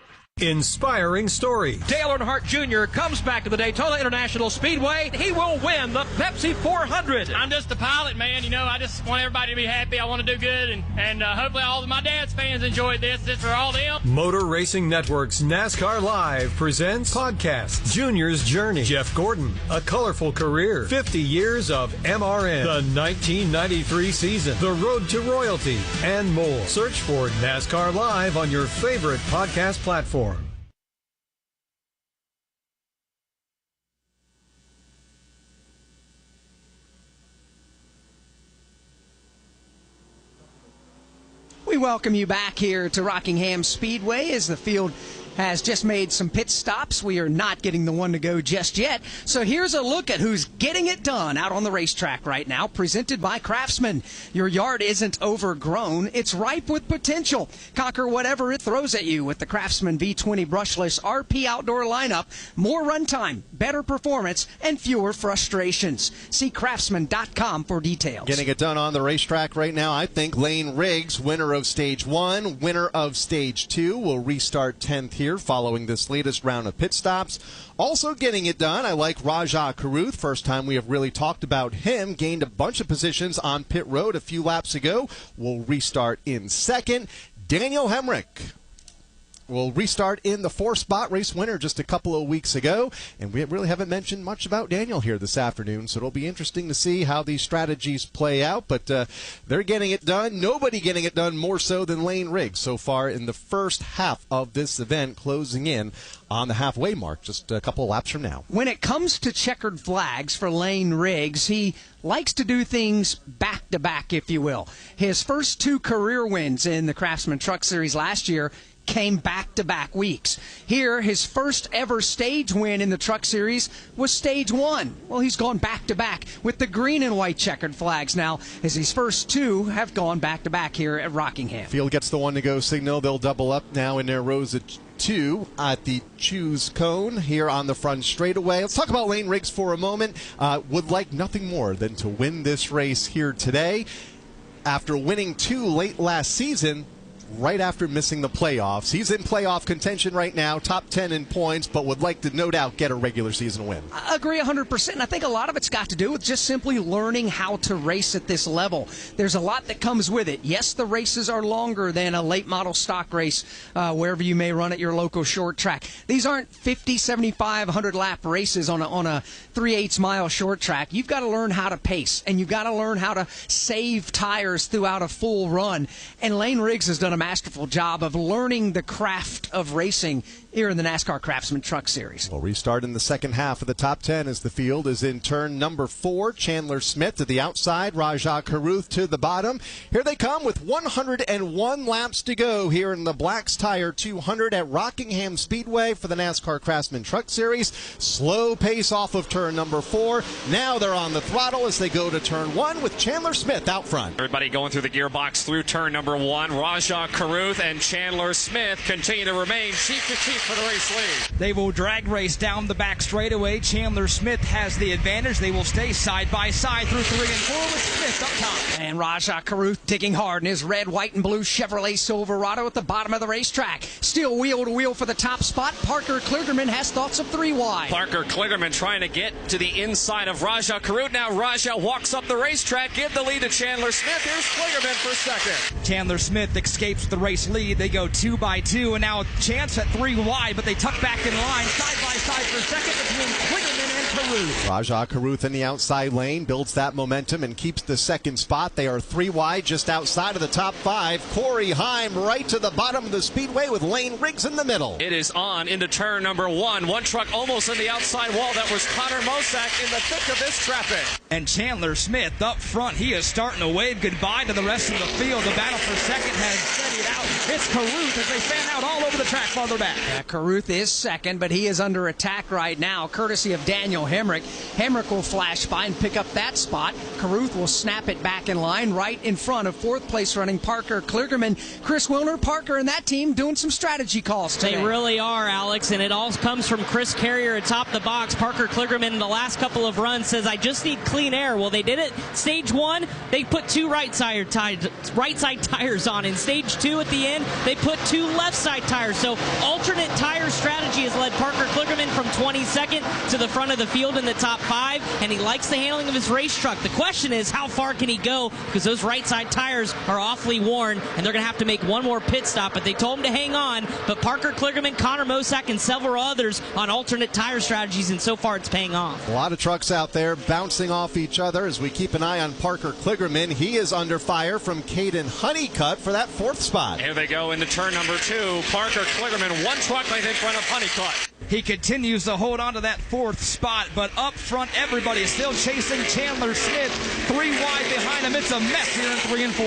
Inspiring story. Dale Earnhardt Jr. comes back to the Daytona International Speedway. He will win the Pepsi 400. I'm just a pilot, man. You know, I just want everybody to be happy. I want to do good, and hopefully all of my dad's fans enjoyed this. This is for all them. Motor Racing Network's NASCAR Live presents podcasts Junior's Journey, Jeff Gordon, A Colorful Career, 50 Years of MRN, the 1993 season, The Road to Royalty, and more. Search for NASCAR Live on your favorite podcast platform. welcome you back here to Rockingham Speedway as the field has just made some pit stops. We are not getting the one to go just yet. So here's a look at who's getting it done out on the racetrack right now, presented by Craftsman. Your yard isn't overgrown. It's ripe with potential. Conquer whatever it throws at you with the Craftsman V20 brushless RP outdoor lineup. More runtime, better performance, and fewer frustrations. See craftsman.com for details. Getting it done on the racetrack right now, I think Lane Riggs, winner of Stage 1, winner of Stage 2, will restart 10th here following this latest round of pit stops. Also getting it done, I like Rajah Caruth. First time we have really talked about him. Gained a bunch of positions on pit road a few laps ago. Will restart in second. Daniel Hemrick will restart in the 4th spot, race winner just a couple of weeks ago. And we really haven't mentioned much about Daniel here this afternoon, so it'll be interesting to see how these strategies play out. But they're getting it done. Nobody getting it done more so than Lane Riggs so far in the first half of this event, closing in on the halfway mark just a couple of laps from now. When it comes to checkered flags for Lane Riggs, he likes to do things back-to-back, if you will. His first 2 career wins in the Craftsman Truck Series last year came back-to-back weeks. Here, his first ever stage win in the Truck Series was Stage 1. Well, he's gone back-to-back with the green and white checkered flags now, as his first 2 have gone back-to-back here at Rockingham. Field gets the one-to-go signal. They'll double up now in their rows of 2 at the choose cone here on the front straightaway. Let's talk about Lane Riggs for a moment. Would like nothing more than to win this race here today. After winning 2 late last season, right after missing the playoffs. He's in playoff contention right now, top 10 in points, but would like to no doubt get a regular season win. I agree 100%. I think a lot of it's got to do with just simply learning how to race at this level. There's a lot that comes with it. Yes, the races are longer than a late model stock race wherever you may run at your local short track. These aren't 50, 75, 100 lap races on a 3/8 mile short track. You've got to learn how to pace, and you've got to learn how to save tires throughout a full run. And Lane Riggs has done a masterful job of learning the craft of racing here in the NASCAR Craftsman Truck Series. We'll restart in the second half of the top 10 as the field is in turn number 4. Chandler Smith to the outside, Rajah Caruth to the bottom. Here they come with 101 laps to go here in the Black's Tire 200 at Rockingham Speedway for the NASCAR Craftsman Truck Series. Slow pace off of turn number 4. Now they're on the throttle as they go to turn 1 with Chandler Smith out front. Everybody going through the gearbox through turn number 1. Rajah Caruth and Chandler Smith continue to remain cheek to cheek for the race lead. They will drag race down the back straightaway. Chandler Smith has the advantage. They will stay side by side through 3 and 4 with Smith up top. And Rajah Caruth digging hard in his red, white, and blue Chevrolet Silverado at the bottom of the racetrack. Still wheel to wheel for the top spot. Parker Kligerman has thoughts of 3 wide. Parker Kligerman trying to get to the inside of Rajah Caruth. Now Rajah walks up the racetrack, give the lead to Chandler Smith. Here's Kligerman for second. Chandler Smith escapes the race lead. They go 2 by 2, and now Chance at 3 wide, but they tuck back in line side by side for second between Kligerman and Caruth. Rajah Caruth in the outside lane builds that momentum and keeps the second spot. They are 3 wide just outside of the top 5. Corey Heim right to the bottom of the speedway with Lane Riggs in the middle. It is on into turn number 1. One truck almost in the outside wall. That was Connor Mosak in the thick of this traffic. And Chandler Smith up front. He is starting to wave goodbye to the rest of the field. The battle for second has steadied out. It's Caruth as they fan out all over the track farther back. Caruth is second, but he is under attack right now, courtesy of Daniel Hemrick. Hemrick will flash by and pick up that spot. Caruth will snap it back in line right in front of 4th place running Parker Kligerman. Chris Wilner, Parker, and that team doing some strategy calls today. They really are, Alex, and it all comes from Chris Carrier atop the box. Parker Kligerman in the last couple of runs says, I just need clean air. Well, they did it. Stage 1, they put 2 right side tires on. In stage 2 at the end, they put 2 left side tires. So alternate tire strategy has led Parker Kligerman from 22nd to the front of the field in the top 5, and he likes the handling of his race truck. The question is, how far can he go? Because those right side tires are awfully worn, and they're going to have to make one more pit stop. But they told him to hang on. But Parker Kligerman, Connor Mosak, and several others on alternate tire strategies, and so far it's paying off. A lot of trucks out there bouncing off each other as we keep an eye on Parker Kligerman. He is under fire from Caden Honeycutt for that 4th spot. spot. Here they go into turn number 2. Parker Kligerman, 1 truck length in front of Honeycutt. He continues to hold on to that 4th spot, but up front, everybody is still chasing Chandler Smith. 3 wide behind him. It's a mess here in 3 and 4.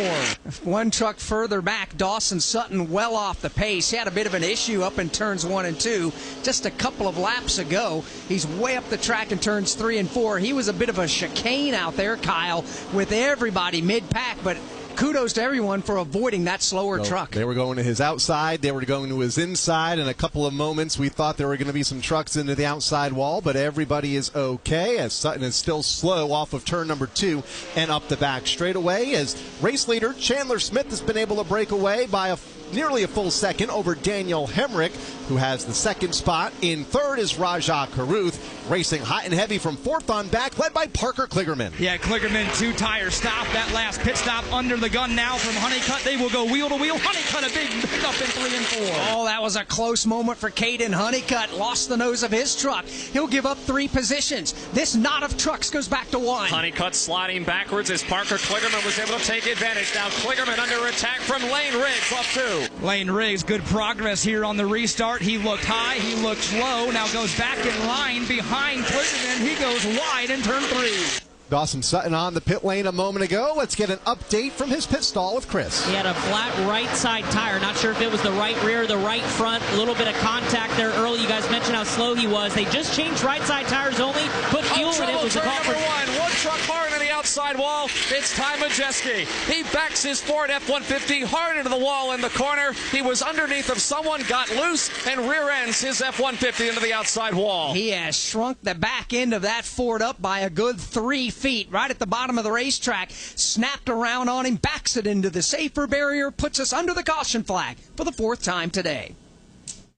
1 truck further back, Dawson Sutton well off the pace. He had a bit of an issue up in turns 1 and 2 just a couple of laps ago. He's way up the track in turns 3 and 4. He was a bit of a chicane out there, Kyle, with everybody mid-pack, but kudos to everyone for avoiding that slower truck. They were going to his outside, they were going to his inside. In a couple of moments, we thought there were going to be some trucks into the outside wall, but everybody is okay as Sutton is still slow off of turn number 2 and up the back straightaway as race leader Chandler Smith has been able to break away by nearly a full second over Daniel Hemrick, who has the 2nd spot. In 3rd is Rajah Caruth, racing hot and heavy from 4th on back, led by Parker Kligerman. Yeah, Kligerman, 2-tire stop. That last pit stop under the gun now from Honeycutt. They will go wheel to wheel. Honeycutt a big pickup in 3 and 4. Oh, that was a close moment for Caden Honeycutt. Lost the nose of his truck. He'll give up 3 positions. This knot of trucks goes back to 1. Honeycutt sliding backwards as Parker Kligerman was able to take advantage. Now Kligerman under attack from Lane Riggs up 2. Lane Riggs, good progress here on the restart. He looked high, he looked low, now goes back in line behind Kligerman. He goes wide in turn 3. Dawson Sutton on the pit lane a moment ago. Let's get an update from his pit stall with Chris. He had a flat right side tire. Not sure if it was the right rear or the right front. A little bit of contact there early. You guys mentioned how slow he was. They just changed right side tires only. Put fuel in it. Was the call for one truck hard on the outside wall. It's Ty Majeski. He backs his Ford F-150 hard into the wall in the corner. He was underneath of someone, got loose, and rear ends his F-150 into the outside wall. He has shrunk the back end of that Ford up by a good 3 feet right at the bottom of the racetrack. Snapped around on him, backs it into the safer barrier, puts us under the caution flag for the 4th time today.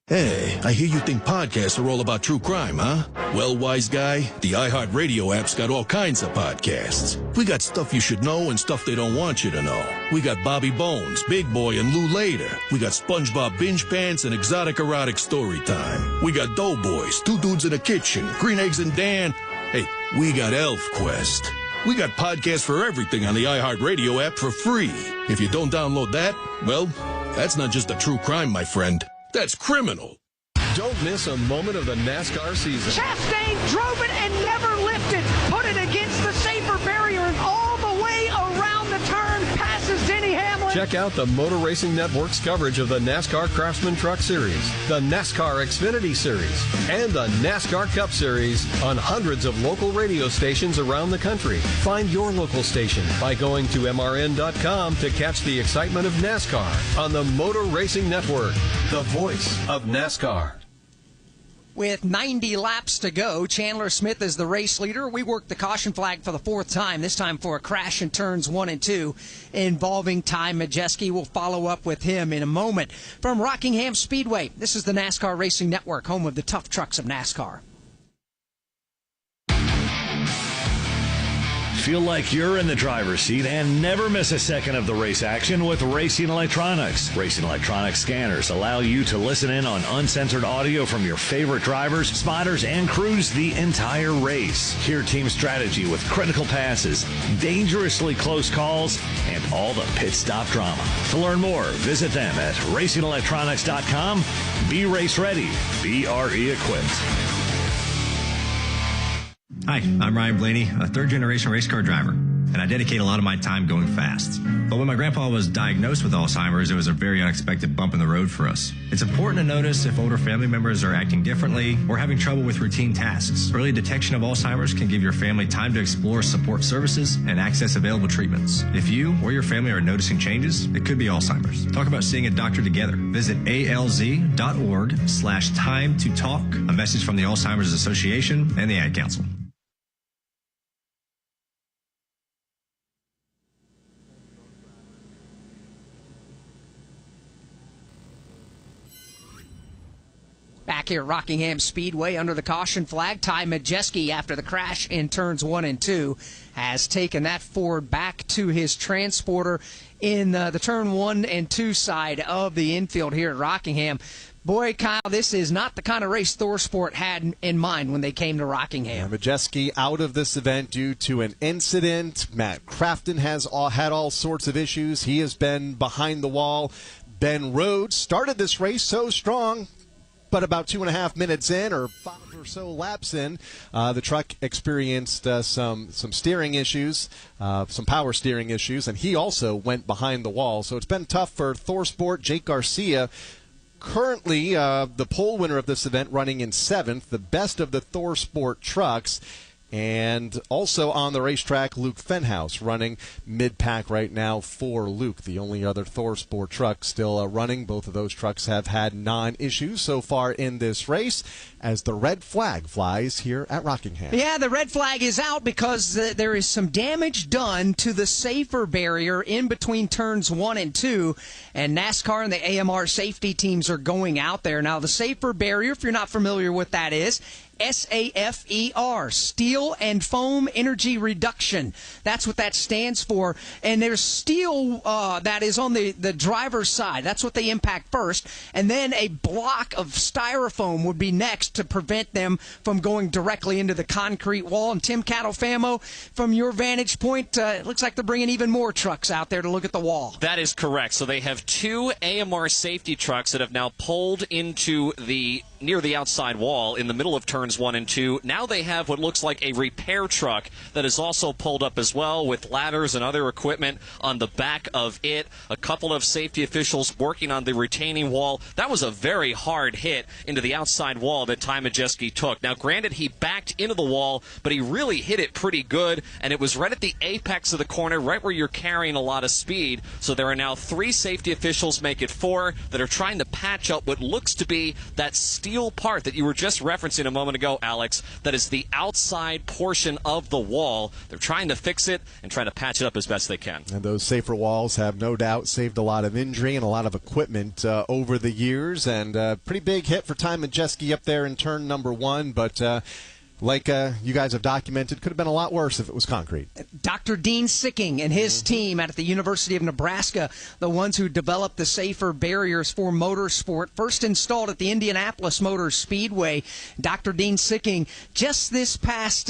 Hey, I hear you think podcasts are all about true crime, huh? Well, wise guy, the iHeartRadio app's got all kinds of podcasts. We got stuff you should know and stuff they don't want you to know. We got Bobby Bones, Big Boy, and Lou Later. We got SpongeBob Binge Pants and Exotic Erotic Story Time. We got Doughboys, Two Dudes in the Kitchen, Green Eggs and Dan. Hey, we got Elf Quest. We got podcasts for everything on the iHeartRadio app for free. If you don't download that, well, that's not just a true crime, my friend. That's criminal. Don't miss a moment of the NASCAR season. Chastain drove it and never lifted. Put it against the safer barrier and all the way around the turn. Passes Denny Hamlin. Check out the Motor Racing Network's coverage of the NASCAR Craftsman Truck Series, the NASCAR Xfinity Series, and the NASCAR Cup Series on hundreds of local radio stations around the country. Find your local station by going to mrn.com to catch the excitement of NASCAR on the Motor Racing Network, the voice of NASCAR. With 90 laps to go, Chandler Smith is the race leader. We worked the caution flag for the 4th time, this time for a crash in turns 1 and 2 involving Ty Majeski. We'll follow up with him in a moment. From Rockingham Speedway, this is the NASCAR Racing Network, home of the tough trucks of NASCAR. Feel like you're in the driver's seat and never miss a second of the race action with Racing Electronics. Racing Electronics scanners allow you to listen in on uncensored audio from your favorite drivers, spotters, and crews the entire race. Hear team strategy with critical passes, dangerously close calls, and all the pit stop drama. To learn more, visit them at racingelectronics.com. Be race ready. Be RE equipped. Hi, I'm Ryan Blaney, a third-generation race car driver, and I dedicate a lot of my time going fast. But when my grandpa was diagnosed with Alzheimer's, it was a very unexpected bump in the road for us. It's important to notice if older family members are acting differently or having trouble with routine tasks. Early detection of Alzheimer's can give your family time to explore support services and access available treatments. If you or your family are noticing changes, it could be Alzheimer's. Talk about seeing a doctor together. Visit alz.org/time to talk. A message from the Alzheimer's Association and the Ad Council. Back here at Rockingham Speedway under the caution flag, Ty Majeski, after the crash in turns 1 and 2, has taken that Ford back to his transporter in the turn 1 and 2 side of the infield here at Rockingham. Boy, Kyle, this is not the kind of race ThorSport had in mind when they came to Rockingham. Majeski out of this event due to an incident. Matt Crafton has had all sorts of issues. He has been behind the wall. Ben Rhodes started this race so strong, but about 2.5 minutes in, or 5 or so laps in, the truck experienced some steering issues, some power steering issues, and he also went behind the wall. So it's been tough for ThorSport. Jake Garcia, currently the pole winner of this event, running in 7th, the best of the ThorSport trucks. And also on the racetrack, Luke Fenhouse running mid-pack right now for Luke, the only other ThorSport truck still running. Both of those trucks have had non-issues so far in this race as the red flag flies here at Rockingham. Yeah, the red flag is out because there is some damage done to the safer barrier in between turns 1 and 2, and NASCAR and the AMR safety teams are going out there. Now, the safer barrier, if you're not familiar with that is, SAFER, Steel and Foam Energy Reduction. That's what that stands for. And there's steel that is on the driver's side. That's what they impact first. And then a block of styrofoam would be next to prevent them from going directly into the concrete wall. And Tim Catalfamo, from your vantage point, it looks like they're bringing even more trucks out there to look at the wall. That is correct. So they have 2 AMR safety trucks that have now pulled into near the outside wall in the middle of turns 1 and 2. Now they have what looks like a repair truck that is also pulled up as well with ladders and other equipment on the back of it. A couple of safety officials working on the retaining wall. That was a very hard hit into the outside wall that Ty Majeski took. Now, granted, he backed into the wall, but he really hit it pretty good, and it was right at the apex of the corner, right where you're carrying a lot of speed. So there are now 3 safety officials, make it 4, that are trying to patch up what looks to be that steel part that you were just referencing a moment ago, Alex, that is the outside portion of the wall. They're trying to fix it and trying to patch it up as best they can. And those safer walls have no doubt saved a lot of injury and a lot of equipment over the years. And pretty big hit for Ty Majeski up there in turn number 1, but like you guys have documented, could have been a lot worse if it was concrete. Dr. Dean Sicking and his team at the University of Nebraska, the ones who developed the safer barriers for motorsport, first installed at the Indianapolis Motor Speedway. Dr. Dean Sicking, just this past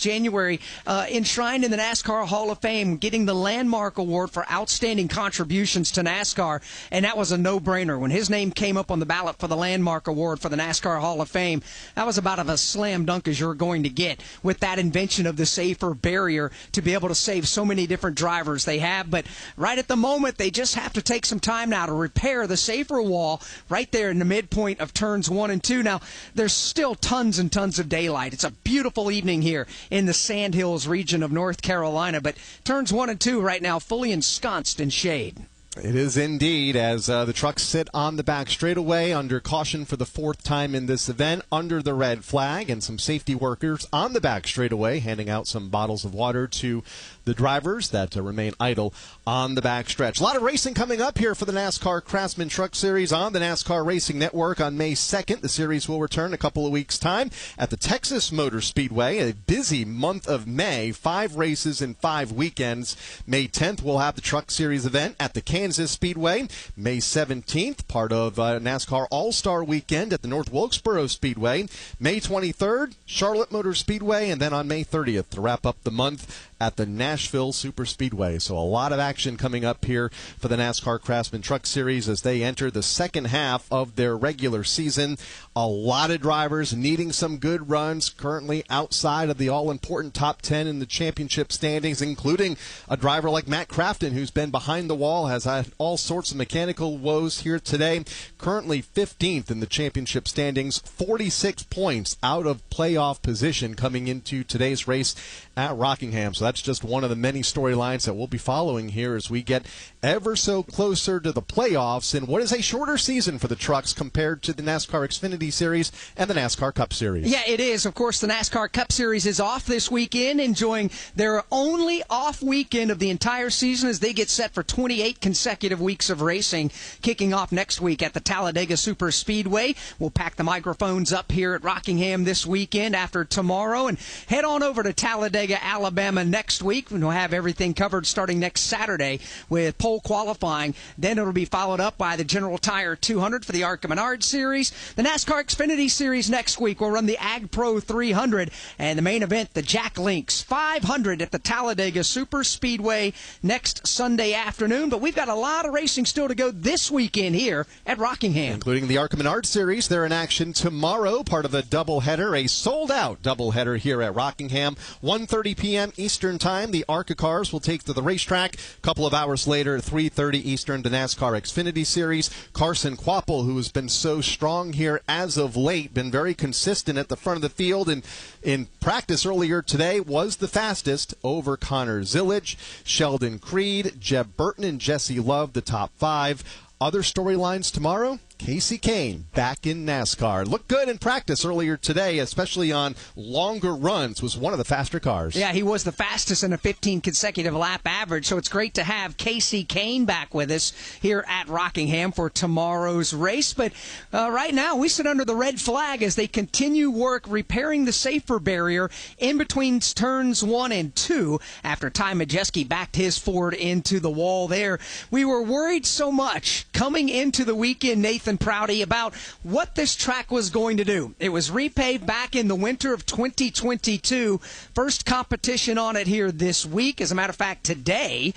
January, enshrined in the NASCAR Hall of Fame, getting the Landmark Award for outstanding contributions to NASCAR, and that was a no-brainer. When his name came up on the ballot for the Landmark Award for the NASCAR Hall of Fame, that was about a slam dunk as you're going to get with that invention of the safer barrier to be able to save so many different drivers they have. But right at the moment, they just have to take some time now to repair the safer wall right there in the midpoint of turns 1 and 2. Now, there's still tons and tons of daylight. It's a beautiful evening here in the Sandhills region of North Carolina, but turns 1 and 2 right now fully ensconced in shade. It is indeed, as the trucks sit on the back straightaway under caution for the 4th time in this event, under the red flag, and some safety workers on the back straightaway handing out some bottles of water to the drivers that remain idle on the back stretch. A lot of racing coming up here for the NASCAR Craftsman Truck Series on the NASCAR Racing Network on May 2nd. The series will return a couple of weeks' time at the Texas Motor Speedway. A busy month of May, 5 races in 5 weekends. May 10th, we'll have the Truck Series event at the Kansas Speedway. May 17th, part of NASCAR All-Star Weekend at the North Wilkesboro Speedway. May 23rd, Charlotte Motor Speedway, and then on May 30th to wrap up the month at the Nashville Superspeedway. So a lot of action coming up here for the NASCAR Craftsman Truck Series as they enter the second half of their regular season. A lot of drivers needing some good runs, currently outside of the all-important top 10 in the championship standings, including a driver like Matt Crafton, who's been behind the wall, has had all sorts of mechanical woes here today. Currently 15th in the championship standings, 46 points out of playoff position coming into today's race at Rockingham. So that's just one of the many storylines that we'll be following here as we get ever so closer to the playoffs in what is a shorter season for the trucks compared to the NASCAR Xfinity Series and the NASCAR Cup Series. Yeah, it is. Of course, the NASCAR Cup Series is off this weekend, enjoying their only off weekend of the entire season as they get set for 28 consecutive weeks of racing, kicking off next week at the Talladega Superspeedway. We'll pack the microphones up here at Rockingham this weekend after tomorrow and head on over to Talladega, Alabama next week. We'll have everything covered starting next Saturday with pole qualifying. Then it'll be followed up by the General Tire 200 for the ARCA Menard Series. The NASCAR Xfinity Series next week will run the Ag Pro 300, and the main event, the Jack Links 500 at the Talladega Superspeedway next Sunday afternoon. But we've got a lot of racing still to go this weekend here at Rockingham. Including the ARCA Menard Series. They're in action tomorrow, part of a doubleheader, a sold-out doubleheader here at Rockingham. 1:30 p.m. Eastern Time, the ARCA cars will take to the racetrack. A couple of hours later, 3:30 Eastern, the NASCAR Xfinity Series. Carson Kvapil, who has been so strong here as of late, been very consistent at the front of the field, and in practice earlier today was the fastest over Connor Zillage, Sheldon Creed, Jeb Burton, and Jesse Love, the top 5. Other storylines tomorrow, Casey Kane back in NASCAR. Looked good in practice earlier today, especially on longer runs, was one of the faster cars. Yeah, he was the fastest in a 15 consecutive lap average, so it's great to have Casey Kane back with us here at Rockingham for tomorrow's race. But right now, we sit under the red flag as they continue work repairing the safer barrier in between turns 1 and 2 after Ty Majeski backed his Ford into the wall there. We were worried so much coming into the weekend, Nathan Prouty, about what this track was going to do. It was repaved back in the winter of 2022. First competition on it here this week. As a matter of fact, today,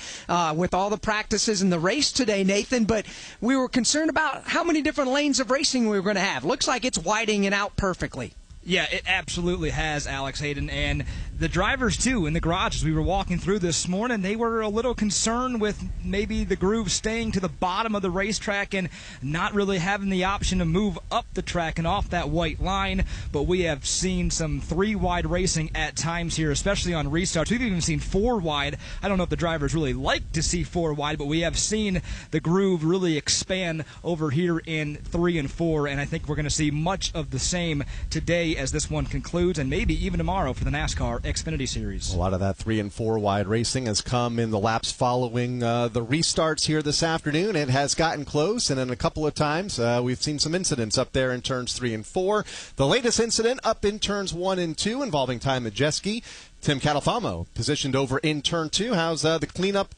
with all the practices and the race today, Nathan, but we were concerned about how many different lanes of racing we were going to have. Looks like it's widening it out perfectly. Yeah, it absolutely has, Alex Hayden. And the drivers, too, in the garage, as we were walking through this morning, they were a little concerned with maybe the groove staying to the bottom of the racetrack and not really having the option to move up the track and off that white line. But we have seen some 3-wide racing at times here, especially on restarts. We've even seen 4-wide. I don't know if the drivers really like to see 4-wide, but we have seen the groove really expand over here in 3 and 4, and I think we're going to see much of the same today as this one concludes, and maybe even tomorrow for the NASCAR Xfinity Series. A lot of that 3 and 4 wide racing has come in the laps following the restarts here this afternoon. It has gotten close, and in a couple of times we've seen some incidents up there in turns 3 and 4. The latest incident up in turns 1 and 2 involving Ty Majeski. Tim Catalfamo positioned over in turn 2. How's the cleanup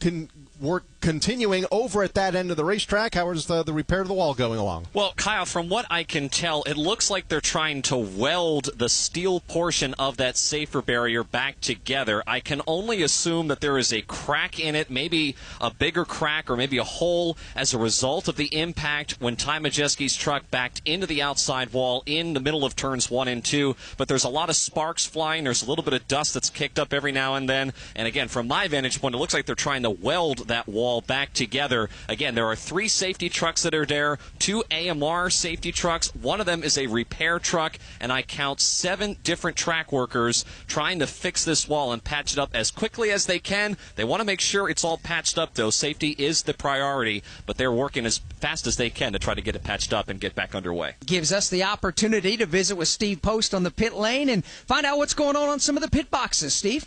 work continuing over at that end of the racetrack? How is the repair of the wall going along? Well, Kyle, from what I can tell, it looks like they're trying to weld the steel portion of that safer barrier back together. I can only assume that there is a crack in it, maybe a bigger crack or maybe a hole as a result of the impact when Ty Majeski's truck backed into the outside wall in the middle of turns 1 and 2. But there's a lot of sparks flying. There's a little bit of dust that's kicked up every now and then. And again, from my vantage point, it looks like they're trying to weld that wall back together. Again, there are 3 safety trucks that are there, 2 AMR safety trucks. One of them is a repair truck, and I count 7 different track workers trying to fix this wall and patch it up as quickly as they can. They want to make sure it's all patched up, though. Safety is the priority, but they're working as fast as they can to try to get it patched up and get back underway. Gives us the opportunity to visit with Steve Post on the pit lane and find out what's going on some of the pit boxes. Steve?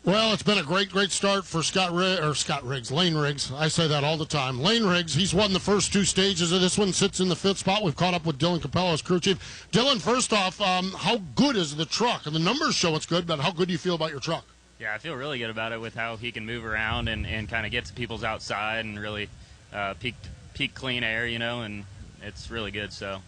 Well, it's been a great start for Lane Riggs. I say that all the time. Lane Riggs, he's won the first 2 stages of this one, sits in the 5th spot. We've caught up with Dylan Capello as crew chief. Dylan, first off, how good is the truck? And the numbers show it's good, but how good do you feel about your truck? Yeah, I feel really good about it with how he can move around and kind of get to people's outside and really peak clean air, and it's really good. So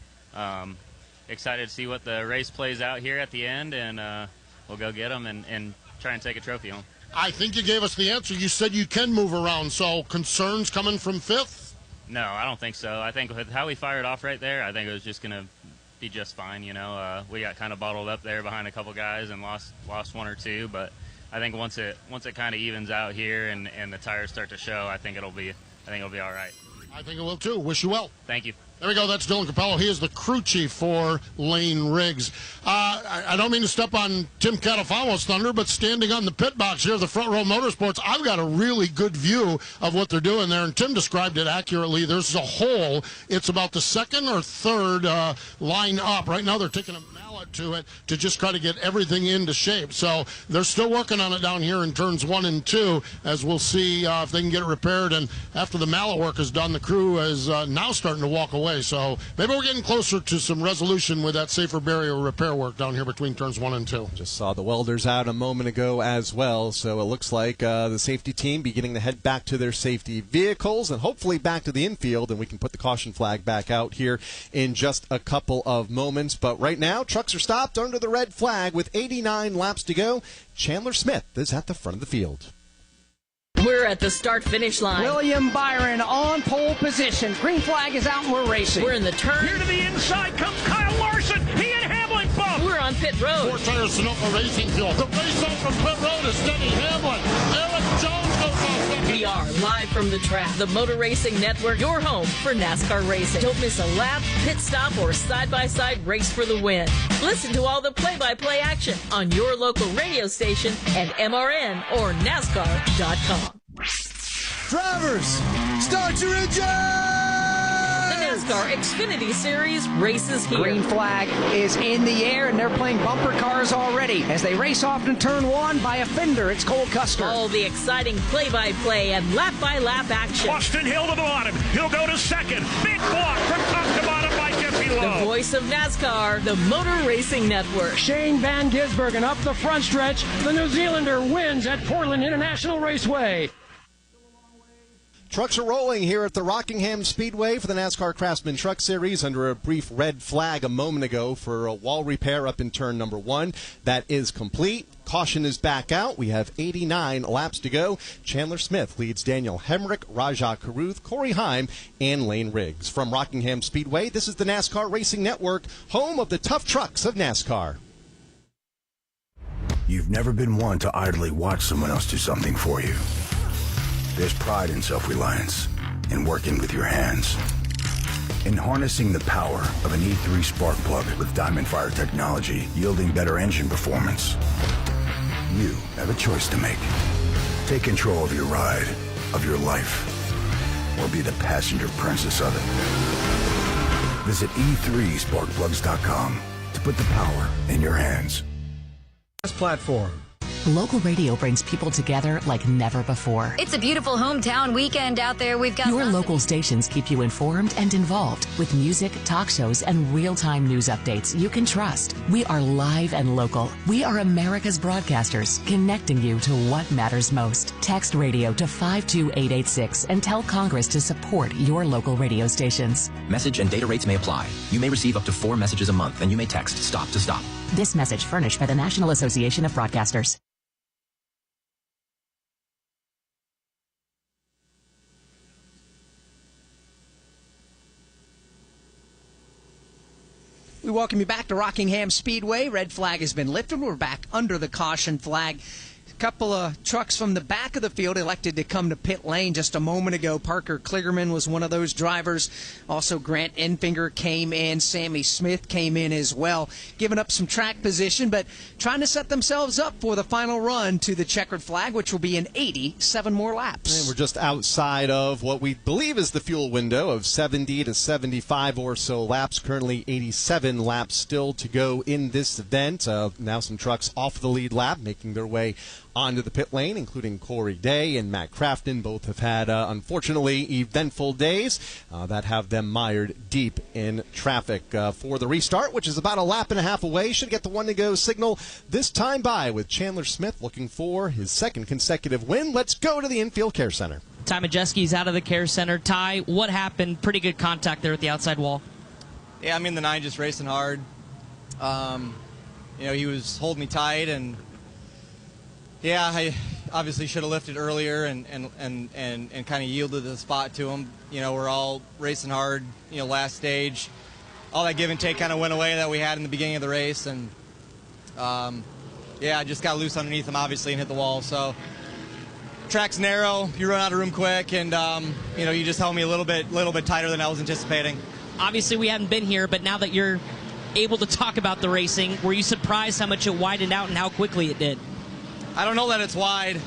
excited to see what the race plays out here at the end, and we'll go get them and try and take a trophy home. I think you gave us the answer. You said you can move around, so concerns coming from 5th? No, I don't think so. I think with how we fired off right there, I think it was just going to be just fine. We got kind of bottled up there behind a couple guys and lost 1 or 2, but I think once it kind of evens out here and the tires start to show, I think it'll be all right. I think it will too. Wish you well. Thank you. There we go. That's Dylan Capello. He is the crew chief for Lane Riggs. I don't mean to step on Tim Catalfamo's thunder, but standing on the pit box here at the Front Row Motorsports, I've got a really good view of what they're doing there, and Tim described it accurately. There's a hole. It's about the 2nd or 3rd line up. Right now they're taking a mallet to it to just try to get everything into shape. So they're still working on it down here in turns 1 and 2, as we'll see if they can get it repaired. And after the mallet work is done, the crew is now starting to walk away. So maybe we're getting closer to some resolution with that safer barrier repair work down here between turns 1 and 2. Just saw the welders out a moment ago as well, so it looks like the safety team beginning to head back to their safety vehicles and hopefully back to the infield, and we can put the caution flag back out here in just a couple of moments. But right now, trucks are stopped under the red flag with 89 laps to go. Chandler Smith is at the front of the field. We're at the start-finish line. William Byron on pole position. Green flag is out and we're racing. We're in the turn. Here to the inside comes Kyle Larson. He and Hamlin bump. We're on pit road. 4 tires Sonoma Racing Fuel. The race up from pit road is Denny Hamlin. Eric Jones goes off. We are live from the track. The Motor Racing Network, your home for NASCAR racing. Don't miss a lap, pit stop, or side-by-side race for the win. Listen to all the play-by-play action on your local radio station and MRN or NASCAR.com. Drivers, start your engine! The NASCAR Xfinity Series races here. Green flag is in the air, and they're playing bumper cars already as they race off in turn 1 by a fender. It's Cole Custer. All the exciting play-by-play and lap-by-lap action. Austin Hill to the bottom. He'll go to second. Big block from top to bottom by Jeffy Lowe. The voice of NASCAR, the Motor Racing Network. Shane Van Gisbergen up the front stretch. The New Zealander wins at Portland International Raceway. Trucks are rolling here at the Rockingham Speedway for the NASCAR Craftsman Truck Series under a brief red flag a moment ago for a wall repair up in turn number 1. That is complete. Caution is back out. We have 89 laps to go. Chandler Smith leads Daniel Hemrick, Rajah Caruth, Corey Heim, and Lane Riggs. From Rockingham Speedway, this is the NASCAR Racing Network, home of the tough trucks of NASCAR. You've never been one to idly watch someone else do something for you. There's pride in self-reliance, in working with your hands, in harnessing the power of an E3 spark plug with Diamond Fire technology, yielding better engine performance. You have a choice to make. Take control of your ride, of your life, or be the passenger princess of it. Visit e3sparkplugs.com to put the power in your hands. Platform. Local radio brings people together like never before. It's a beautiful hometown weekend out there. We've got your local stations keep you informed and involved with music, talk shows, and real-time news updates you can trust. We are live and local. We are America's broadcasters, connecting you to what matters most. Text radio to 52886 and tell Congress to support your local radio stations. Message and data rates may apply. You may receive up to 4 messages a month, and you may text STOP to STOP. This message furnished by the National Association of Broadcasters. We welcome you back to Rockingham Speedway. Red flag has been lifted. We're back under the caution flag. A couple of trucks from the back of the field elected to come to pit lane just a moment ago. Parker Kligerman was one of those drivers. Also, Grant Enfinger came in. Sammy Smith came in as well, giving up some track position, but trying to set themselves up for the final run to the checkered flag, which will be in 87 more laps. And we're just outside of what we believe is the fuel window of 70 to 75 or so laps. Currently 87 laps still to go in this event. Now some trucks off the lead lap, making their way onto the pit lane, including Corey Day and Matt Crafton. Both have had, unfortunately, eventful days that have them mired deep in traffic. For the restart, which is about a lap and a half away, should get the one-to-go signal this time by with Chandler Smith looking for his second consecutive win. Let's go to the Infield Care Center. Ty Majeski's out of the Care Center. Ty, what happened? Pretty good contact there at the outside wall. Yeah, I'm in the 9 just racing hard. He was holding me tight, and yeah, I obviously should have lifted earlier and kind of yielded the spot to him. We're all racing hard, last stage. All that give and take kind of went away that we had in the beginning of the race, and I just got loose underneath him, obviously, and hit the wall. So track's narrow, you run out of room quick, and you just held me a little bit tighter than I was anticipating. Obviously, we haven't been here, but now that you're able to talk about the racing, were you surprised how much it widened out and how quickly it did? I don't know that it's wide.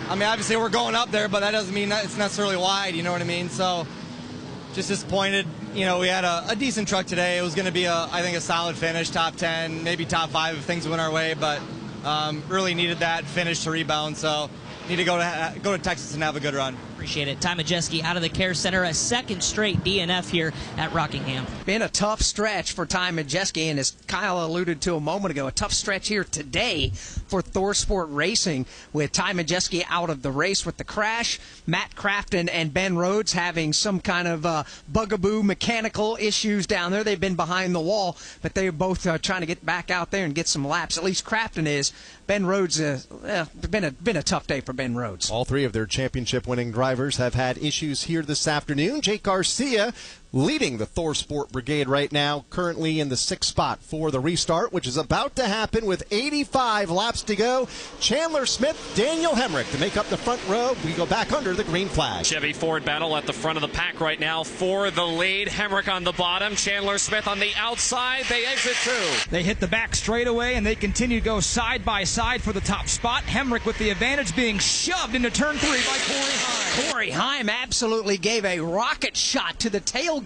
Obviously we're going up there, but that doesn't mean that it's necessarily wide, you know what I mean? So, just disappointed. We had a decent truck today. It was going to be, I think, a solid finish, top 10, maybe top 5 if things went our way, but really needed that finish to rebound, so need to go to Texas and have a good run. Appreciate it. Ty Majeski out of the care center, a second straight DNF here at Rockingham. Been a tough stretch for Ty Majeski, and as Kyle alluded to a moment ago, a tough stretch here today for ThorSport Racing with Ty Majeski out of the race with the crash. Matt Crafton and Ben Rhodes having some kind of bugaboo mechanical issues down there. They've been behind the wall, but they're both trying to get back out there and get some laps. At least Crafton is. Ben Rhodes, been a tough day for Ben Rhodes. All three of their championship-winning drivers have had issues here this afternoon. Jake Garcia leading the ThorSport Brigade right now, currently in the 6th spot for the restart, which is about to happen with 85 laps to go. Chandler Smith, Daniel Hemrick to make up the front row. We go back under the green flag. Chevy Ford battle at the front of the pack right now for the lead. Hemrick on the bottom, Chandler Smith on the outside. They exit through. They hit the back straightaway, and they continue to go side by side for the top spot. Hemrick with the advantage, being shoved into turn 3 by Corey Heim. Corey Heim absolutely gave a rocket shot to the tailgate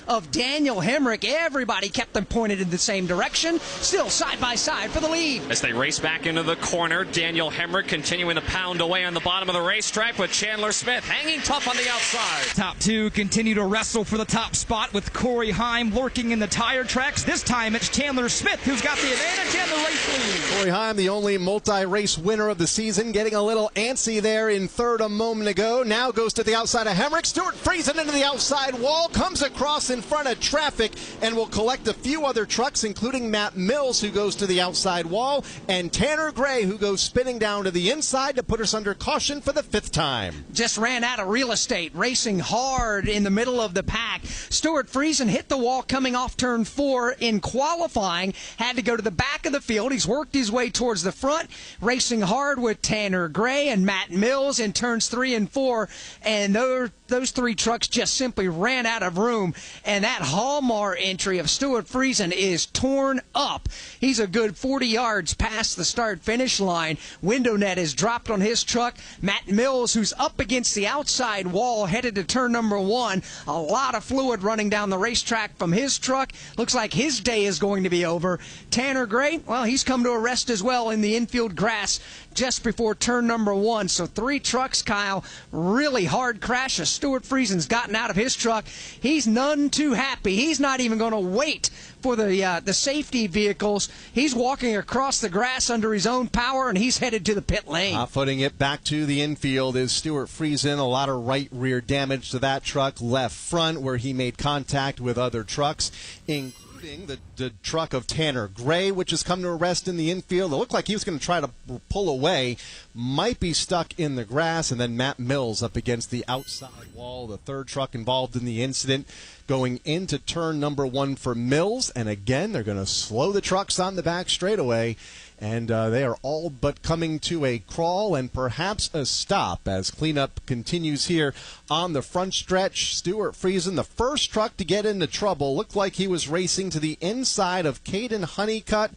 of Daniel Hemrick. Everybody kept them pointed in the same direction, still side by side for the lead. As they race back into the corner, Daniel Hemrick continuing to pound away on the bottom of the racetrack with Chandler Smith hanging tough on the outside. Top two continue to wrestle for the top spot with Corey Heim lurking in the tire tracks. This time it's Chandler Smith who's got the advantage and the race lead. Corey Heim, the only multi-race winner of the season, getting a little antsy there in third a moment ago. Now goes to the outside of Hemrick. Stewart Friesen into the outside wall, comes across in front of traffic, and will collect a few other trucks, including Matt Mills, who goes to the outside wall, and Tanner Gray, who goes spinning down to the inside to put us under caution for the 5th time. Just ran out of real estate, racing hard in the middle of the pack. Stewart Friesen hit the wall coming off turn 4 in qualifying, had to go to the back of the field. He's worked his way towards the front, racing hard with Tanner Gray and Matt Mills in turns 3 and 4, and those three trucks just simply ran out of room, and that Hallmar entry of Stewart Friesen is torn up. He's a good 40 yards past the start-finish line. Window net is dropped on his truck. Matt Mills, who's up against the outside wall, headed to turn number 1. A lot of fluid running down the racetrack from his truck. Looks like his day is going to be over. Tanner Gray, well, he's come to a rest as well in the infield grass just before turn number 1. So 3 trucks, Kyle. Really hard crash as Stewart Friesen's gotten out of his truck. He's none too happy. He's not even going to wait for the safety vehicles. He's walking across the grass under his own power, and he's headed to the pit lane. Footing it back to the infield is Stewart Friesen. A lot of right rear damage to that truck. Left front where he made contact with other trucks, including the truck of Tanner Gray, which has come to a rest in the infield. It looked like he was going to try to pull away, might be stuck in the grass, and then Matt Mills up against the outside wall, the third truck involved in the incident, going into turn number 1 for Mills. And again, they're going to slow the trucks on the back straightaway, and they are all but coming to a crawl and perhaps a stop as cleanup continues here on the front stretch. Stewart Friesen, the first truck to get into trouble, looked like he was racing to the inside of Caden Honeycutt.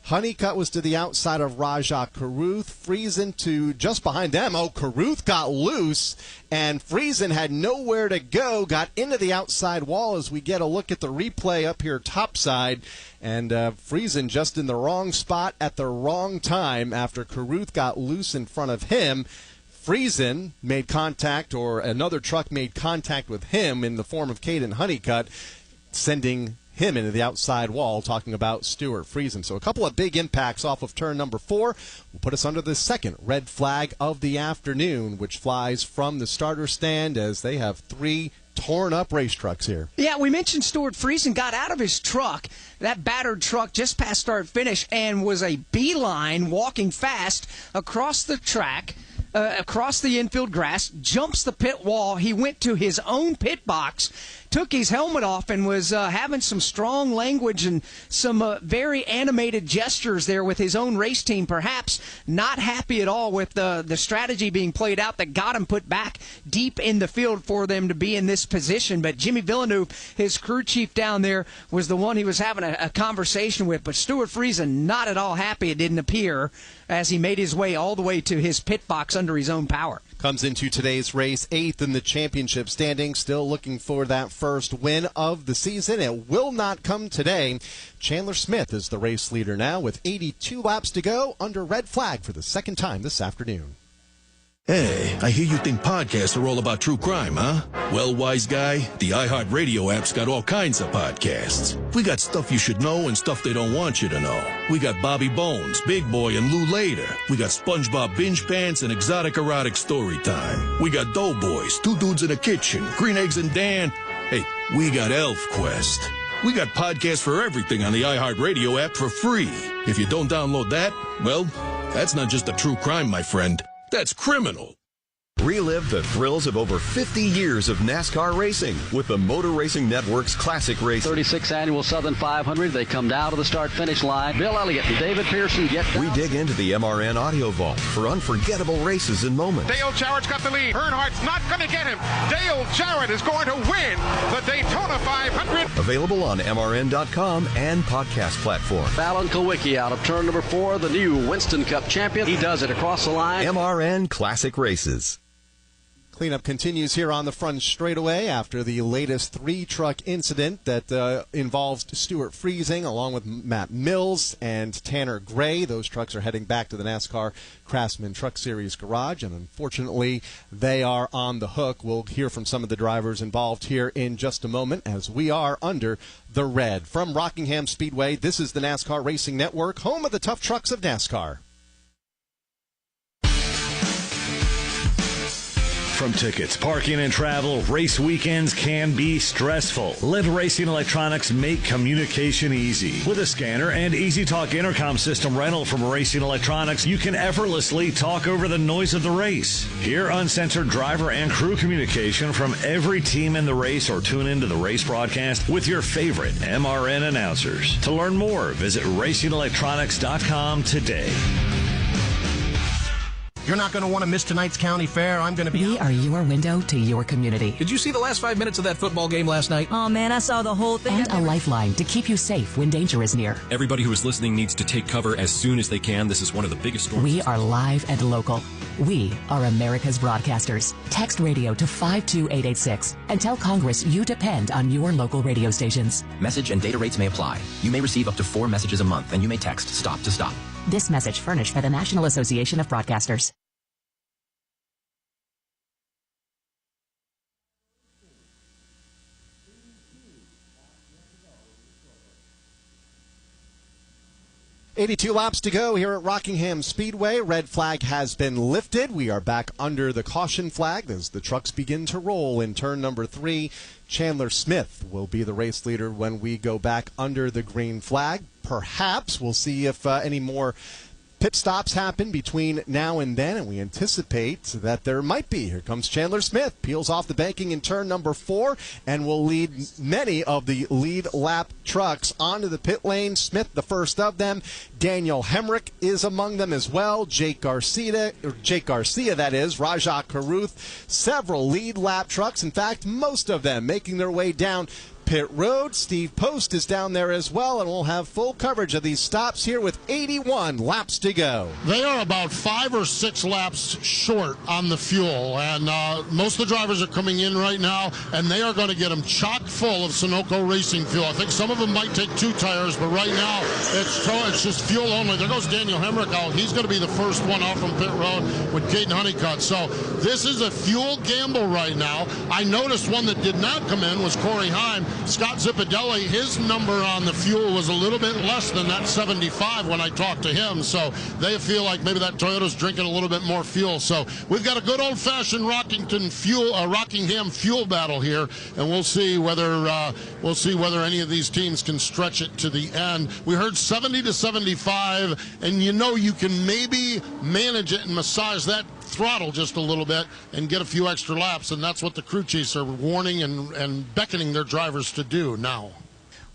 Honeycutt was to the outside of Rajah Caruth. Friesen to just behind them. Oh, Caruth got loose, and Friesen had nowhere to go. Got into the outside wall as we get a look at the replay up here topside. And Friesen just in the wrong spot at the wrong time after Caruth got loose in front of him. Friesen made contact, or another truck made contact with him in the form of Caden Honeycutt, sending him into the outside wall, talking about Stewart Friesen. So a couple of big impacts off of turn number 4 will put us under the second red flag of the afternoon, which flies from the starter stand as they have 3 torn up race trucks here. Yeah, we mentioned Stewart Friesen got out of his truck, that battered truck just past start finish, and was a beeline walking fast across the track, across the infield grass, jumps the pit wall. He went to his own pit box, took his helmet off, and was having some strong language and some very animated gestures there with his own race team, perhaps not happy at all with the strategy being played out that got him put back deep in the field for them to be in this position. But Jimmy Villeneuve, his crew chief down there, was the one he was having a conversation with. But Stewart Friesen not at all happy, it didn't appear, as he made his way all the way to his pit box under his own power. Comes into today's race 8th in the championship standings, still looking for that first win of the season. It will not come today. Chandler Smith is the race leader now with 82 laps to go under red flag for the second time this afternoon. Hey, I hear you think podcasts are all about true crime, huh? Well, wise guy, the iHeartRadio app's got all kinds of podcasts. We got stuff you should know and stuff they don't want you to know. We got Bobby Bones, Big Boy, and Lou Later. We got SpongeBob Binge Pants and Exotic Erotic Story Time. We got Doughboys, Two Dudes in a Kitchen, Green Eggs and Dan. Hey, we got Elf Quest. We got podcasts for everything on the iHeartRadio app for free. If you don't download that, well, that's not just a true crime, my friend. That's criminal. Relive the thrills of over 50 years of NASCAR racing with the Motor Racing Network's Classic Race. 36th Annual Southern 500. They come down to the start-finish line. Bill Elliott and David Pearson get down. We dig into the MRN audio vault for unforgettable races and moments. Dale Jarrett's got the lead. Earnhardt's not going to get him. Dale Jarrett is going to win the Daytona 500. Available on MRN.com and podcast platform. Fallon Kowicki out of turn number 4, the new Winston Cup champion. He does it across the line. MRN Classic Races. Cleanup continues here on the front straightaway after the latest 3-truck incident that involves Stuart Friesing along with Matt Mills and Tanner Gray. Those trucks are heading back to the NASCAR Craftsman Truck Series garage, and unfortunately they are on the hook. We'll hear from some of the drivers involved here in just a moment as we are under the red. From Rockingham Speedway, this is the NASCAR Racing Network, home of the tough trucks of NASCAR. From tickets, parking, and travel, race weekends can be stressful. Let Racing Electronics make communication easy. With a scanner and EasyTalk intercom system rental from Racing Electronics, you can effortlessly talk over the noise of the race. Hear uncensored driver and crew communication from every team in the race or tune into the race broadcast with your favorite MRN announcers. To learn more, visit RacingElectronics.com today. You're not going to want to miss tonight's county fair. I'm going to be... We are your window to your community. Did you see the last 5 minutes of that football game last night? Oh, man, I saw the whole thing. And a lifeline to keep you safe when danger is near. Everybody who is listening needs to take cover as soon as they can. This is one of the biggest storms. We are live and local. We are America's broadcasters. Text radio to 52886 and tell Congress you depend on your local radio stations. Message and data rates may apply. You may receive up to 4 messages a month, and you may text STOP to STOP. This message furnished by the National Association of Broadcasters. .82 laps to go here at Rockingham Speedway. Red flag has been lifted. We are back under the caution flag as the trucks begin to roll in turn number 3. Chandler Smith will be the race leader when we go back under the green flag. Perhaps we'll see if any more pit stops happen between now and then, and we anticipate that there might be. Here comes Chandler Smith, peels off the banking in turn number 4, and will lead many of the lead lap trucks onto the pit lane. Smith, the first of them. Daniel Hemrick is among them as well. Jake Garcia, that is. Rajah Caruth. Several lead lap trucks. In fact, most of them making their way down pit road. Steve Post is down there as well, and we'll have full coverage of these stops here with 81 laps to go. They are about 5 or 6 laps short on the fuel, and most of the drivers are coming in right now, and they are going to get them chock full of Sunoco racing fuel. I think some of them might take 2 tires, but right now it's just fuel only. There goes Daniel Hemrick out. He's going to be the first one off from pit road with Caden Honeycutt. So this is a fuel gamble right now. I noticed one that did not come in was Corey Heim. Scott Zippadelli, his number on the fuel was a little bit less than that 75 when I talked to him, so they feel like maybe that Toyota's drinking a little bit more fuel. So we've got a good old-fashioned Rockingham fuel battle here, and we'll see whether any of these teams can stretch it to the end. We heard 70 to 75, and you know you can maybe manage it and massage that throttle just a little bit and get a few extra laps, and that's what the crew chiefs are warning and beckoning their drivers to do now.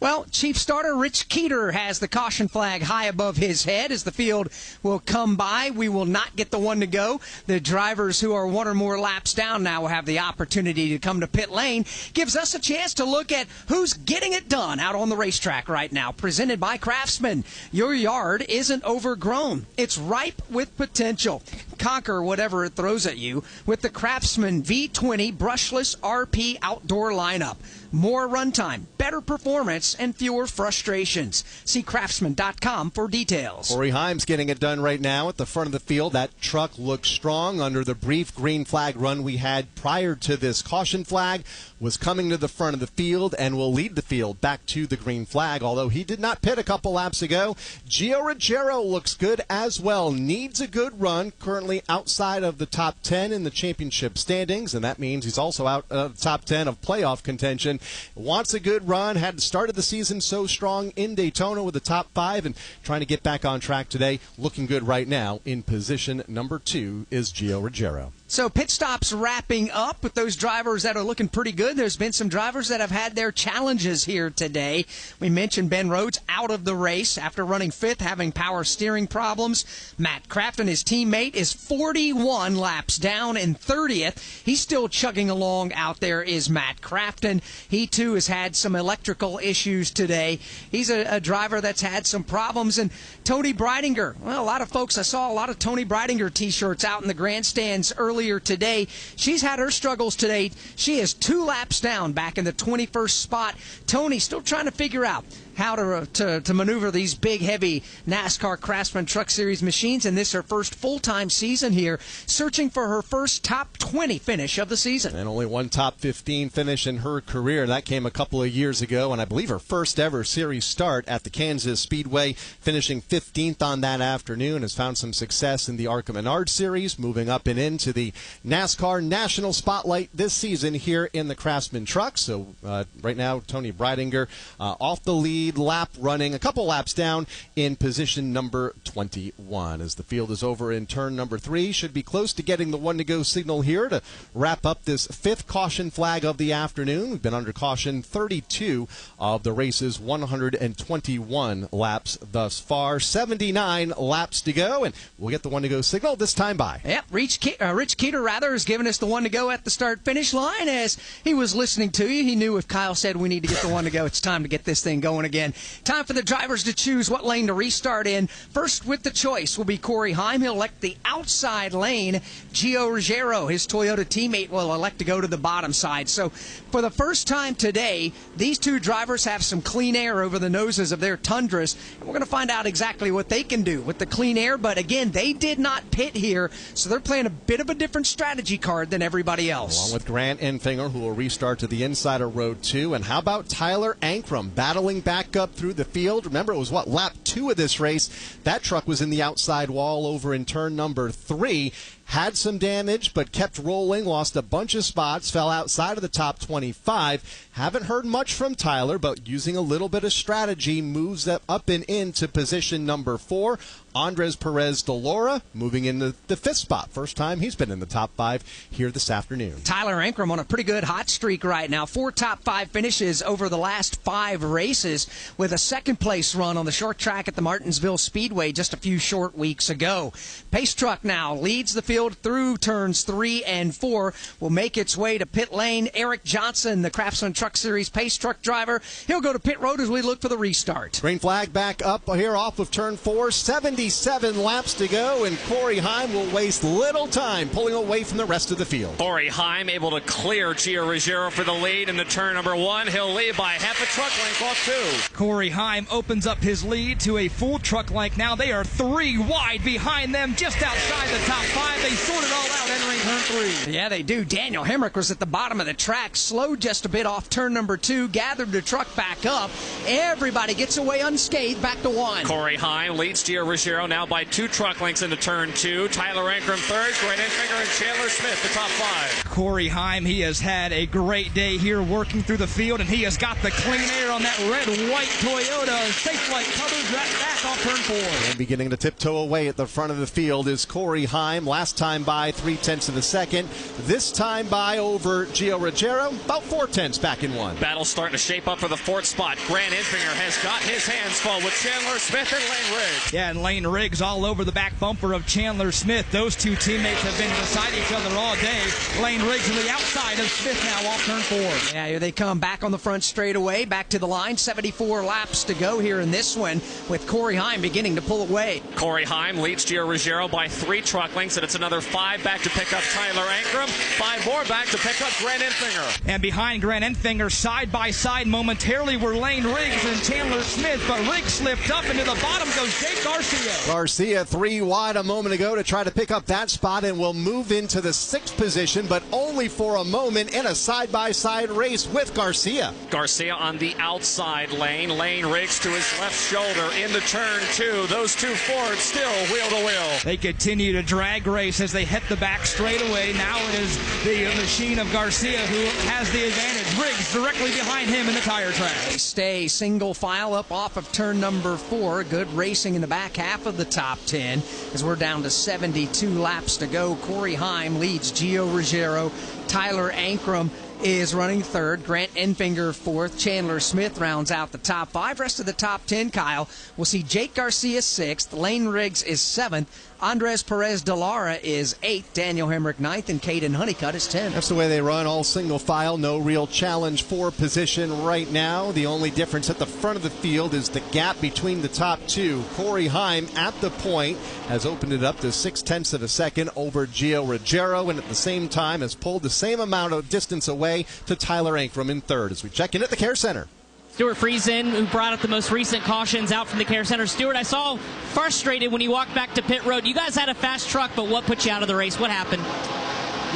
Well, Chief Starter Rich Keeter has the caution flag high above his head as the field will come by. We will not get the one to go. The drivers who are 1 or more laps down now will have the opportunity to come to pit lane. Gives us a chance to look at who's getting it done out on the racetrack right now. Presented by Craftsman. Your yard isn't overgrown. It's ripe with potential. conquer whatever it throws at you with the Craftsman V20 brushless RP outdoor lineup. More runtime, better performance, and fewer frustrations. See Craftsman.com for details. Corey Heim's getting it done right now at the front of the field. That truck looks strong under the brief green flag run we had prior to this caution flag. Was coming to the front of the field and will lead the field back to the green flag, although he did not pit a couple laps ago. Gio Ruggiero looks good as well. Needs a good run. Currently outside of the top 10 in the championship standings, and that means he's also out of the top 10 of playoff contention. Wants a good run. Had started the season so strong in Daytona with the top 5 and trying to get back on track today. Looking good right now. In position number 2 is Gio Ruggiero. So pit stops wrapping up with those drivers that are looking pretty good. There's been some drivers that have had their challenges here today. We mentioned Ben Rhodes out of the race after running 5th, having power steering problems. Matt Crafton, his teammate, is 41 laps down in 30th. He's still chugging along out there is Matt Crafton. He, too, has had some electrical issues today. He's a driver that's had some problems. And Tony Breidinger, well, I saw a lot of Tony Breidinger T-shirts out in the grandstands earlier today. She's had her struggles today. She is 2 laps down back in the 21st spot. Tony still trying to figure out how to maneuver these big, heavy NASCAR Craftsman Truck Series machines, and this is her first full-time season here, searching for her first top 20 finish of the season. And only one top 15 finish in her career. That came a couple of years ago, and I believe her first ever series start at the Kansas Speedway, finishing 15th on that afternoon, has found some success in the ARCA Menard Series, moving up and into the NASCAR National Spotlight this season here in the Craftsman Truck. So right now, Tony Breidinger off the lead, lap running a couple laps down in position number 21. As the field is over in turn number 3, should be close to getting the 1-to-go signal here to wrap up this 5th caution flag of the afternoon. We've been under caution 32 of the race's 121 laps thus far. 79 laps to go, and we'll get the 1-to-go signal this time by. Yep, Rich Keeter has given us the 1-to-go at the start-finish line. As he was listening to you, he knew if Kyle said we need to get the 1-to-go, it's time to get this thing going again. Time for the drivers to choose what lane to restart in. First with the choice will be Corey Heim. He'll elect the outside lane. Gio Ruggiero, his Toyota teammate, will elect to go to the bottom side. So for the first time today, these two drivers have some clean air over the noses of their Tundras. And we're going to find out exactly what they can do with the clean air. But again, they did not pit here, so they're playing a bit of a different strategy card than everybody else. Along with Grant Enfinger, who will restart to the inside of row 2. And how about Tyler Ankrum battling back up through the field? Remember, it was lap 2 of this race. That truck was in the outside wall over in turn number 3. Had some damage, but kept rolling, lost a bunch of spots, fell outside of the top 25. Haven't heard much from Tyler, but using a little bit of strategy, moves up and into position number 4. Andres Perez de Laura moving into the 5th spot. First time he's been in the top 5 here this afternoon. Tyler Ankrum on a pretty good hot streak right now. 4 top 5 finishes over the last 5 races, with a 2nd place run on the short track at the Martinsville Speedway just a few short weeks ago. Pace Truck now leads the field through turns 3 and 4. Will make its way to pit lane. Eric Johnson, the Craftsman Truck Series Pace Truck driver, he'll go to pit road as we look for the restart. Green flag back up here off of turn 4. 77 laps to go, and Corey Heim will waste little time pulling away from the rest of the field. Corey Heim able to clear Gio Ruggiero for the lead into turn number 1. He'll lead by half a truck length off 2. Corey Heim opens up his lead to a full truck length. Now they are 3 wide behind them, just outside the top 5. They sort it all out entering turn 3. Yeah, they do. Daniel Hemrick was at the bottom of the track, slowed just a bit off turn number 2, gathered the truck back up. Everybody gets away unscathed back to 1. Corey Heim leads Gio Ruggiero now by 2 truck lengths into turn 2. Tyler Ankrum 3rd, Grant Enfinger and Chandler Smith the top 5. Corey Heim, he has had a great day here working through the field, and he has got the clean air on that red-white Toyota. Safe flight covers right back off turn 4. And beginning to tiptoe away at the front of the field is Corey Heim. Last time by 0.3 of a second. This time by over Gio Ruggiero, about 0.4 back in 1. Battle starting to shape up for the 4th spot. Grant Enfinger has got his hands full with Chandler Smith and Lane Riggs. Yeah, and Lane Riggs all over the back bumper of Chandler Smith. Those two teammates have been beside each other all day. Lane Riggs on the outside of Smith now off turn 4. Yeah, here they come back on the front straightaway, back to the line. 74 laps to go here in this one, with Corey Heim beginning to pull away way. Corey Heim leads Gio Ruggiero by 3 truck lengths, and it's another 5 back to pick up Tyler Ankrum. 5 more back to pick up Grant Enfinger. And behind Grant Enfinger, side by side momentarily, were Lane Riggs and Chandler Smith, but Riggs slipped up, and to the bottom goes Jake Garcia. Garcia 3 wide a moment ago to try to pick up that spot, and will move into the 6th position, but only for a moment in a side-by-side race with Garcia. Garcia on the outside lane. Lane Riggs to his left shoulder into turn 2. Those 2 Fords still wheel to wheel. They continue to drag race as they hit the back straightaway. Now it is the machine of Garcia who has the advantage. Riggs directly behind him in the tire track. They stay single file up off of turn number 4. Good racing in the back half of the top 10 as we're down to 72 laps to go. Corey Heim leads Gio Ruggiero. Tyler Ankrum is running 3rd. Grant Enfinger 4th. Chandler Smith rounds out the top 5. Rest of the top 10, Kyle, we'll see Jake Garcia 6th. Lane Riggs is 7th. Andres Perez de Lara is 8th. Daniel Hemrick 9th. And Caden Honeycutt is 10th. That's the way they run, all single file. No real challenge for position right now. The only difference at the front of the field is the gap between the top 2. Corey Heim at the point has opened it up to 0.6 of a second over Gio Ruggiero, and at the same time has pulled the same amount of distance away to Tyler Ankrum in 3rd as we check in at the Care Center. Stuart Friesen, who brought up the most recent cautions out from the Care Center. Stuart, I saw frustrated when you walked back to pit road. You guys had a fast truck, but what put you out of the race? What happened?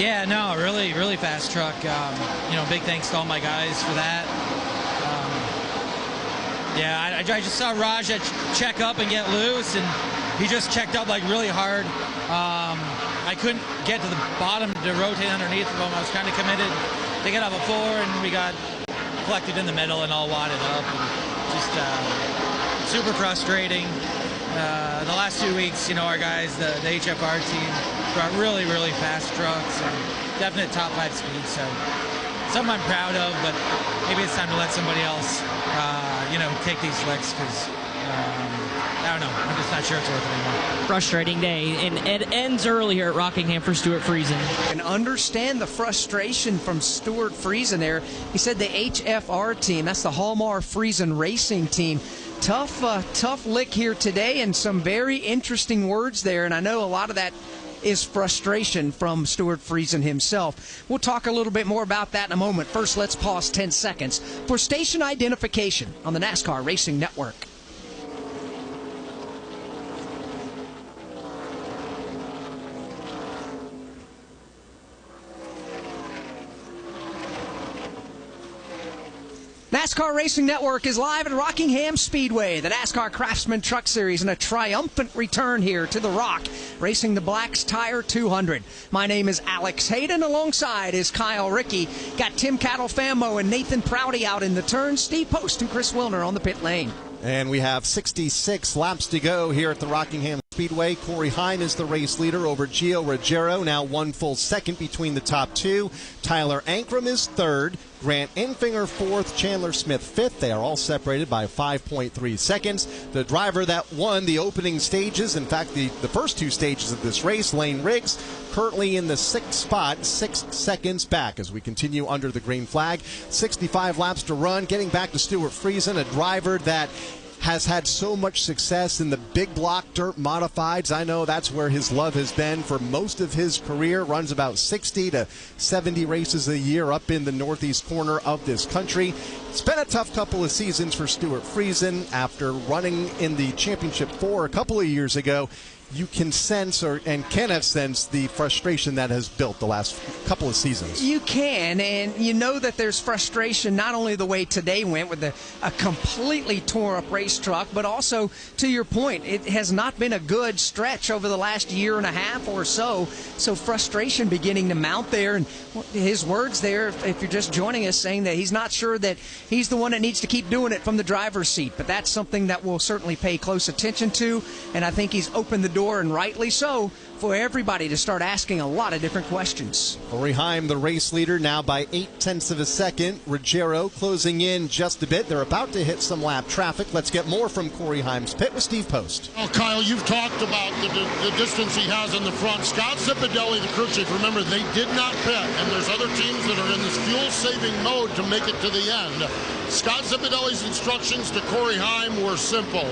Yeah, no, really fast truck. Big thanks to all my guys for that. I just saw Raja check up and get loose, and he just checked up like really hard. I couldn't get to the bottom to rotate underneath of him. I was kind of committed to get up a 4, and we got collected in the middle and all wadded up. And just super frustrating. The last 2 weeks, our guys, the HFR team, brought really fast trucks and definite top 5 speed. So something I'm proud of, but maybe it's time to let somebody else, take these licks because. I don't know. I'm just not sure it's worth it anymore. Frustrating day, and it ends early here at Rockingham for Stuart Friesen. I can understand the frustration from Stuart Friesen there. He said the HFR team, that's the Hallmark Friesen Racing team. Tough lick here today, and some very interesting words there, and I know a lot of that is frustration from Stuart Friesen himself. We'll talk a little bit more about that in a moment. First, let's pause 10 seconds for station identification on the NASCAR Racing Network. NASCAR Racing Network is live at Rockingham Speedway, the NASCAR Craftsman Truck Series, and a triumphant return here to the Rock, racing the Black's Tire 200. My name is Alex Hayden. Alongside is Kyle Rickey. Got Tim Cattle-Famo and Nathan Prouty out in the turn. Steve Post and Chris Wilner on the pit lane. And we have 66 laps to go here at the Rockingham Speedway. Corey Heim is the race leader over Gio Ruggiero, now 1 full second between the top 2. Tyler Ankrum is 3rd. Grant Enfinger 4th, Chandler Smith 5th. They are all separated by 5.3 seconds. The driver that won the opening stages, in fact, the first 2 stages of this race, Lane Riggs, currently in the 6th spot, 6 seconds back as we continue under the green flag. 65 laps to run, getting back to Stuart Friesen, a driver that has had so much success in the big block dirt modifieds. I know that's where his love has been for most of his career. Runs about 60 to 70 races a year up in the northeast corner of this country. It's been a tough couple of seasons for Stuart Friesen after running in the Championship 4 a couple of years ago. You can sense and can have sensed the frustration that has built the last couple of seasons. You can, and you know that there's frustration not only the way today went with a completely tore-up race truck, but also, to your point, it has not been a good stretch over the last year and a half or so. So frustration beginning to mount there, and his words there, if you're just joining us, saying that he's not sure that he's the one that needs to keep doing it from the driver's seat. But that's something that we'll certainly pay close attention to, and I think he's opened the door, and rightly so, for everybody to start asking a lot of different questions. Corey Heim, the race leader, now by 0.8 of a second. Ruggiero closing in just a bit. They're about to hit some lap traffic. Let's get more from Corey Heim's pit with Steve Post. Oh, Kyle, you've talked about the distance he has in the front. Scott Zipadelli, the crew chief, remember, they did not pit, and there's other teams that are in this fuel-saving mode to make it to the end. Scott Zipadelli's instructions to Corey Heim were simple.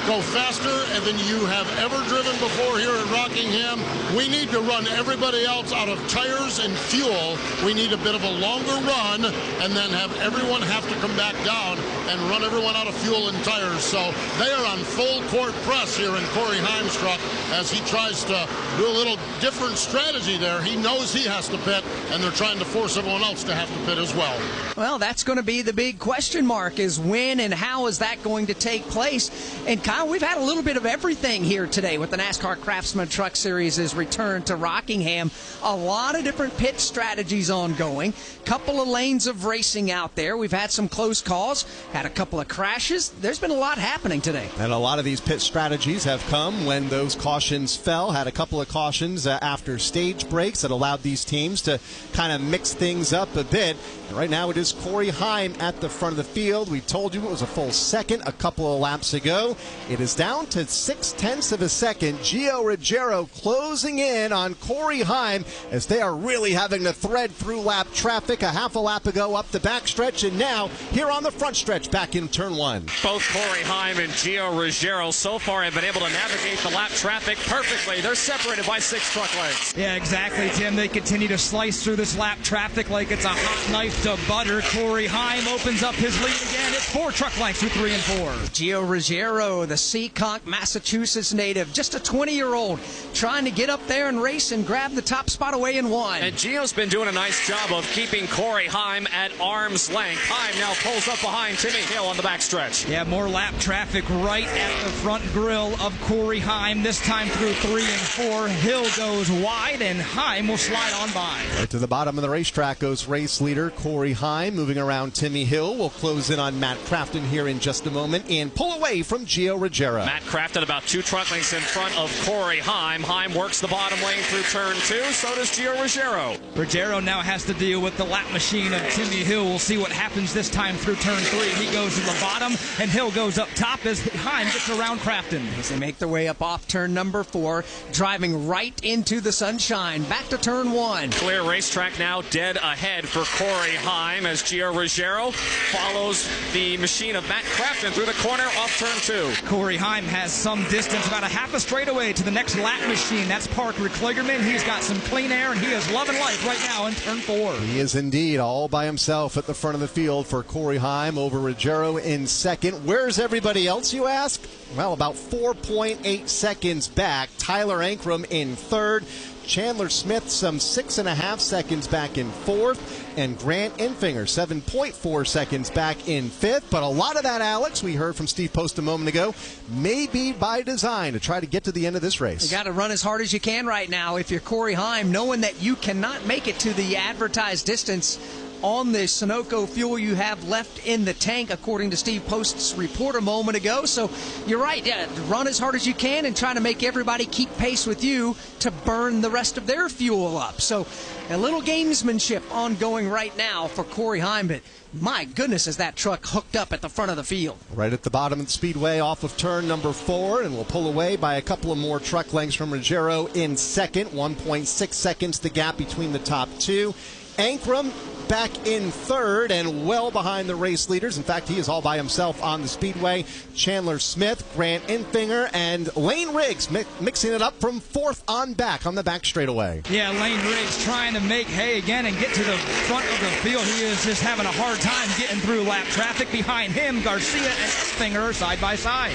go faster than you have ever driven before here at Rockingham. We need to run everybody else out of tires and fuel. We need a bit of a longer run and then have everyone have to come back down and run everyone out of fuel and tires. So they are on full court press here in Corey Heim's truck as he tries to do a little different strategy there. He knows he has to pit, and they're trying to force everyone else to have to pit as well. Well, that's going to be the big question mark, is when and how is that going to take place? And Kyle, we've had a little bit of everything here today with the NASCAR Craftsman Truck Series' return to Rockingham. A lot of different pit strategies ongoing. Couple of lanes of racing out there. We've had some close calls, had a couple of crashes. There's been a lot happening today. And a lot of these pit strategies have come when those cautions fell. Had a couple of cautions after stage breaks that allowed these teams to kind of mix things up a bit. And right now it is Corey Heim at the front of the field. We told you it was a full second a couple of laps ago. It is down to 0.6 of a second. Gio Ruggiero closing in on Corey Heim as they are really having to thread through lap traffic. A half a lap ago up the backstretch, and now here on the front stretch back in turn one. Both Corey Heim and Gio Ruggiero so far have been able to navigate the lap traffic perfectly. They're separated by 6 truck lengths. Yeah, exactly, Tim. They continue to slice through this lap traffic like it's a hot knife to butter. Corey Heim opens up his lead again. It's 4 truck lengths through 3 and 4. Gio Ruggiero, the Seekonk, Massachusetts native, just a 20-year-old, trying to get up there and race and grab the top spot away in one. And Gio's been doing a nice job of keeping Corey Heim at arm's length. Heim now pulls up behind Timmy Hill on the backstretch. Yeah, more lap traffic right at the front grill of Corey Heim, this time through 3 and 4. Hill goes wide, and Heim will slide on by. Right to the bottom of the racetrack goes race leader Corey Heim, moving around Timmy Hill. We'll close in on Matt Crafton here in just a moment and pull away from Gio Ruggiero. Matt Crafton about 2 truck lengths in front of Corey Heim. Heim works the bottom lane through turn 2. So does Gio Ruggiero. Ruggiero now has to deal with the lap machine of Timmy Hill. We'll see what happens this time through turn 3. He goes to the bottom, and Hill goes up top as Heim gets around Crafton. As they make their way up off turn number 4, driving right into the sunshine. Back to turn 1. Clear racetrack now, dead ahead for Corey Heim as Gio Ruggiero follows the machine of Matt Crafton through the corner off turn 2. Corey Heim has some distance, about a half a straightaway to the next lap machine. That's Parker Kligerman. He's got some clean air, and he is loving life right now in turn 4. He is indeed all by himself at the front of the field for Corey Heim over Ruggiero in second. Where's everybody else, you ask? Well, about 4.8 seconds back. Tyler Ankrum in third. Chandler Smith some 6.5 seconds back in fourth, and Grant Enfinger 7.4 seconds back in fifth. But a lot of that, Alex, we heard from Steve Post a moment ago, may be by design to try to get to the end of this race. You got to run as hard as you can right now if you're Corey Heim, knowing that you cannot make it to the advertised distance on the Sunoco fuel you have left in the tank, according to Steve Post's report a moment ago. So you're right, yeah, run as hard as you can and try to make everybody keep pace with you to burn the rest of their fuel up. So a little gamesmanship ongoing right now for Corey Heim, but my goodness, is that truck hooked up at the front of the field. Right at the bottom of the speedway off of turn number 4, and we'll pull away by a couple of more truck lengths from Ruggiero in second. 1.6 seconds the gap between the top 2. Ankrum back in third and well behind the race leaders. In fact, he is all by himself on the speedway. Chandler Smith, Grant Enfinger, and Lane Riggs mixing it up from fourth on back on the back straightaway. Yeah, Lane Riggs trying to make hay again and get to the front of the field. He is just having a hard time getting through lap traffic. Behind him, Garcia and Enfinger side by side.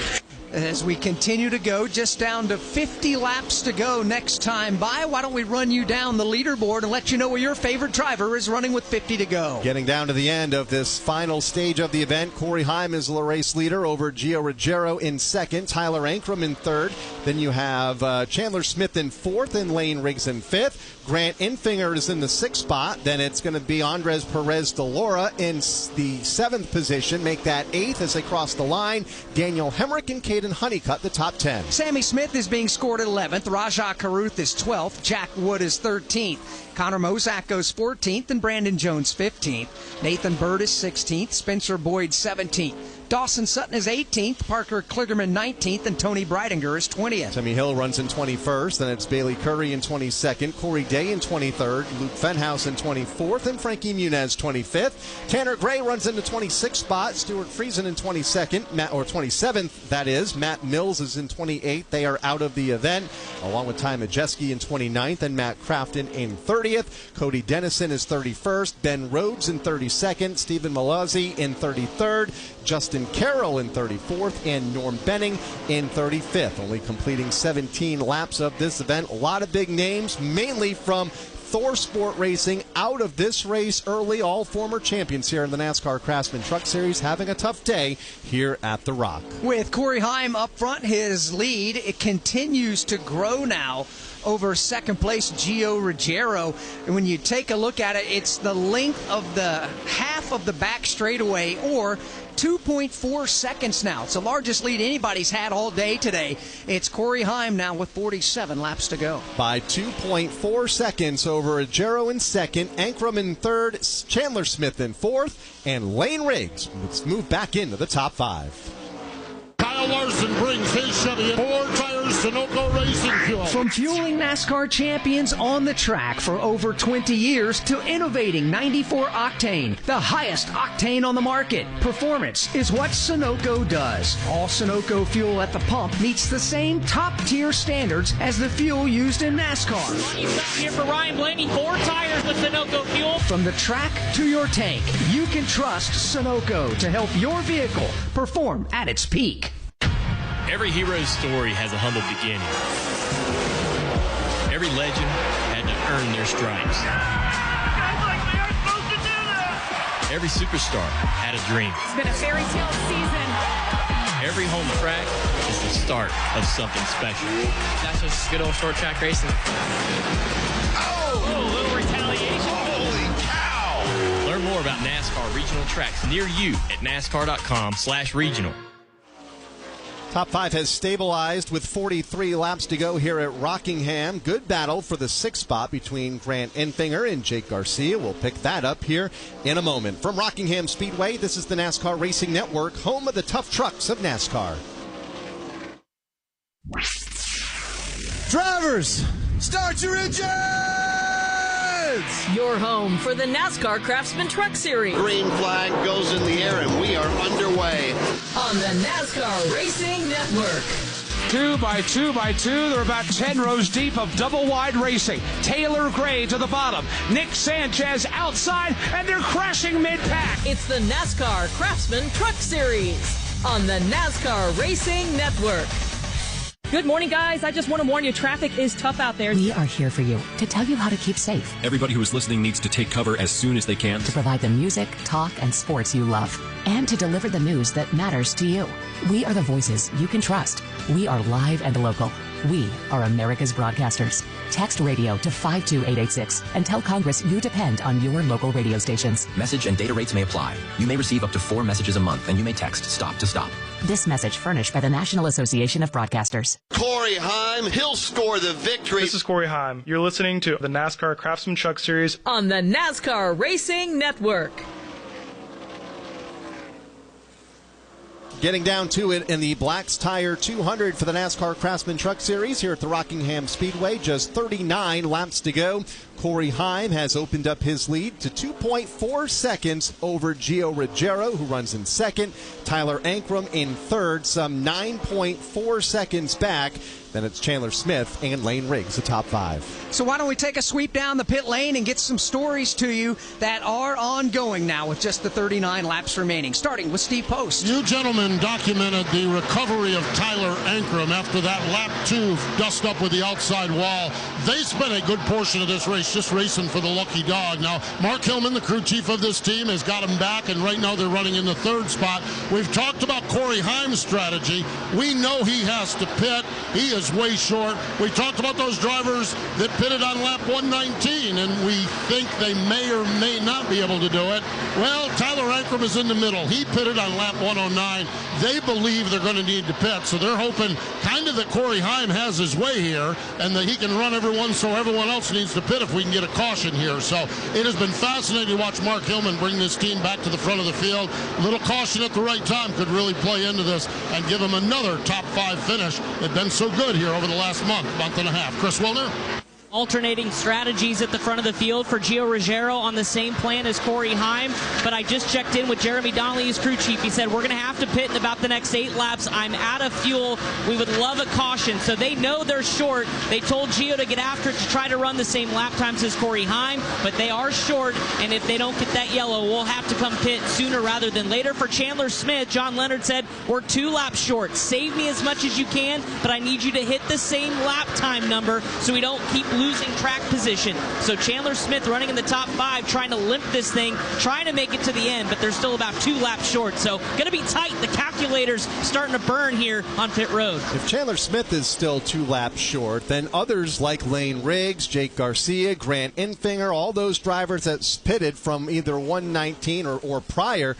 As we continue to go, just down to 50 laps to go next time by. Why don't we run you down the leaderboard and let you know where your favorite driver is running with 50 to go. Getting down to the end of this final stage of the event, Corey Heim is the race leader over Gio Ruggiero in second, Tyler Ankrum in third. Then you have Chandler Smith in fourth and Lane Riggs in fifth. Grant Enfinger is in the sixth spot. Then it's going to be Andres Perez de Laura in the seventh position. Make that eighth as they cross the line. Daniel Hemrick and Caden Honeycutt, the top 10. Sammy Smith is being scored at 11th. Rajah Caruth is 12th. Jack Wood is 13th. Connor Mozak goes 14th and Brandon Jones 15th. Nathan Bird is 16th. Spencer Boyd 17th. Dawson Sutton is 18th, Parker Kligerman 19th, and Tony Breidinger is 20th. Timmy Hill runs in 21st, then it's Bailey Curry in 22nd, Corey Day in 23rd, Luke Fenhouse in 24th, and Frankie Muniz 25th. Tanner Gray runs into 26th spot, Stuart Friesen in 22nd, 27th, that is. Matt Mills is in 28th. They are out of the event, along with Ty Majeski in 29th and Matt Crafton in 30th. Cody Dennison is 31st, Ben Rhodes in 32nd, Stephen Malazzi in 33rd, Justin Carroll in 34th, and Norm Benning in 35th. Only completing 17 laps of this event. A lot of big names, mainly from Thor Sport Racing, out of this race early. All former champions here in the NASCAR Craftsman Truck Series having a tough day here at the Rock. With Corey Heim up front, his lead, it continues to grow now over second place Gio Ruggiero. And when you take a look at it, it's the length of the half of the back straightaway, or 2.4 seconds now. It's the largest lead anybody's had all day today. It's Corey Heim now with 47 laps to go. By 2.4 seconds over Ruggiero in second, Ankrum in third, Chandler Smith in fourth, and Lane Riggs has moved back into the top 5. Kyle Larson brings his Chevy in. 4 tires, Sunoco Racing Fuel. From fueling NASCAR champions on the track for over 20 years to innovating 94 octane, the highest octane on the market, performance is what Sunoco does. All Sunoco fuel at the pump meets the same top-tier standards as the fuel used in NASCAR. You stop here for Ryan Blaney, 4 tires with Sunoco fuel. From the track to your tank, you can trust Sunoco to help your vehicle perform at its peak. Every hero's story has a humble beginning. Every legend had to earn their stripes. Every superstar had a dream. It's been a fairy tale season. Every home track is the start of something special. That's just good old short track racing. Oh, a little retaliation. Holy cow! Learn more about NASCAR regional tracks near you at NASCAR.com/regional. Top 5 has stabilized with 43 laps to go here at Rockingham. Good battle for the 6th spot between Grant Enfinger and Jake Garcia. We'll pick that up here in a moment. From Rockingham Speedway, this is the NASCAR Racing Network, home of the tough trucks of NASCAR. Drivers, start your engines! Your home for the NASCAR Craftsman Truck Series. Green flag goes in the air and we are underway. On the NASCAR Racing Network. 2 by 2 by 2. They're about 10 rows deep of double wide racing. Taylor Gray to the bottom. Nick Sanchez outside, and they're crashing mid-pack. It's the NASCAR Craftsman Truck Series on the NASCAR Racing Network. Good morning, guys. I just want to warn you, traffic is tough out there. We are here for you to tell you how to keep safe. Everybody who is listening needs to take cover as soon as they can. To provide the music, talk, and sports you love. And to deliver the news that matters to you. We are the voices you can trust. We are live and local. We are America's broadcasters. Text radio to 52886 and tell Congress you depend on your local radio stations. Message and data rates may apply. You may receive up to 4 messages a month, and you may text STOP to STOP. This message furnished by the National Association of Broadcasters. Corey Heim, he'll score the victory. This is Corey Heim. You're listening to the NASCAR Craftsman Truck Series on the NASCAR Racing Network. Getting down to it in the Black's Tire 200 for the NASCAR Craftsman Truck Series here at the Rockingham Speedway. Just 39 laps to go. Corey Heim has opened up his lead to 2.4 seconds over Gio Ruggiero, who runs in second. Tyler Ankrum in third, some 9.4 seconds back. Then it's Chandler Smith and Lane Riggs, the top 5. So why don't we take a sweep down the pit lane and get some stories to you that are ongoing now with just the 39 laps remaining, starting with Steve Post. You gentlemen documented the recovery of Tyler Ankrum after that lap 2 dust up with the outside wall. They spent a good portion of this race just racing for the lucky dog. Now, Mark Hillman, the crew chief of this team, has got him back, and right now they're running in the 3rd spot. We've talked about Corey Heim's strategy. We know he has to pit. He is way short. We talked about those drivers that pitted on lap 119, and we think they may or may not be able to do it. Well, Tyler Ankrum is in the middle. He pitted on lap 109. They believe they're going to need to pit, so they're hoping kind of that Corey Heim has his way here and that he can run everyone so everyone else needs to pit if we can get a caution here. So it has been fascinating to watch Mark Hillman bring this team back to the front of the field. A little caution at the right time could really play into this and give them another top 5 finish. They've been so good here over the last month and a half. Chris Wilner? Alternating strategies at the front of the field for Gio Ruggiero on the same plan as Corey Heim, but I just checked in with Jeremy Donnelly, his crew chief. He said, we're going to have to pit in about the next 8 laps. I'm out of fuel. We would love a caution. So they know they're short. They told Gio to get after it to try to run the same lap times as Corey Heim, but they are short, and if they don't get that yellow, we'll have to come pit sooner rather than later. For Chandler Smith, John Leonard said, we're 2 laps short. Save me as much as you can, but I need you to hit the same lap time number so we don't keep losing track position. So Chandler Smith running in the top 5, trying to limp this thing, trying to make it to the end, but they're still about 2 laps short. So going to be tight. The calculator's starting to burn here on pit road. If Chandler Smith is still 2 laps short, then others like Lane Riggs, Jake Garcia, Grant Enfinger, all those drivers that pitted from either 119 or prior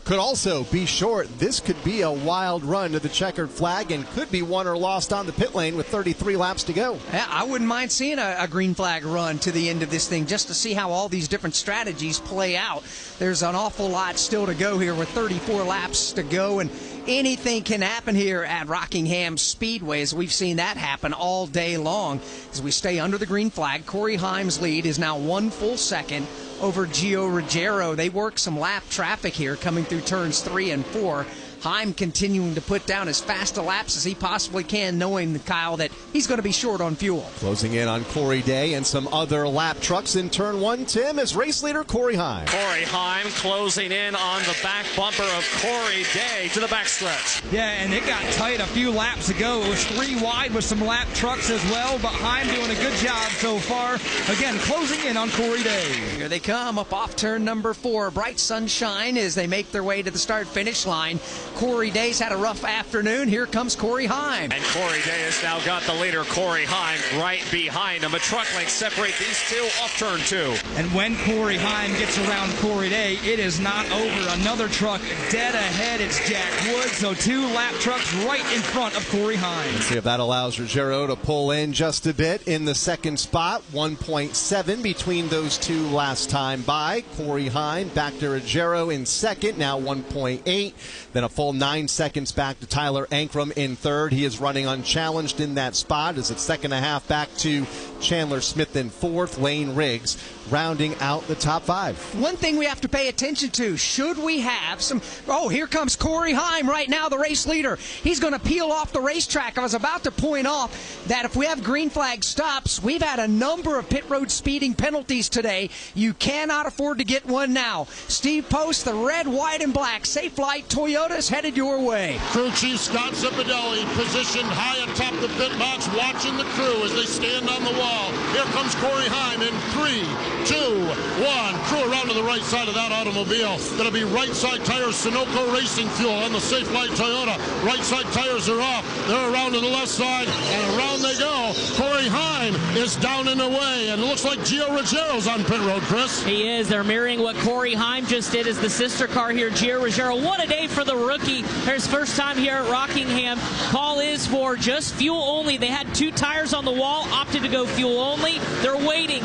could also be short. This could be a wild run to the checkered flag and could be won or lost on the pit lane with 33 laps to go. Yeah, I wouldn't mind seeing a green flag run to the end of this thing just to see how all these different strategies play out. There's an awful lot still to go here with 34 laps to go, and anything can happen here at Rockingham Speedway, as we've seen that happen all day long. As we stay under the green flag, Corey Heim's lead is now 1 full second over Gio Ruggiero. They work some lap traffic here coming through turns 3 and 4. Heim continuing to put down as fast a laps as he possibly can, knowing, Kyle, that he's going to be short on fuel. Closing in on Corey Day and some other lap trucks in turn 1, Tim, is race leader Corey Heim. Corey Heim closing in on the back bumper of Corey Day to the backstretch. Yeah, and it got tight a few laps ago. It was 3 wide with some lap trucks as well, but Heim doing a good job so far. Again, closing in on Corey Day. Here they come up off turn number 4. Bright sunshine as they make their way to the start-finish line. Corey Day's had a rough afternoon. Here comes Corey Heim. And Corey Day has now got the leader, Corey Heim, right behind him. A truck length separate these two off turn 2. And when Corey Heim gets around Corey Day, it is not over. Another truck dead ahead. It's Jack Wood. So 2 lap trucks right in front of Corey Heim. Let's see if that allows Ruggiero to pull in just a bit in the second spot. 1.7 between those 2 last time by. Corey Heim back to Ruggiero in second, now 1.8. Then a full 9 seconds back to Tyler Ankrum in third. He is running unchallenged in that spot as it's second and a half back to Chandler Smith in fourth. Lane Riggs rounding out the top 5. One thing we have to pay attention to, should we have some... Oh, here comes Corey Heim right now, the race leader. He's going to peel off the racetrack. I was about to point off that if we have green flag stops, we've had a number of pit road speeding penalties today. You cannot afford to get one now. Steve Post, the red, white, and black Safe Light Toyota is headed your way. Crew Chief Scott Zipadelli positioned high atop the pit box, watching the crew as they stand on the wall. Here comes Corey Heim in 3, 2, 1. Crew around to the right side of that automobile. Going to be right side tires, Sunoco Racing Fuel on the Safe Light Toyota. Right side tires are off. They're around to the left side, and around they go. Corey Heim is down and away, and it looks like Gio Ruggiero's on pit road, Chris. He is. They're mirroring what Corey Heim just did as the sister car here, Gio Ruggiero. What a day for the rookie. His first time here at Rockingham. Call is for just fuel only. They had 2 tires on the wall, opted to go fuel only. They're waiting,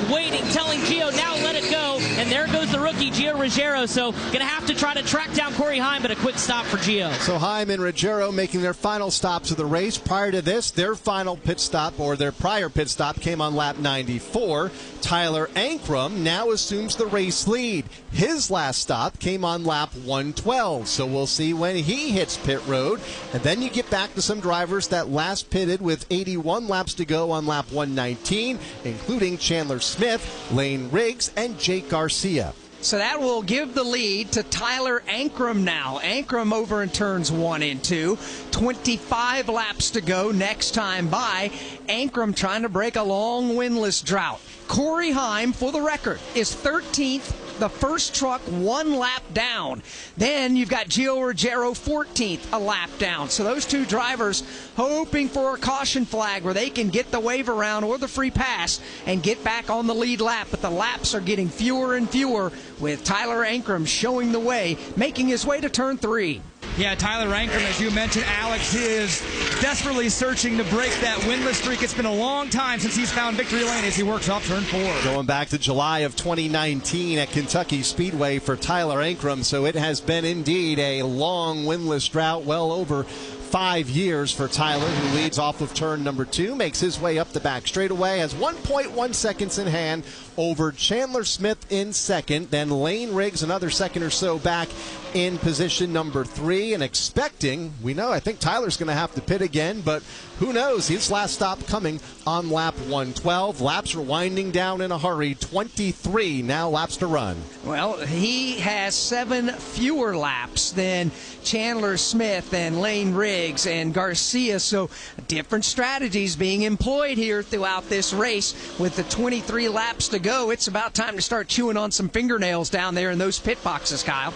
telling Gio, now let it go. And there goes the rookie, Gio Ruggiero. So going to have to try to track down Corey Heim, but a quick stop for Gio. So Heim and Ruggiero making their final stops of the race. Prior to this, their final pit stop, or their prior pit stop, came on lap 94. Tyler Ankrum now assumes the race lead. His last stop came on lap 112. So we'll see when he hits pit road. And then you get back to some drivers that last pitted with 81 laps to go on lap 119, including Chandler Smith, Lane Riggs, and Jake Garcia. So that will give the lead to Tyler Ankrum now. Ankrum over in turns 1 and 2. 25 laps to go next time by. Ankrum trying to break a long winless drought. Corey Heim, for the record, is 13th. The first truck 1 lap down. Then you've got Gio Ruggiero 14th, a lap down. So those 2 drivers hoping for a caution flag where they can get the wave around or the free pass and get back on the lead lap. But the laps are getting fewer and fewer with Tyler Ankrum showing the way, making his way to turn 3. Yeah, Tyler Ankrum, as you mentioned, Alex, he is desperately searching to break that winless streak. It's been a long time since he's found victory lane as he works off turn 4. Going back to July of 2019 at Kentucky Speedway for Tyler Ankrum, so it has been indeed a long winless drought, well over 5 years for Tyler, who leads off of turn number 2, makes his way up the back straightaway, has 1.1 seconds in hand over Chandler Smith in second, then Lane Riggs another second or so back in position number 3, and expecting, I think Tyler's going to have to pit again, but who knows, his last stop coming on lap 112. Laps are winding down in a hurry, 23 now laps to run. Well, he has 7 fewer laps than Chandler Smith and Lane Riggs and Garcia, so different strategies being employed here throughout this race. With the 23 laps to go, it's about time to start chewing on some fingernails down there in those pit boxes, Kyle.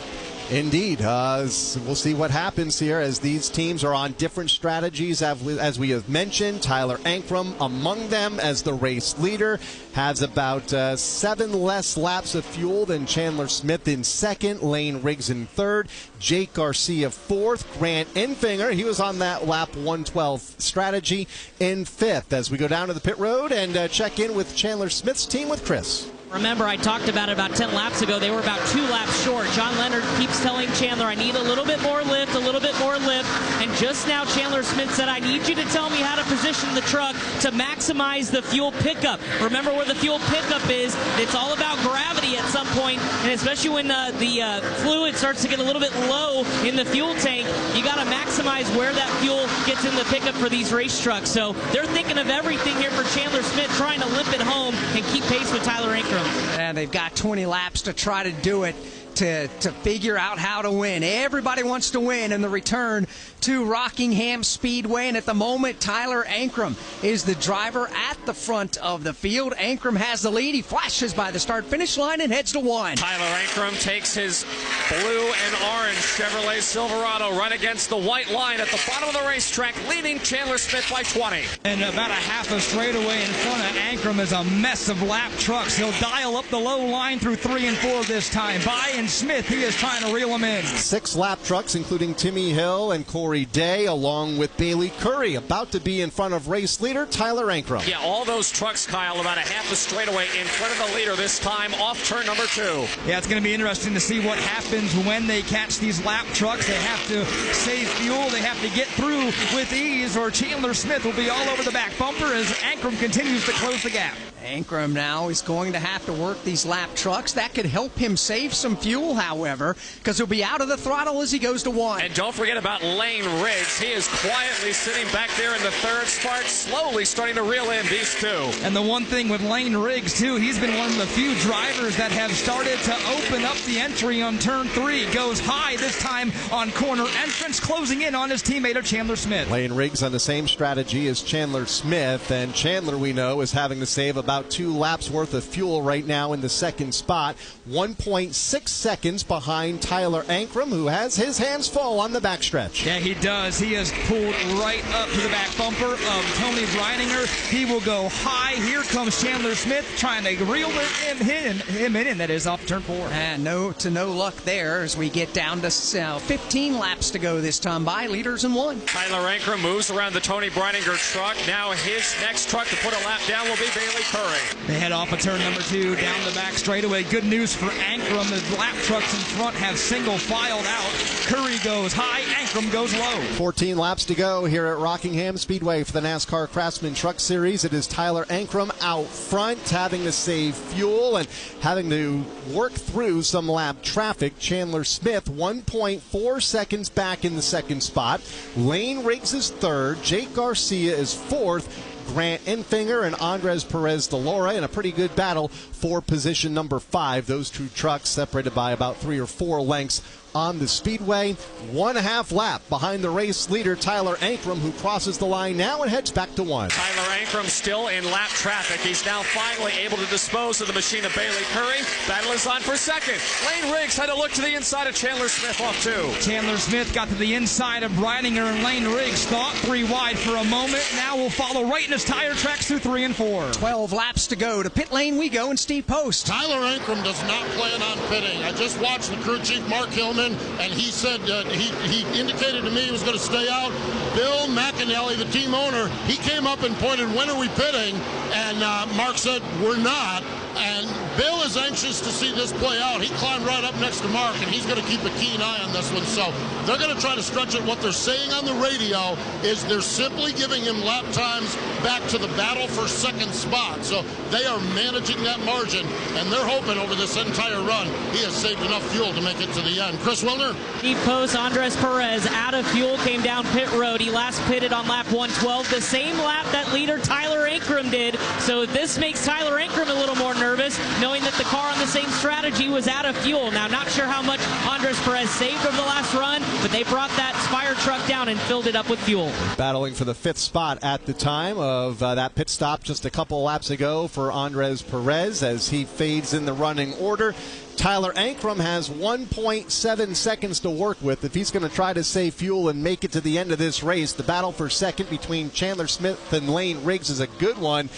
Indeed. We'll see what happens here as these teams are on different strategies. As we have mentioned, Tyler Ankrum among them as the race leader has about 7 less laps of fuel than Chandler Smith in second, Lane Riggs in third, Jake Garcia fourth, Grant Enfinger, he was on that lap 112 strategy, in fifth. As we go down to the pit road and check in with Chandler Smith's team with Chris. Remember, I talked about it about 10 laps ago. They were about 2 laps short. John Leonard keeps telling Chandler, I need a little bit more lift, a little bit more lift. And just now, Chandler Smith said, I need you to tell me how to position the truck to maximize the fuel pickup. Remember where the fuel pickup is. It's all about gravity at some point, and especially when the fluid starts to get a little bit low in the fuel tank, you got to maximize where that fuel gets in the pickup for these race trucks. So they're thinking of everything here for Chandler Smith, trying to limp it home and keep pace with Tyler Ankrum. And they've got 20 laps to try to do it, to figure out how to win. Everybody wants to win in the return to Rockingham Speedway, and at the moment, Tyler Ankrum is the driver at the front of the field. Ankrum has the lead. He flashes by the start-finish line and heads to 1. Tyler Ankrum takes his blue and orange Chevrolet Silverado right against the white line at the bottom of the racetrack, leading Chandler Smith by 20. And about a half a straightaway in front of Ankrum is a mess of lap trucks. He'll dial up the low line through 3 and 4 this time. By and Smith, he is trying to reel him in. 6 lap trucks, including Timmy Hill and Corey Day, along with Bailey Curry, about to be in front of race leader Tyler Ankrum. Yeah, all those trucks, Kyle, about a half a straightaway in front of the leader this time off turn number 2. Yeah, it's going to be interesting to see what happens when they catch these lap trucks. They have to save fuel. They have to get through with ease, or Chandler Smith will be all over the back bumper as Ankrum continues to close the gap. Ankrum now is going to have to work these lap trucks. That could help him save some fuel, however, because he'll be out of the throttle as he goes to 1. And don't forget about Lane Riggs. He is quietly sitting back there in the third spot, slowly starting to reel in these 2. And the one thing with Lane Riggs, too, he's been one of the few drivers that have started to open up the entry on turn 3. Goes high this time on corner entrance, closing in on his teammate of Chandler Smith. Lane Riggs on the same strategy as Chandler Smith, and Chandler, we know, is having to save about 2 laps worth of fuel right now in the second spot, 1.6 seconds behind Tyler Ankrum, who has his hands full on the backstretch. Yeah, he does. He is pulled right up to the back bumper of Tony Breininger. He will go high. Here comes Chandler Smith trying to reel him in, and that is off turn 4. And no luck there as we get down to 15 laps to go this time by leaders in 1. Tyler Ankrum moves around the Tony Breininger truck. Now his next truck to put a lap down will be Bailey Curry. They head off of turn number 2 down the back straightaway. Good news for Ankrum. The lap trucks in front have single filed out. Curry goes high, Ankrum goes low. 14 laps to go here at Rockingham Speedway for the NASCAR Craftsman Truck Series. It is Tyler Ankrum out front, having to save fuel and having to work through some lap traffic. Chandler Smith 1.4 seconds back in the second spot. Lane Riggs is third. Jake Garcia is fourth. Grant Enfinger and Andres Perez de Laura in a pretty good battle for position number 5. Those 2 trucks separated by about 3 or 4 lengths on the speedway. 1.5 lap behind the race leader Tyler Ankrum, who crosses the line now and heads back to 1. Tyler Ankrum still in lap traffic. He's now finally able to dispose of the machine of Bailey Curry. Battle is on for second. Lane Riggs had to look to the inside of Chandler Smith off 2. Chandler Smith got to the inside of Breininger, and Lane Riggs thought 3 wide for a moment. Now will follow right in his tire tracks through 3 and 4. 12 laps to go. To pit lane we go, and Steve Post. Tyler Ankrum does not plan on pitting. I just watched the crew chief Mark Hillman in, and he said he indicated to me he was going to stay out. Bill McAnally, the team owner, he came up and pointed, when are we pitting? And Mark said, we're not. And Bill is anxious to see this play out. He climbed right up next to Mark, and he's going to keep a keen eye on this one. So they're going to try to stretch it. What they're saying on the radio is they're simply giving him lap times back to the battle for second spot. So they are managing that margin, and they're hoping over this entire run he has saved enough fuel to make it to the end. Chris Wilner? Deep post, Andres Perez out of fuel, came down pit road. He last pitted on lap 112, the same lap that leader Tyler Ankrum did. So this makes Tyler Ankrum a little more nervous, knowing that the car on the same strategy was out of fuel. Now, not sure how much Andres Perez saved over the last run, but they brought that fire truck down and filled it up with fuel. Battling for the 5th spot at the time of that pit stop just a couple laps ago for Andres Perez as he fades in the running order. Tyler Ankrum has 1.7 seconds to work with if he's going to try to save fuel and make it to the end of this race. The battle for second between Chandler Smith and Lane Riggs is a good one.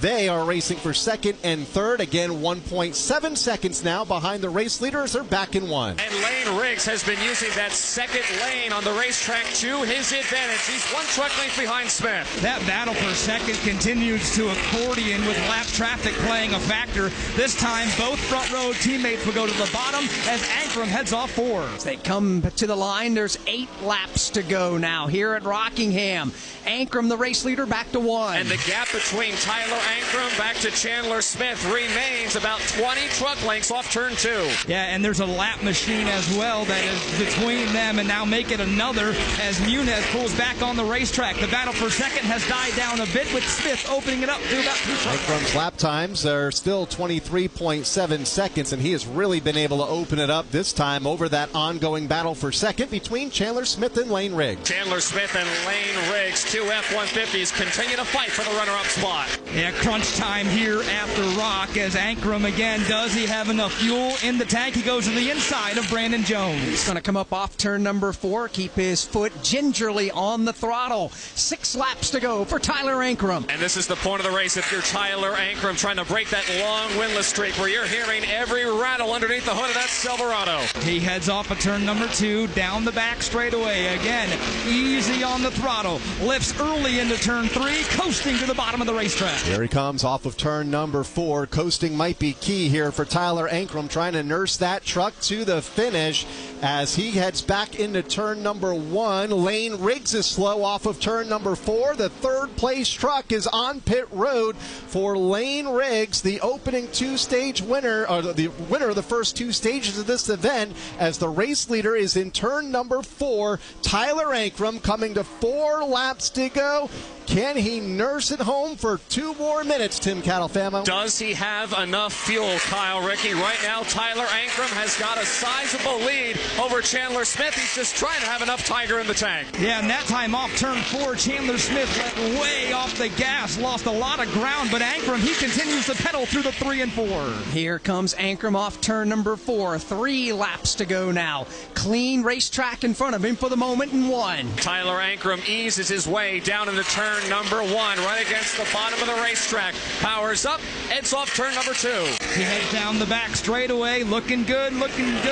They are racing for second and third. Again, 1.7 seconds now behind the race leaders. They're back in one. And Lane Riggs has been using that second lane on the racetrack to his advantage. He's one truck length behind Smith. That battle for second continues to accordion with lap traffic playing a factor. This time, both front row teammates will go to the bottom as Ankrum heads off 4. As they come to the line, there's 8 laps to go now here at Rockingham. Ankrum, the race leader, back to 1. And the gap between Tyler Ankrum back to Chandler Smith remains about 20 truck lengths off turn 2. Yeah, and there's a lap machine as well that is between them, and now make it another as Muniz pulls back on the racetrack. The battle for second has died down a bit with Smith opening it up to about 2 truck. Ankrum's lap times are still 23.7 seconds, and he has really been able to open it up this time over that ongoing battle for second between Chandler Smith and Lane Riggs. Chandler Smith and Lane Riggs, 2 F-150s, continue to fight for the runner-up spot. Yeah, crunch time here at the Rock as Ankrum again. Does he have enough fuel in the tank? He goes to the inside of Brandon Jones. He's going to come up off turn number 4, keep his foot gingerly on the throttle. 6 laps to go for Tyler Ankrum. And this is the point of the race if you're Tyler Ankrum trying to break that long winless streak where you're hearing every rattle underneath the hood of that Silverado. He heads off of turn number 2, down the back straightaway. Again, easy on the throttle. Lifts early into turn 3, coasting to the bottom of the racetrack. Here he comes off of turn number 4. Coasting might be key here for Tyler Ankrum, trying to nurse that truck to the finish as he heads back into turn number 1. Lane Riggs is slow off of turn number 4. The 3rd place truck is on pit road for Lane Riggs, the opening 2-stage winner, or the winner of the first 2 stages of this event, as the race leader is in turn number 4. Tyler Ankrum coming to 4 laps to go. Can he nurse it home for 2 more minutes, Tim Catalfamo? Does he have enough fuel, Kyle Rickey? Right now, Tyler Ankrum has got a sizable lead over Chandler Smith. He's just trying to have enough Tiger in the tank. Yeah, and that time off turn 4, Chandler Smith let way off the gas, lost a lot of ground, but Ankrum, he continues to pedal through the 3 and 4. Here comes Ankrum off turn number 4. 3 laps to go now. Clean racetrack in front of him for the moment in 1. Tyler Ankrum eases his way down into turn number 1, right against the bottom of the racetrack. Powers up, heads off turn number 2. He heads down the back straightaway, looking good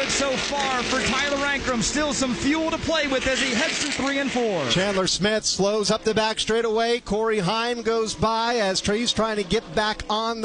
so far for Tyler Ankrum. Still some fuel to play with as he heads through 3 and 4. Chandler Smith slows up the back straightaway. Corey Heim goes by as Trey's trying to get back on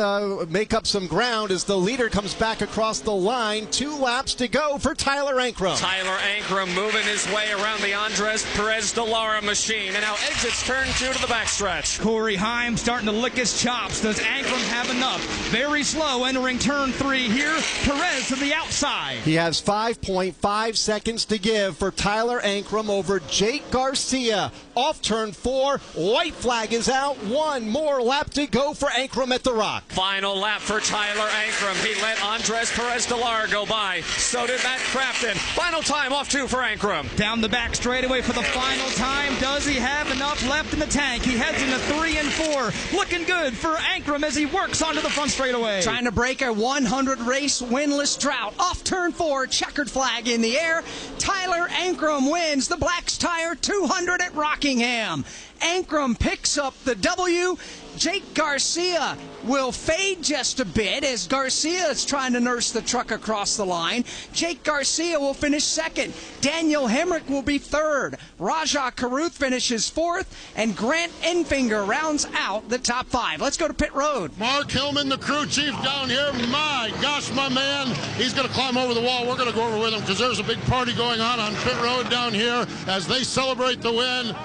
make up some ground as the leader comes back across the line. 2 laps to go for Tyler Ankrum. Tyler Ankrum moving his way around the Andres Perez de Lara machine and now exits turn 2 to the backstretch. Corey Heim starting to lick his chops. Does Ankrum have enough? Very slow entering turn 3 here. Perez to the outside. He has 5.5 seconds to give for Tyler Ankrum over Jake Garcia. Off turn 4, white flag is out. 1 more lap to go for Ankrum at the Rock. Final lap for Tyler Ankrum. He let Andres Perez de Lara go by. So did Matt Crafton. Final time off 2 for Ankrum. Down the back straightaway for the final time. Does he have enough left in the tank? He heads into 3 and 4. Looking good for Ankrum as he works onto the front straightaway. Trying to break a 100 race winless drought. Off turn 4, checkered flag in the air. Tyler Ankrum wins the Black's Tire 200 at Rockingham. Ankrum picks up the W. Jake Garcia will fade just a bit as Garcia is trying to nurse the truck across the line. Jake Garcia will finish second. Daniel Hemrick will be third. Raja Caruth finishes fourth, and Grant Enfinger rounds out the top five. Let's go to pit road. Mark Hillman, the crew chief down here. My gosh, my man, he's going to climb over the wall. We're going to go over with him because there's a big party going on pit road down here as they celebrate the win.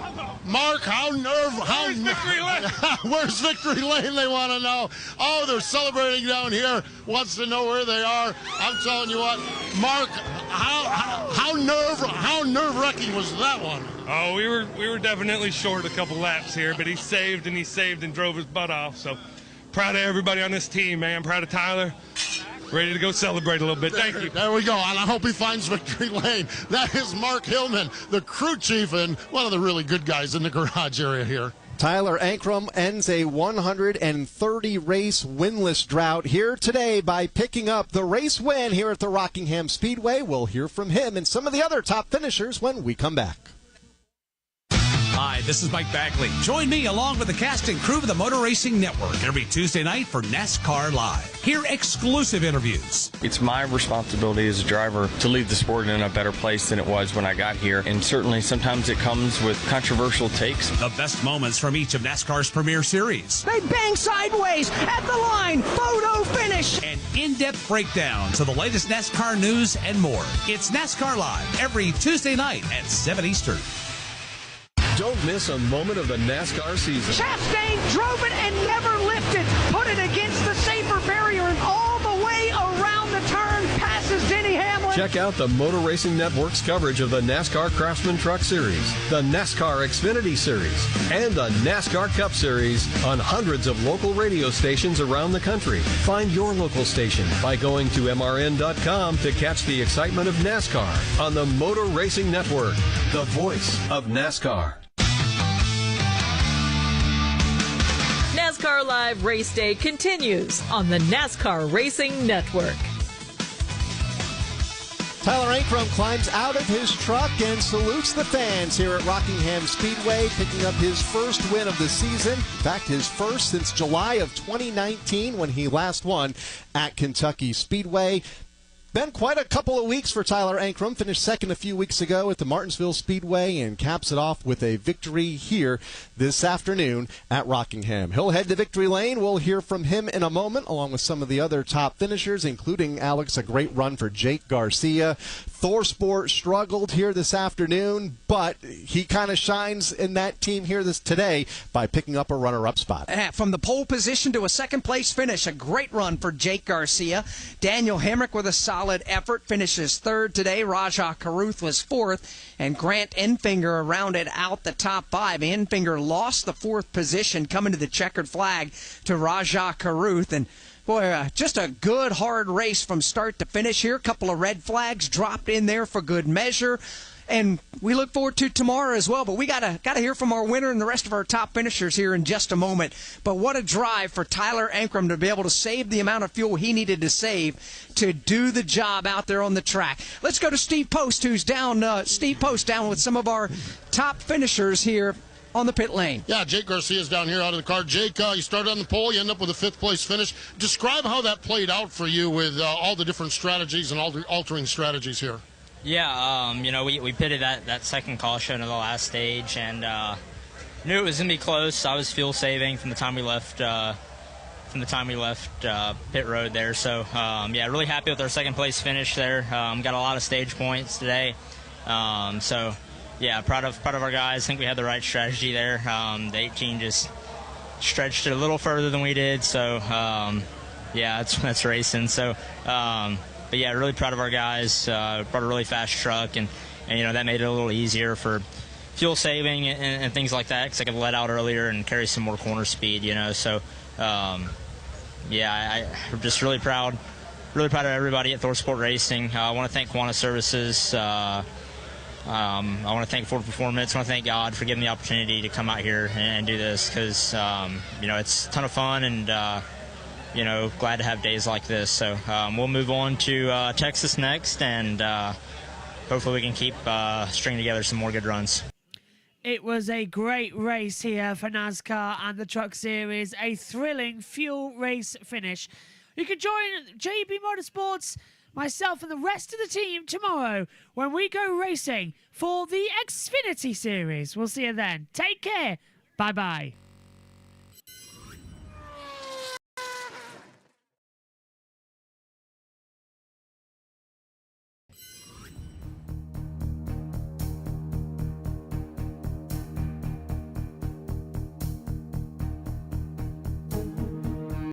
Mark, where's Victory Lane? Where's Victory Lane, they want to know. Oh, they're celebrating down here. Wants to know where they are. I'm telling you what, Mark, how nerve-wracking was that one? Oh, we were definitely short a couple laps here, but he saved and drove his butt off. So proud of everybody on this team, man. Proud of Tyler. Ready to go celebrate a little bit. Thank you. There we go. And I hope he finds Victory Lane. That is Mark Hillman, the crew chief and one of the really good guys in the garage area here. Tyler Ankrum ends a 130-race winless drought here today by picking up the race win here at the Rockingham Speedway. We'll hear from him and some of the other top finishers when we come back. Hi, this is Mike Bagley. Join me along with the cast and crew of the Motor Racing Network every Tuesday night for NASCAR Live. Hear exclusive interviews. It's my responsibility as a driver to leave the sport in a better place than it was when I got here. And certainly sometimes it comes with controversial takes. The best moments from each of NASCAR's premier series. They bang sideways at the line. Photo finish. And in-depth breakdowns of the latest NASCAR news and more. It's NASCAR Live every Tuesday night at 7 Eastern. Don't miss a moment of the NASCAR season. Chastain drove it and never lifted. Put it against the safer barrier and all the way around the turn. Passes Denny Hamlin. Check out the Motor Racing Network's coverage of the NASCAR Craftsman Truck Series, the NASCAR Xfinity Series, and the NASCAR Cup Series on hundreds of local radio stations around the country. Find your local station by going to mrn.com to catch the excitement of NASCAR on the Motor Racing Network, the voice of NASCAR. NASCAR Live Race Day continues on the NASCAR Racing Network. Tyler Ankrum climbs out of his truck and salutes the fans here at Rockingham Speedway, picking up his first win of the season. In fact, his first since July of 2019 when he last won at Kentucky Speedway. Been quite a couple of weeks for Tyler Ankrum. Finished second a few weeks ago at the Martinsville Speedway and caps it off with a victory here this afternoon at Rockingham. He'll head to Victory Lane. We'll hear from him in a moment, along with some of the other top finishers, including Alex, a great run for Jake Garcia. ThorSport struggled here this afternoon, but he kind of shines in that team here today by picking up a runner-up spot. From the pole position to a second-place finish, a great run for Jake Garcia. Daniel Hemrick with a solid effort finishes third today. Raja Caruth was fourth, and Grant Enfinger rounded out the top five. Enfinger lost the fourth position coming to the checkered flag to Raja Caruth, and boy, just a good, hard race from start to finish here. A couple of red flags dropped in there for good measure. And we look forward to tomorrow as well. But we gotta hear from our winner and the rest of our top finishers here in just a moment. But what a drive for Tyler Ankrum to be able to save the amount of fuel he needed to save to do the job out there on the track. Let's go to Steve Post, who's down. Steve Post down with some of our top finishers here on the pit lane. Yeah, Jake Garcia's down here out of the car. Jake, you started on the pole, you end up with a fifth-place finish. Describe how that played out for you with all the different strategies and all the altering strategies here. Yeah, we pitted that second caution of the last stage, and knew it was gonna be close. I was fuel saving from the time we left pit road there. So yeah, really happy with our second place finish there. Got a lot of stage points today. So yeah, proud of our guys. I think we had the right strategy there. The 18 just stretched it a little further than we did. So yeah, that's racing. So. But yeah, really proud of our guys. Brought a really fast truck, and that made it a little easier for fuel saving and things like that, because I could let out earlier and carry some more corner speed. So yeah, I'm just really proud of everybody at ThorSport Racing. I want to thank Quanta Services. I want to thank Ford Performance. I want to thank God for giving me the opportunity to come out here and do this, because it's a ton of fun, and glad to have days like this. So we'll move on to Texas next, and hopefully we can keep stringing together some more good runs. It was a great race here for NASCAR and the Truck Series, a thrilling fuel race finish. You can join JB Motorsports, myself and the rest of the team tomorrow when we go racing for the Xfinity Series. We'll see you then. Take care. Bye-bye.